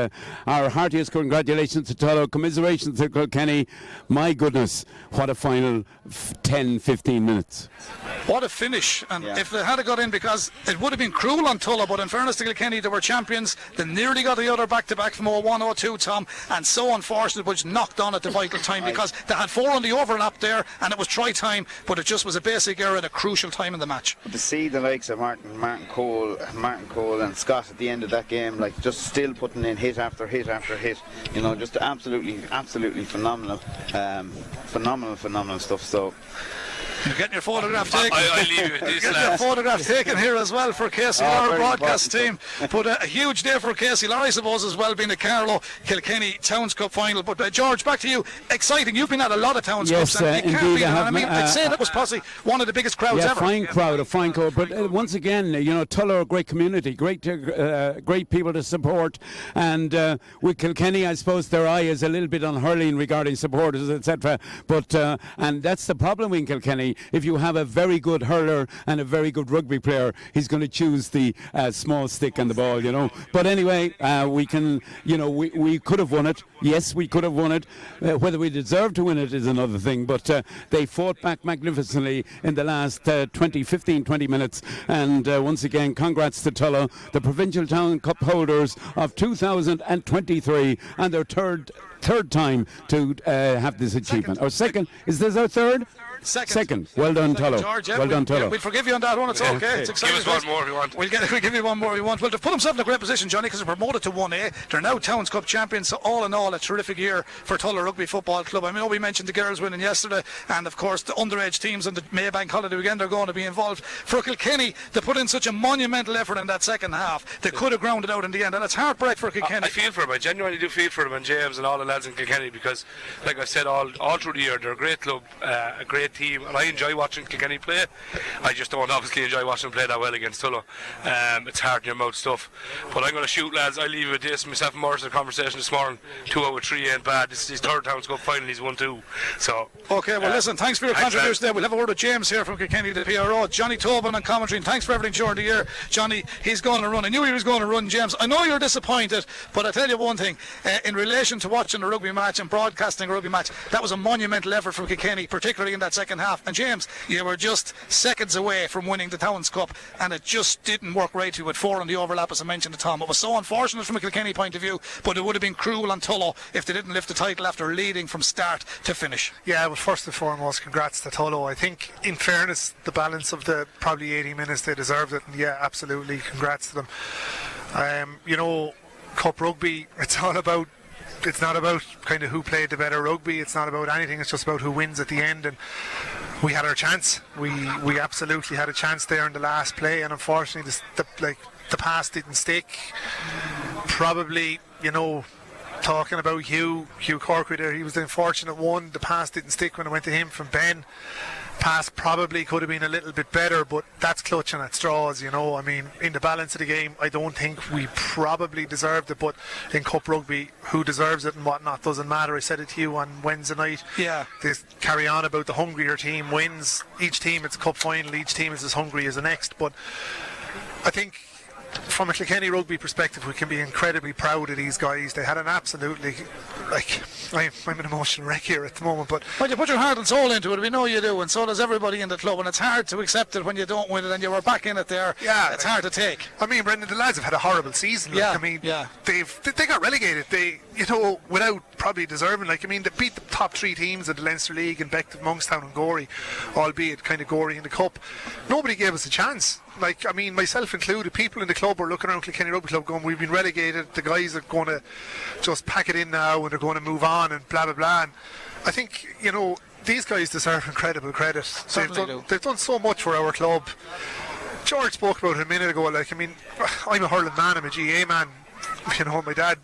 our heartiest congratulations to Tulloghan, commiserations to Kilkenny. My goodness, what a final 10-15 minutes. What a finish, and if they had got in, because it would have been cruel on Tulloghan, but in fairness to Kilkenny, they were champions. They nearly got the other back-to-back from 01-02, Tom, and so unfortunate, which knocked on at the vital time, because they had 4 on the overlap there, and it was try time, but it just was a basic error at a crucial time in the match. But to see the likes of Martin Cole and Scott at the end of that game, like just still putting in hit after hit after hit, just absolutely phenomenal, phenomenal stuff. So you're getting your photograph taken. I leave you with this, getting your photograph taken here as well for Casey Lawler broadcast team. But a huge day for Casey Lawler, I suppose, as well, being the Carlow Kilkenny Towns Cup final. But George, back to you. Exciting. You've been at a lot of Towns Cups. And you indeed, can't beat I'd say that was possibly one of the biggest crowds ever. A fine crowd. But once again, Tulloghan, a great community, great people to support. And with Kilkenny, I suppose their eye is a little bit on hurling regarding supporters, etc. But and that's the problem in Kilkenny. Kilkenny, if you have a very good hurler and a very good rugby player, he's going to choose the small stick and the ball, you know. But anyway, we can, you know, we could have won it. Yes, we could have won it. Whether we deserve to win it is another thing. But they fought back magnificently in the last 20 minutes. And once again, congrats to Tulla, the Provincial Town Cup holders of 2023, and their third time to have this achievement. Or second, is this our third? Second. Well done, Tulla. Well done, Tulla. We'll forgive you on that one. It's okay. It's exciting. Give us one more if you want. We'll give you one more if you want. Well, they've put themselves in a great position, Johnny, because they're promoted to 1A. They're now Towns Cup champions. So all in all, a terrific year for Tulla Rugby Football Club. I know we mentioned the girls winning yesterday, and of course the underage teams and the Maybank holiday weekend are going to be involved. For Kilkenny, they put in such a monumental effort in that second half. They could have ground it out in the end, and it's heartbreak for Kilkenny. I feel for them. I genuinely do feel for them and James and all the lads in Kilkenny, because, like I said, all through the year, they're a great club, a great team, and I enjoy watching Kilkenny play. I just don't obviously enjoy watching them play that well against Tulla. It's hard in your mouth stuff. But I'm going to shoot, lads. I'll leave you with this. Myself and Morris had a conversation this morning. 2 out of 3 ain't bad. This is his third Towns Cup final. He's 1-2. So okay, well listen, thanks for your contribution there. We'll have a word with James here from Kilkenny, the PRO. Johnny Tobin on commentary, and thanks for everything during the year. Johnny, he's going to run. I knew he was going to run, James. I know you're disappointed, but I tell you one thing, in relation to watching a rugby match and broadcasting a rugby match, that was a monumental effort from Kilkenny, particularly in that second half. And James, you were just seconds away from winning the Towns Cup, and it just didn't work right to you with 4 on the overlap, as I mentioned to Tom. It was so unfortunate from a Kilkenny point of view, but it would have been cruel on Tulla if they didn't lift the title after leading from start to finish. Yeah, well, first and foremost, congrats to Tulla. I think, in fairness, the balance of the probably 80 minutes, they deserved it, and yeah, absolutely, congrats to them. You know, Cup rugby, it's not about kind of who played the better rugby. It's not about anything. It's just about who wins at the end. And we had our chance. We absolutely had a chance there in the last play. And unfortunately, the pass didn't stick. Probably, you know, talking about Hugh Corkery there, he was the unfortunate one. The pass didn't stick when it went to him from Ben. Pass probably could have been a little bit better, but that's clutching at straws, you know. I mean, in the balance of the game, I don't think we probably deserved it, but in Cup Rugby, who deserves it and whatnot doesn't matter. I said it to you on Wednesday night. Yeah. They carry on about the hungrier team wins. Each team, it's a cup final, each team is as hungry as the next, but I think from a Kilkenny rugby perspective, we can be incredibly proud of these guys. They had an absolutely, I'm an emotional wreck here at the moment, but well, you put your heart and soul into it, we know you do, and so does everybody in the club, and it's hard to accept it when you don't win it, and you were back in it there. Yeah, it's hard to take. I mean, Brendan, the lads have had a horrible season. They got relegated. They, you know, without probably deserving. Like, I mean, they beat the top 3 teams of the Leinster League in Bective, Monkstown and Gorey, albeit kind of Gorey in the cup. Nobody gave us a chance. Like, I mean, myself included, people in the club were looking around Kilkenny Rugby Club going, we've been relegated, the guys are going to just pack it in now and they're going to move on and blah blah blah. And I think, you know, these guys deserve incredible credit. They've done so much for our club. George spoke about it a minute ago. Like, I mean, I'm a hurling man, I'm a GA man. You know, my dad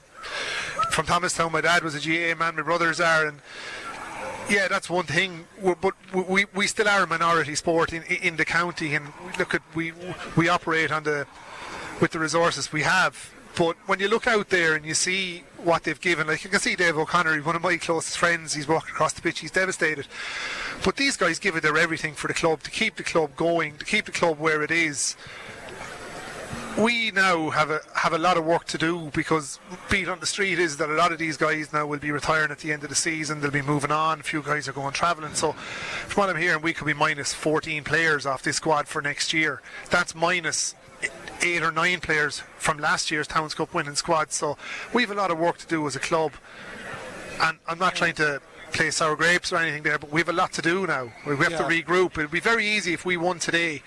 from Thomastown, my dad was a GA man, my brothers are, and yeah, that's one thing, but we still are a minority sport in the county, and look at we operate with the resources we have. But when you look out there and you see what they've given, like you can see Dave O'Connor, one of my closest friends, he's walking across the pitch, he's devastated. But these guys give it their everything for the club, to keep the club going, to keep the club where it is. We now have a lot of work to do, because beat on the street is that a lot of these guys now will be retiring at the end of the season. They'll be moving on. A few guys are going travelling. So from what I'm hearing, we could be minus 14 players off this squad for next year. That's minus 8 or 9 players from last year's Towns Cup winning squad. So we have a lot of work to do as a club. And I'm not trying to play sour grapes or anything there, but we have a lot to do now. We have to regroup. It would be very easy if we won today.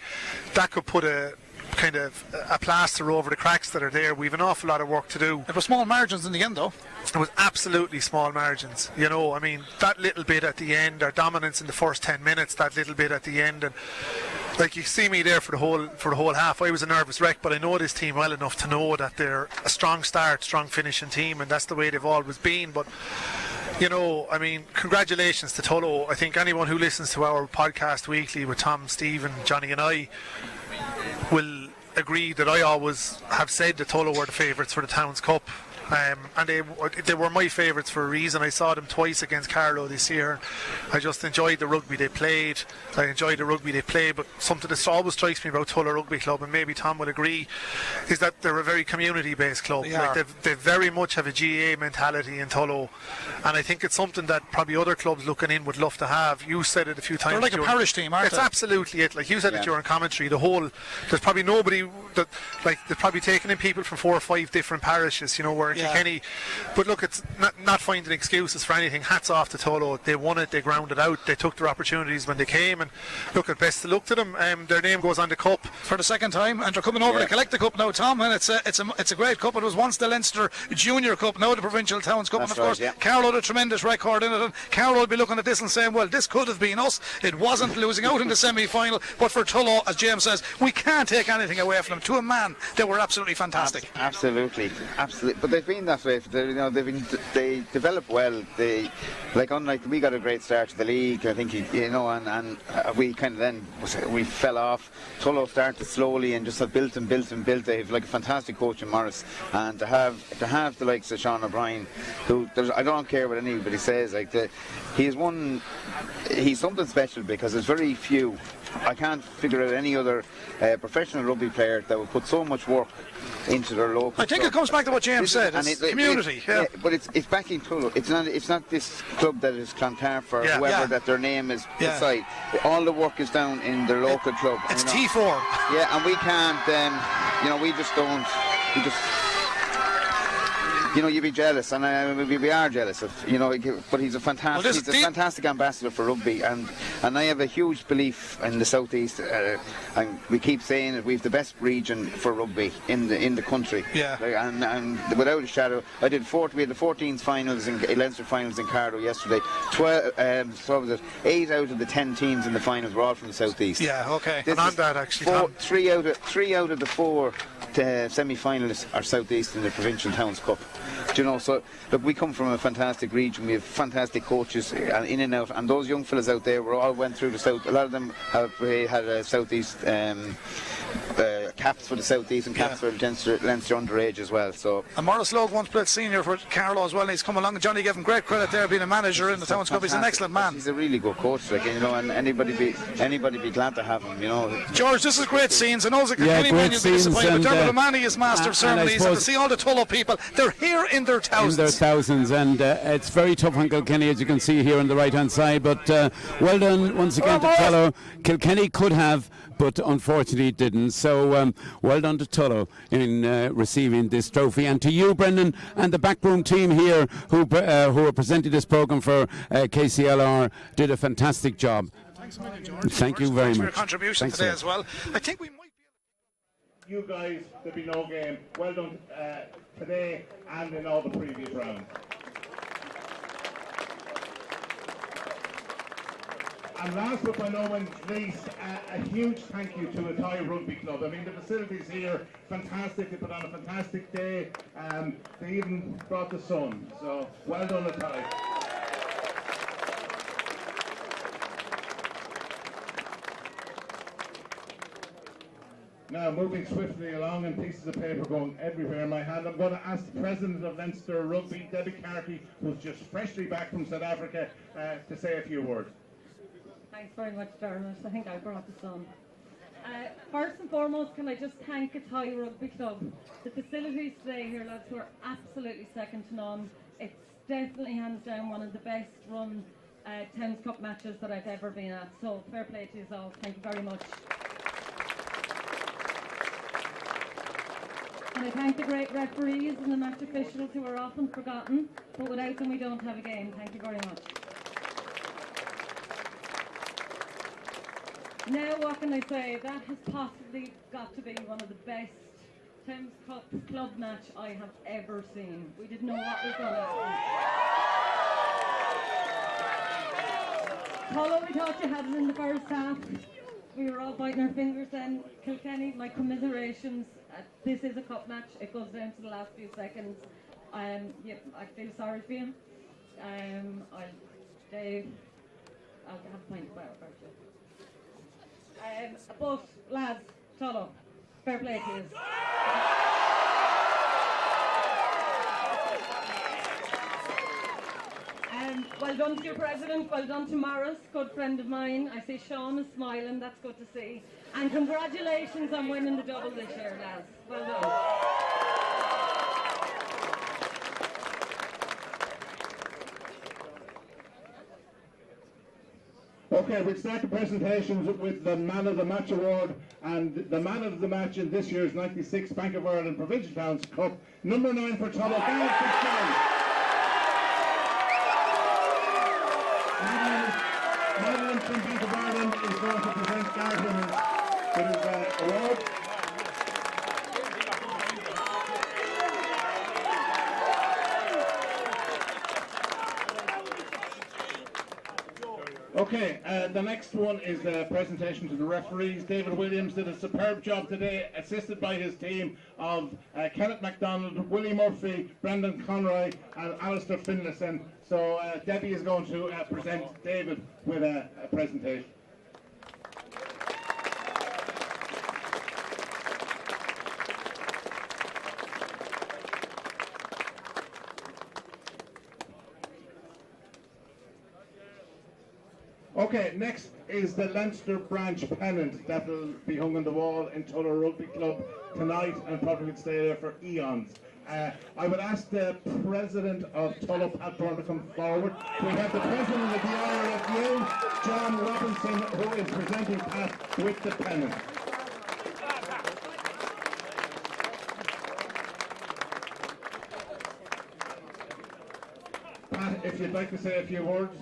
That could put a kind of a plaster over the cracks that are there. We've an awful lot of work to do. It was small margins in the end, though. It was absolutely small margins. You know, I mean, that little bit at the end, our dominance in the first 10 minutes, that little bit at the end, and like, you see me there for the whole half. I was a nervous wreck, but I know this team well enough to know that they're a strong start, strong finishing team, and that's the way they've always been. But you know, I mean, congratulations to Tullo. I think anyone who listens to our podcast weekly with Tom, Stephen, Johnny and I will agree that I always have said that Tullo were the favourites for the Towns Cup. and they were my favourites for a reason. I saw them twice against Carlow this year. I just enjoyed the rugby they played. But something that always strikes me about Tulla Rugby Club, and maybe Tom will agree, is that they're a very community-based club. They very much have a GA mentality in Tullow, and I think it's something that probably other clubs looking in would love to have. You said it a few times. They're like a parish team, aren't they? It's absolutely it. Like you said it during commentary, there's probably nobody that, like, they're probably taking in people from 4 or 5 different parishes, where in Kilkenny. But look, it's not finding excuses for anything. Hats off to Tullow. They won it, they grounded out, they took their opportunities when they came, and look, at best of luck to them. Their name goes on the cup for the second time, and they're coming over to collect the cup now, Tom, and it's a great cup. It was once the Leinster Junior Cup, now the Provincial Towns Cup. That's and of course, Carlow had a tremendous record in it, and Carlow will be looking at this and saying, well, this could have been us. It wasn't, losing out in the semi-final, but for Tullow, as James says, we can't take anything away from them. To a man, they were absolutely fantastic. Absolutely. But they've been that way. They develop well. Unlike we got a great start to the league, I think, and we kind of then we fell off. Tullow started slowly and just have built. They have like a fantastic coach in Morris, and to have the likes of Sean O'Brien, who I don't care what anybody says, he's something special, because there's very few. I can't figure out any other professional rugby player that would put so much work into their local. I think it comes back to what James said. It's community. But it's backing Tullow. It's not this club that is Clontarf or whoever that their name is beside. All the work is down in their local club. It's T4. Yeah, and we can't. We just don't. You'd be jealous, and we are jealous of, but he's a fantastic ambassador for rugby, and I have a huge belief in the southeast, and we keep saying that we've the best region for rugby in the country. Yeah. And without a shadow, we had the 14th finals in Leinster finals in Carlow yesterday. 8 out of the 10 teams in the finals were all from the southeast. Yeah, okay. And on that, actually, three out of the 4 semi-finalists are southeast in the Provincial Towns Cup. So look, we come from a fantastic region. We have fantastic coaches in and out, and those young fellas out there all went through the south. A lot of them have had a southeast caps for the southeast and caps for Leinster underage as well. So, and Morris Logue once played senior for Carlow as well, and he's come along. Johnny gave him great credit there, being a manager in the Towns Cup. He's an excellent man. He's a really good coach, and anybody be glad to have him. George, this is great scenes. I know any man you'll be disappointed, but Dermot O'Mahony is master of ceremonies, and to see all the Tullow people, they're here in their thousands. And it's very tough on Kilkenny, as you can see here on the right hand side. But well done once again to Tullow. Kilkenny could have, but unfortunately it didn't. So well done to Tullow in receiving this trophy, and to you, Brendan, and the backroom team here who are presenting this programme for KCLR. Did a fantastic job. Thanks a million, George. Thank you very much. For your contribution today as well. I think we might be. You guys, there'll be no game. Well done today and in all the previous rounds. And last but by no means least, a huge thank you to Athy Rugby Club. I mean, the facilities here, fantastic. They put on a fantastic day. They even brought the sun. So, well done, Athy. Now, moving swiftly along, and pieces of paper going everywhere in my hand, I'm going to ask the President of Leinster Rugby, Debbie Carty, who's just freshly back from South Africa, to say a few words. Thanks very much, Dermot. I think I brought the sun. First and foremost, can I just thank Athy Rugby Club. The facilities today here, lads, were absolutely second to none. It's definitely hands down one of the best run Towns Cup matches that I've ever been at. So fair play to you all. Thank you very much. And I thank the great referees and the match officials who are often forgotten, but without them we don't have a game. Thank you very much. Now what can I say? That has possibly got to be one of the best Thames Cup club match I have ever seen. We didn't know what was going to happen. Tullow, we thought you had it in the first half. We were all biting our fingers then. Kilkenny, my commiserations. This is a cup match. It goes down to the last few seconds. I feel sorry for you. Dave, I'll have a point about you. But lads, Tullow, fair play to you. Well done to your president, well done to Morris, good friend of mine. I see Sean is smiling, that's good to see. And congratulations on winning the double this year, lads. Well done. Okay, we'll start the presentations with the Man of the Match award, and the Man of the Match in this year's 96 Bank of Ireland Provincial Towns Cup, number 9 for Tulloghan. Madeline from Bank of Ireland is going to present Gareth with his award. Okay, the next one is the presentation to the referees. David Williams did a superb job today, assisted by his team of Kenneth MacDonald, Willie Murphy, Brendan Conroy and Alistair Finlayson. So Debbie is going to present David with a presentation. Okay, next is the Leinster branch pennant that will be hung on the wall in Tulloghan Rugby Club tonight and probably will stay there for eons. I would ask the president of Tulloghan, Pat Byrne, to come forward. We have the president of the IRFU, John Robinson, who is presenting Pat with the pennant. Pat, if you'd like to say a few words.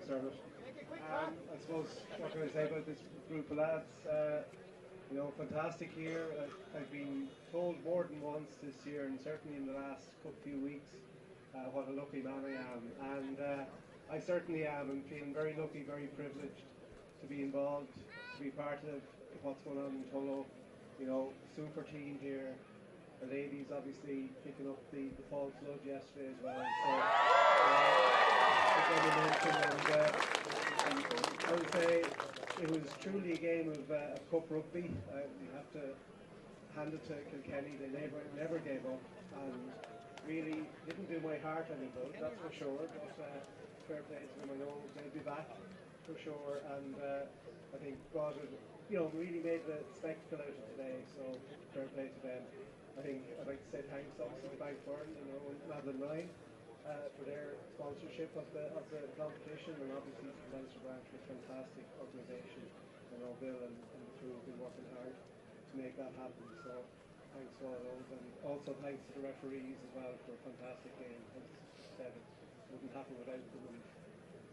I suppose, what can I say about this group of lads? You know, fantastic year. I've been told more than once this year, and certainly in the last few weeks, what a lucky man I am. And I certainly am. I'm feeling very lucky, very privileged to be involved, to be part of what's going on in Tulloghan. You know, super team here. The ladies obviously picking up the fall flood yesterday as well. So, I would say it was truly a game of cup rugby. You have to hand it to Kilkenny. They never gave up, and really didn't do my heart any good, that's for sure. But fair play to them. I know they'll be back for sure, and I think God would, really made the spectacle out of today. So fair play to them. I think I'd like to say thanks obviously to Bank Byrne, and Madeline Ryan for their sponsorship of the competition, and obviously to the Leinster branch, a fantastic organisation. I know Bill and the crew have been working hard to make that happen. So thanks to all those, and also thanks to the referees as well for a fantastic game. As I said, it wouldn't happen without them, and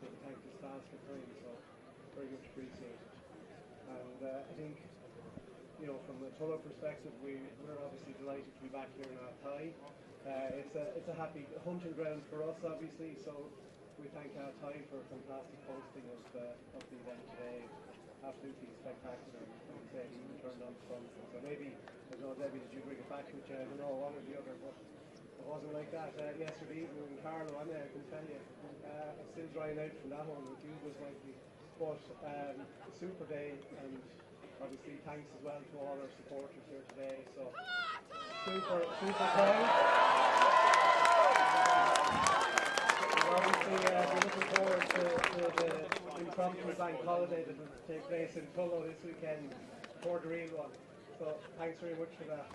the thankless task at times. So very much appreciated. And I think, from the Tulloghan perspective, we're obviously delighted to be back here in Athy. It's a happy hunting ground for us, obviously. So we thank Athy for a fantastic hosting of the event today. Absolutely spectacular. Like I said, even turned on the front. So maybe, I don't know, Debbie, did you bring it back with you? I don't know, one or the other, but it wasn't like that yesterday evening in Carlo. I can tell you, I'm still drying out from that one. With you was likely, but super day, and obviously thanks as well to all our supporters here today. So super proud. We're obviously looking forward to the impromptu bank holiday that will take place in Tulloghan this weekend before the real one. So thanks very much for that.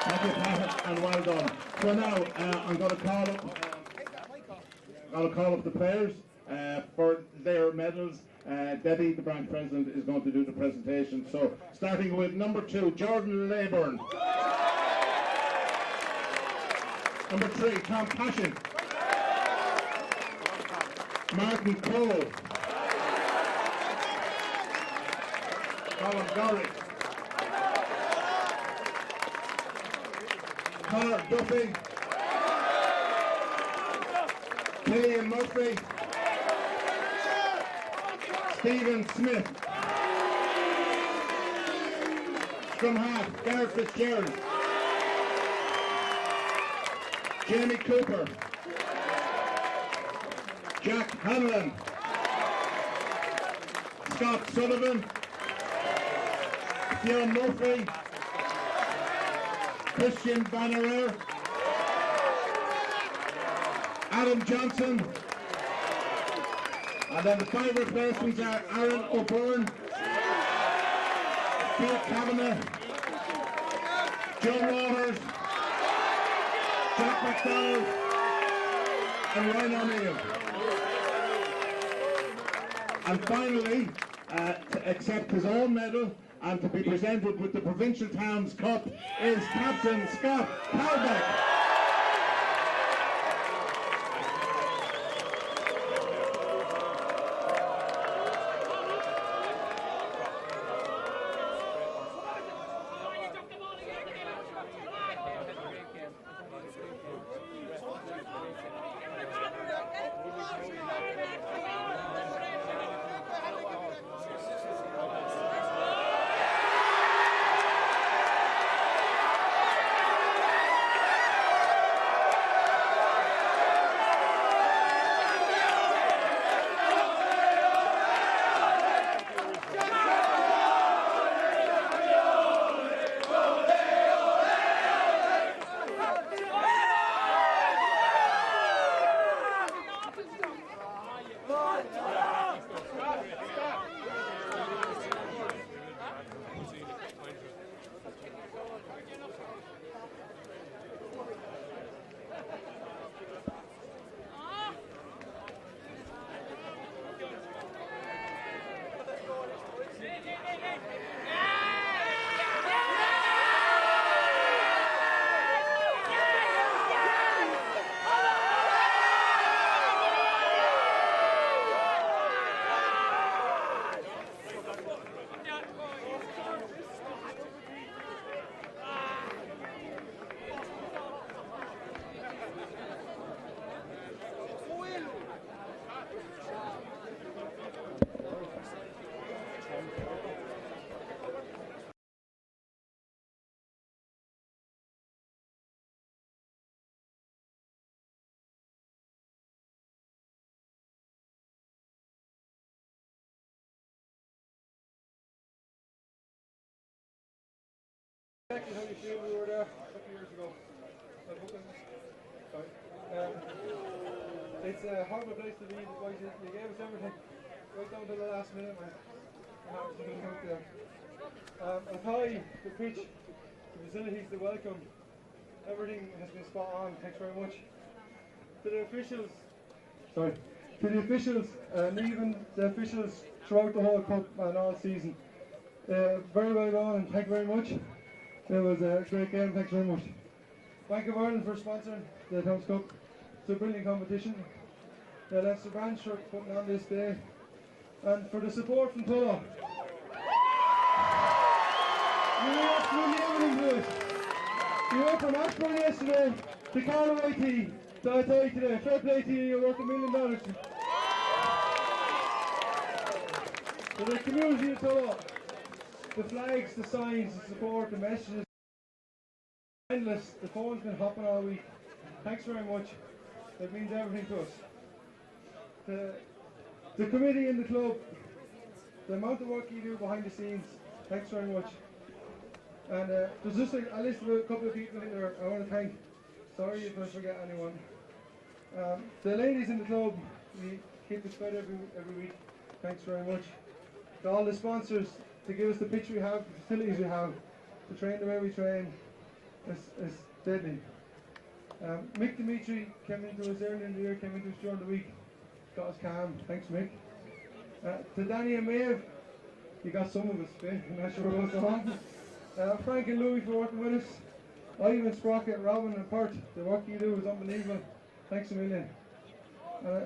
Thank you, Pat, and well done. So now I'm going to call up the players for their medals. Debbie, the branch president, is going to do the presentation. So starting with number 2, Jordan Leyburn. Number 3, Tom Passion. Martin Cole. Colin Gorrick. Conor Duffy. Killian Murphy. Stephen Smith. Scrum half, Gareth Fitzgerald. Jamie Cooper. Jack Hanlon. Scott Sullivan. Fionn Murphy. Christian Van Arer. Adam Johnson. And then the 5 replacements are Aaron O'Byrne, Kate Kavanagh, John Waters, Jack McDonald, and Ryan O'Neill. And finally, to accept his own medal and to be presented with the Provincial Towns Cup is Captain Scott Calbeck. Exactly how you feel. We were there a couple of years ago. It's a horrible place to be. The boys, you gave us everything right down to the last minute, man. Absolutely out there. Athy, the pitch, the facilities, the welcome, everything has been spot on. Thanks very much. To the officials, and even the officials throughout the whole cup and all season. Very well done, and thank you very much. It was a great game, thanks very much. Bank of Ireland for sponsoring the Towns Cup. It's a brilliant competition. The Leinster branch for putting on this day. And for the support from Tulloghan. You were absolutely everything to it. You went from Ashburn yesterday to Carlow IT to Athy today. Fair play to you, you're worth $1 million. To the community of Tulloghan. The flags, the signs, the support, the messages, endless. The phone's been hopping all week. Thanks very much. That means everything to us. The committee and the club, the amount of work you do behind the scenes, thanks very much. And there's just a list of a couple of people in there I want to thank. Sorry if I forget anyone. The ladies in the club, we keep us fed every week. Thanks very much. To all the sponsors, to give us the pitch we have, the facilities we have, to train the way we train, is deadly. Mick Dimitri came into us earlier in the year, came into us during the week, got us calm. Thanks, Mick. To Danny and Maeve, you got some of us, I'm not sure what's on. Frank and Louis for working with us. Ivan, Sprocket, Robin and Pert, the work you do is unbelievable. Thanks a million.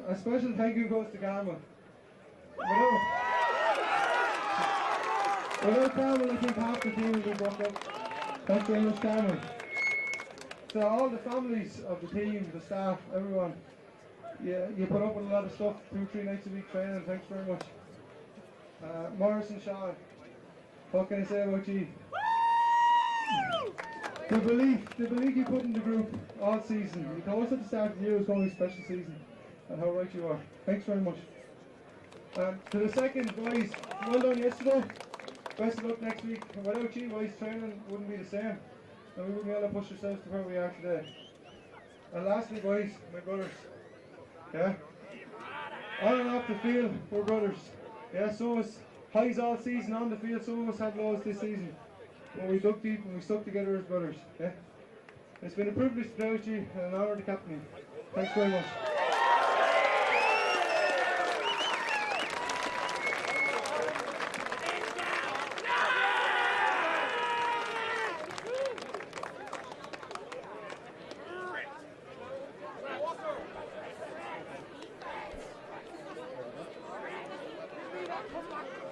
A special thank you goes to Garma. Without Carmel, I think half the team will be broke up. Thanks very much, Carmel. To all the families of the team, the staff, everyone, you put up with a lot of stuff, 2-3 nights a week training, thanks very much. Morris and Sean, what can I say about you? The belief you put in the group all season. You told us at the start of the year it was going to be a special season, and how right you are. Thanks very much. To the second, boys, well done yesterday. Best of luck next week. And without you boys, training wouldn't be the same. And we wouldn't be able to push ourselves to where we are today. And lastly, boys, my brothers, Yeah. On and off the field, we're brothers. Yeah, so it's highs all season on the field, so it's had lows this season. But we dug deep and we stuck together as brothers. Yeah. It's been a privilege to play with you and an honour to captain you. Thanks very much. Come on.